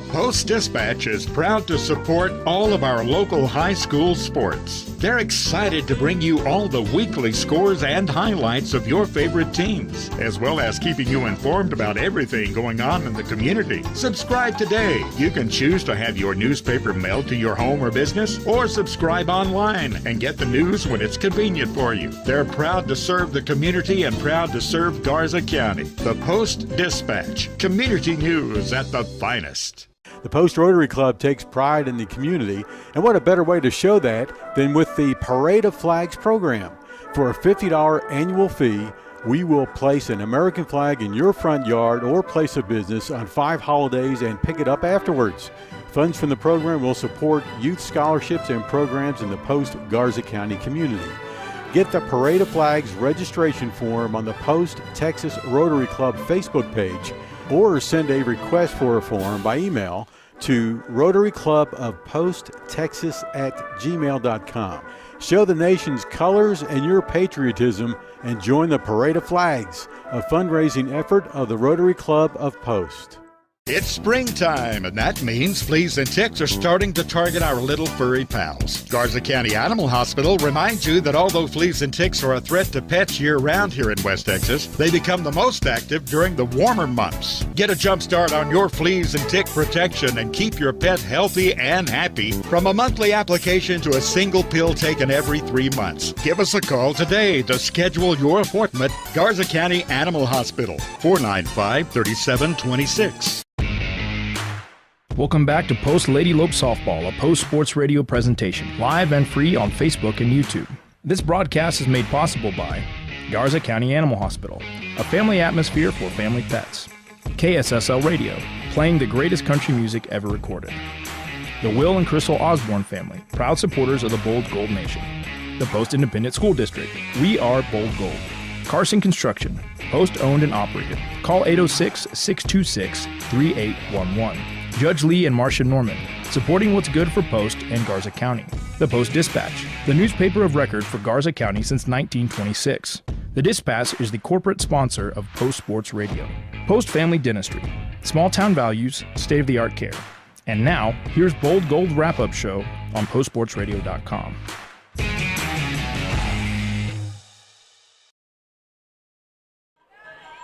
S4: Post Dispatch is proud to support all of our local high school sports. They're excited to bring you all the weekly scores and highlights of your favorite teams, as well as keeping you informed about everything going on in the community. Subscribe today. You can choose to have your newspaper mailed to your home or business, or subscribe online and get the news when it's convenient for you. They're proud to serve the community and proud to serve Garza County. The Post-Dispatch. Community news at the finest.
S3: The Post Rotary Club takes pride in the community, and what a better way to show that than with the Parade of Flags program. For a $50 annual fee, we will place an American flag in your front yard or place of business on 5 holidays and pick it up afterwards. Funds from the program will support youth scholarships and programs in the Post-Garza County community. Get the Parade of Flags registration form on the Post Texas Rotary Club Facebook page, or send a request for a form by email to rotaryclubofposttexas@gmail.com. Show the nation's colors and your patriotism and join the Parade of Flags, a fundraising effort of the Rotary Club of Post.
S4: It's springtime, and that means fleas and ticks are starting to target our little furry pals. Garza County Animal Hospital reminds you that although fleas and ticks are a threat to pets year-round here in West Texas, they become the most active during the warmer months. Get a jump start on your fleas and tick protection and keep your pet healthy and happy from a monthly application to a single pill taken every 3 months. Give us a call today to schedule your appointment. Garza County Animal Hospital, 495-3726.
S1: Welcome back to Post Lady Lope Softball, a Post Sports Radio presentation, live and free on Facebook and YouTube. This broadcast is made possible by Garza County Animal Hospital, a family atmosphere for family pets. KSSL Radio, playing the greatest country music ever recorded. The Will and Crystal Osborne family, proud supporters of the Bold Gold Nation. The Post Independent School District, we are Bold Gold. Carson Construction, Post owned and operated. Call 806-626-3811. Judge Lee and Marcia Norman, supporting what's good for Post and Garza County. The Post-Dispatch, the newspaper of record for Garza County since 1926. The Dispatch is the corporate sponsor of Post Sports Radio. Post Family Dentistry, small town values, state-of-the-art care. And now, here's Bold Gold Wrap-Up Show on postsportsradio.com.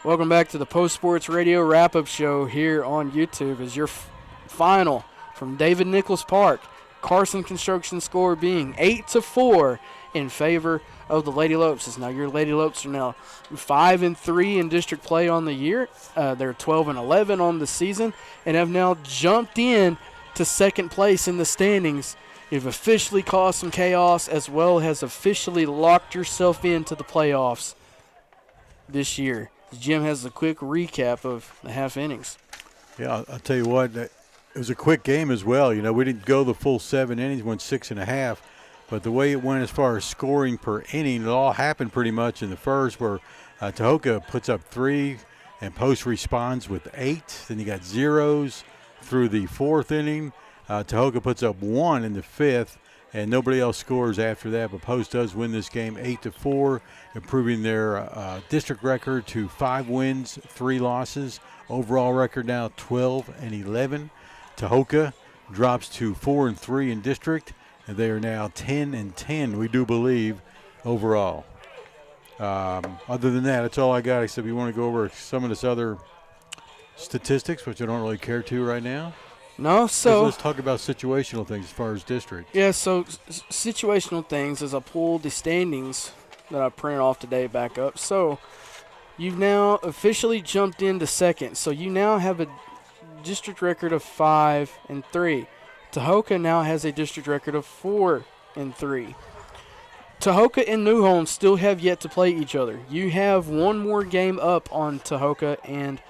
S2: Welcome back to the Post Sports Radio Wrap-Up Show here on YouTube. As your final from David Nichols Park, Carson Construction score being 8-4 in favor of the Lady Lopes. Now your Lady Lopes are now 5-3 in district play on the year. They're 12-11 on the season and have now jumped in to second place in the standings. You've officially caused some chaos as well as officially locked yourself into the playoffs this year. Jim has a quick recap of the half innings.
S3: Yeah, I'll tell you what, it was a quick game as well. You know, we didn't go the full 7 innings, went 6.5. But the way it went as far as scoring per inning, it all happened pretty much in the first, where Tahoka puts up 3 and Post responds with 8. Then you got zeros through the 4th inning. Tahoka puts up 1 in the 5th, and nobody else scores after that. But Post does win this game 8-4, improving their district record to 5 wins, 3 losses. Overall record now 12-11. Tahoka drops to 4-3 in district, and they are now 10-10, we do believe, overall. Other than that, that's all I got, except we want to go over some of this other statistics, which I don't really care to right now.
S2: No, so
S3: let's talk about situational things as far as district.
S2: Yeah, so situational things, as I pull the standings that I printed off today back up. So you've now officially jumped into second. So you now have a district record of 5-3. Tahoka now has a district record of 4-3. Tahoka and New Home still have yet to play each other. You have one more game up on Tahoka and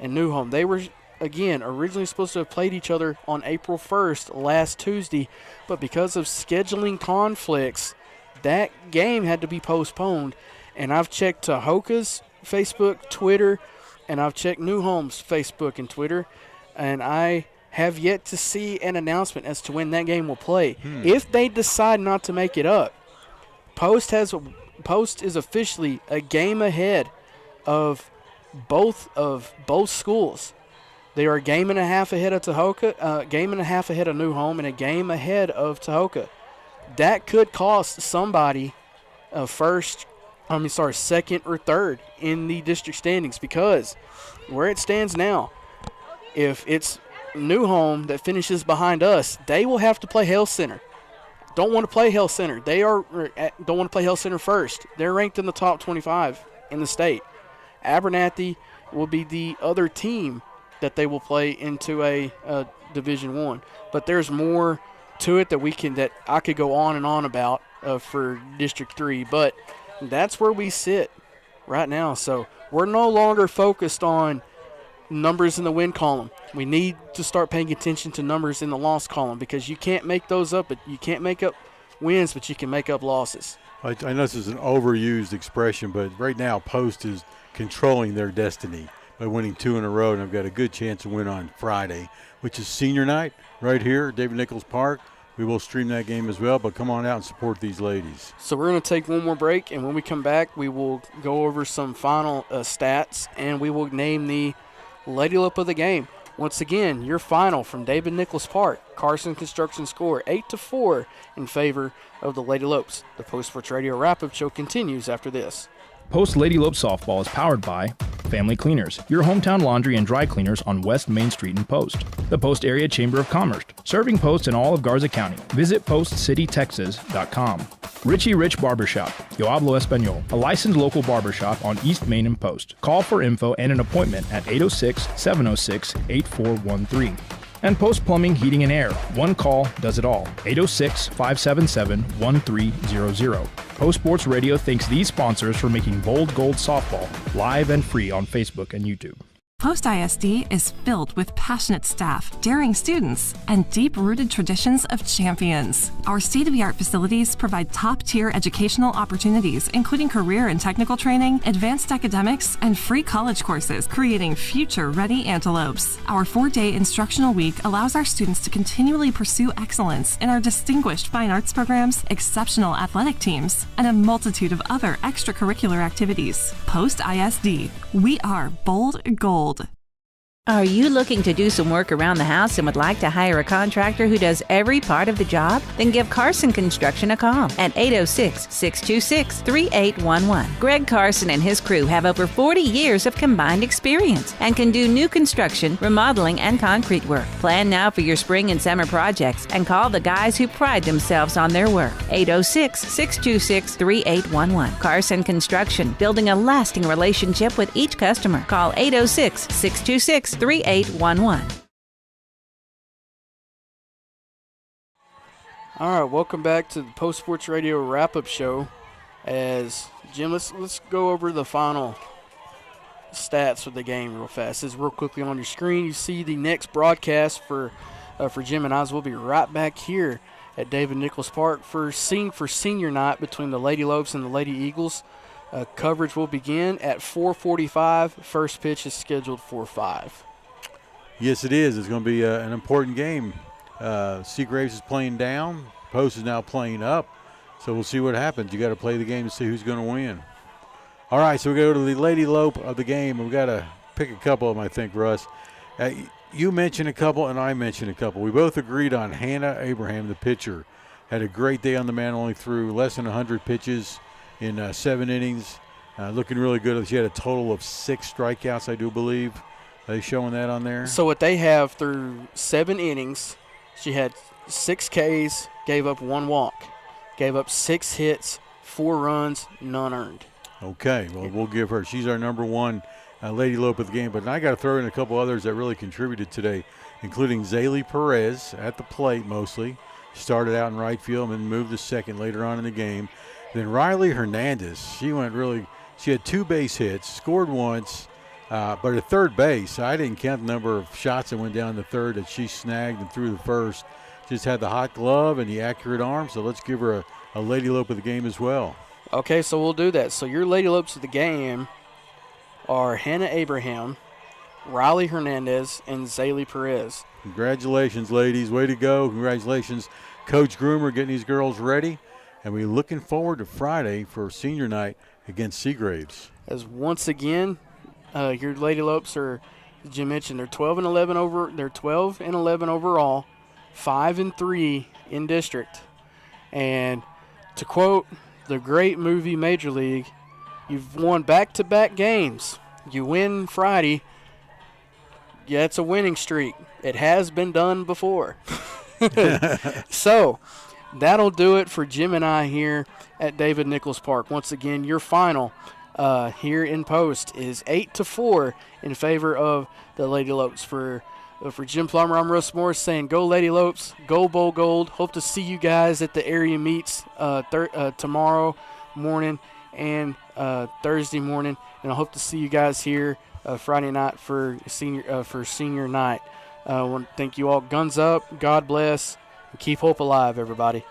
S2: New Home. They were, again, originally supposed to have played each other on April 1st, last Tuesday, but because of scheduling conflicts, that game had to be postponed. And I've checked Tahoka's Facebook, Twitter, and I've checked New Home's Facebook and Twitter, and I have yet to see an announcement as to when that game will play. If they decide not to make it up, Post is officially a game ahead of both schools. They are a game and a half ahead of Tahoka, a game and a half ahead of New Home, and a game ahead of Tahoka. that could cost somebody second or third in the district standings, because where it stands now, if it's New Home that finishes behind us, they will have to play Hale Center. Don't want to play Hale Center. Don't want to play Hale Center first. They're ranked in the top 25 in the state. Abernathy will be the other team that they will play into a Division I. But there's more to it that I could go on and on about for District 3. But that's where we sit right now. So we're no longer focused on numbers in the win column. We need to start paying attention to numbers in the loss column, because you can't make those up. But you can't make up wins, but you can make up losses.
S3: I know this is an overused expression, but right now Post is controlling their destiny by winning 2 in a row, and I've got a good chance to win on Friday, which is senior night right here at David Nichols Park. We will stream that game as well, but come on out and support these ladies.
S2: So we're going to take one more break, and when we come back, we will go over some final stats, and we will name the Lady Lope of the game. Once again, your final from David Nichols Park. Carson Construction score 8-4 in favor of the Lady Lopes. The Post Sports Radio wrap-up show continues after this.
S1: Post Lady Lope softball is powered by Family Cleaners, your hometown laundry and dry cleaners on West Main Street in Post. The Post Area Chamber of Commerce, serving Post in all of Garza County. Visit postcitytexas.com. Richie Rich Barbershop, Yo Hablo Espanol, a licensed local barbershop on East Main and Post. Call for info and an appointment at 806-706-8413. And Post Plumbing, Heating and Air. One call does it all. 806-577-1300. Post Sports Radio thanks these sponsors for making Bold Gold Softball live and free on Facebook and YouTube.
S6: Post ISD is filled with passionate staff, daring students, and deep-rooted traditions of champions. Our state-of-the-art facilities provide top-tier educational opportunities, including career and technical training, advanced academics, and free college courses, creating future-ready antelopes. Our 4-day instructional week allows our students to continually pursue excellence in our distinguished fine arts programs, exceptional athletic teams, and a multitude of other extracurricular activities. Post ISD, we are bold gold.
S7: Are you looking to do some work around the house and would like to hire a contractor who does every part of the job? Then give Carson Construction a call at 806-626-3811. Greg Carson and his crew have over 40 years of combined experience and can do new construction, remodeling, and concrete work. Plan now for your spring and summer projects and call the guys who pride themselves on their work. 806-626-3811. Carson Construction, building a lasting relationship with each customer. Call 806-626-3811.
S2: All right, welcome back to the Post Sports Radio wrap-up show. As Jim, let's go over the final stats for the game real fast. This is real quickly on your screen. You see the next broadcast for Jim and I. We'll be right back here at David Nichols Park for senior night between the Lady Lopes and the Lady Eagles. Coverage will begin at 4:45. First pitch is scheduled for 5.
S3: Yes, it is. It's going to be an important game. Seagraves is playing down. Post is now playing up. So we'll see what happens. You got to play the game to see who's going to win. All right, so we go to the Lady Lope of the game. We've got to pick a couple of them, I think, Russ. You mentioned a couple, and I mentioned a couple. We both agreed on Hannah Abraham, the pitcher. Had a great day on the mound, only threw less than 100 pitches in 7 innings. Looking really good. She had a total of 6 strikeouts, I do believe. Are they showing that on there?
S2: So what they have through 7 innings, she had 6 Ks, gave up 1 walk, gave up 6 hits, 4 runs, none earned.
S3: Okay, well, we'll give her. She's our number 1 Lady Lope of the game. But I got to throw in a couple others that really contributed today, including Zaylee Perez at the plate mostly. Started out in right field and then moved to second later on in the game. Then Riley Hernandez, she had 2 base hits, scored once, but at third base, I didn't count the number of shots that went down the third that she snagged and threw the first. Just had the hot glove and the accurate arm, so let's give her a Lady Lope of the game as well.
S2: Okay, so we'll do that. So your Lady Lopes of the game are Hannah Abraham, Riley Hernandez, and Zaylee Perez.
S3: Congratulations, ladies. Way to go. Congratulations, Coach Groomer, getting these girls ready. And we're looking forward to Friday for senior night against Seagraves.
S2: As once again, your Lady Lopes are, as Jim mentioned, they're 12-11 overall, 5-3 in district, And to quote the great movie Major League, you've won back-to-back games. You win Friday. Yeah, it's a winning streak. It has been done before. So that'll do it for Jim and I here at David Nichols Park. Once again, your final here in Post is 8-4 in favor of the Lady Lopes. For Jim Plummer, I'm Russ Morris saying go Lady Lopes, go Bowl Gold. Hope to see you guys at the area meets tomorrow morning and Thursday morning, and I hope to see you guys here Friday night for senior night. I want to thank you all. Guns up, God bless, and keep hope alive, everybody.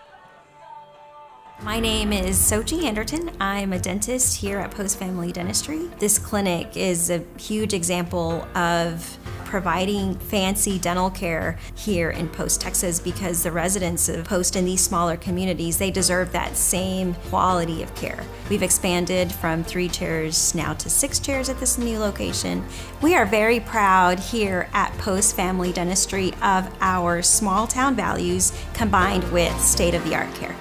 S5: My name is Sochi Anderton. I'm a dentist here at Post Family Dentistry. This clinic is a huge example of providing fancy dental care here in Post, Texas, because the residents of Post in these smaller communities, they deserve that same quality of care. We've expanded from 3 chairs now to 6 chairs at this new location. We are very proud here at Post Family Dentistry of our small town values combined with state-of-the-art care.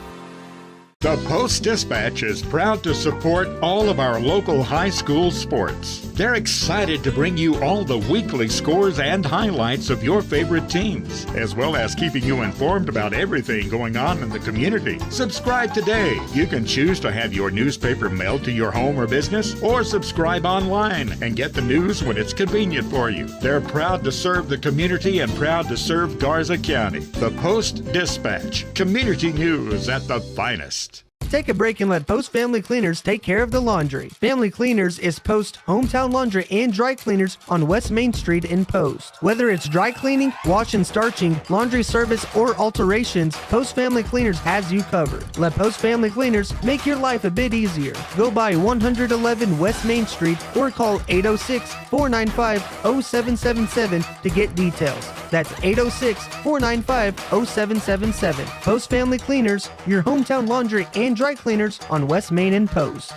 S4: The Post-Dispatch is proud to support all of our local high school sports. They're excited to bring you all the weekly scores and highlights of your favorite teams, as well as keeping you informed about everything going on in the community. Subscribe today. You can choose to have your newspaper mailed to your home or business, or subscribe online and get the news when it's convenient for you. They're proud to serve the community and proud to serve Garza County. The Post-Dispatch, community news at the finest.
S13: Take a break and let Post Family Cleaners take care of the laundry. Family Cleaners is Post hometown laundry and dry cleaners on West Main Street in Post. Whether it's dry cleaning, wash and starching, laundry service, or alterations, Post Family Cleaners has you covered. Let Post Family Cleaners make your life a bit easier. Go by 111 West Main Street or call 806-495-0777 to get details. That's 806-495-0777. Post Family Cleaners, your hometown laundry and dry cleaners on West Main and Post.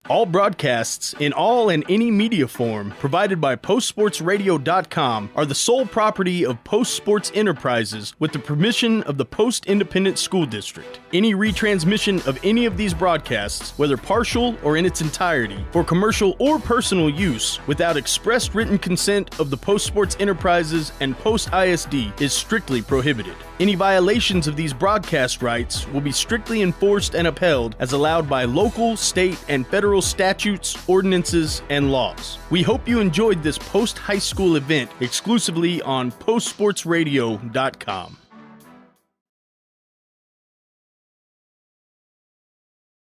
S1: All broadcasts in all and any media form provided by PostSportsRadio.com are the sole property of Post Sports Enterprises with the permission of the Post Independent School District. Any retransmission of any of these broadcasts, whether partial or in its entirety, for commercial or personal use without express written consent of the Post Sports Enterprises and Post ISD is strictly prohibited. Any violations of these broadcast rights will be strictly enforced and upheld as allowed by local, state, and federal statutes, ordinances, and laws. We hope you enjoyed this post-high school event exclusively on PostSportsRadio.com.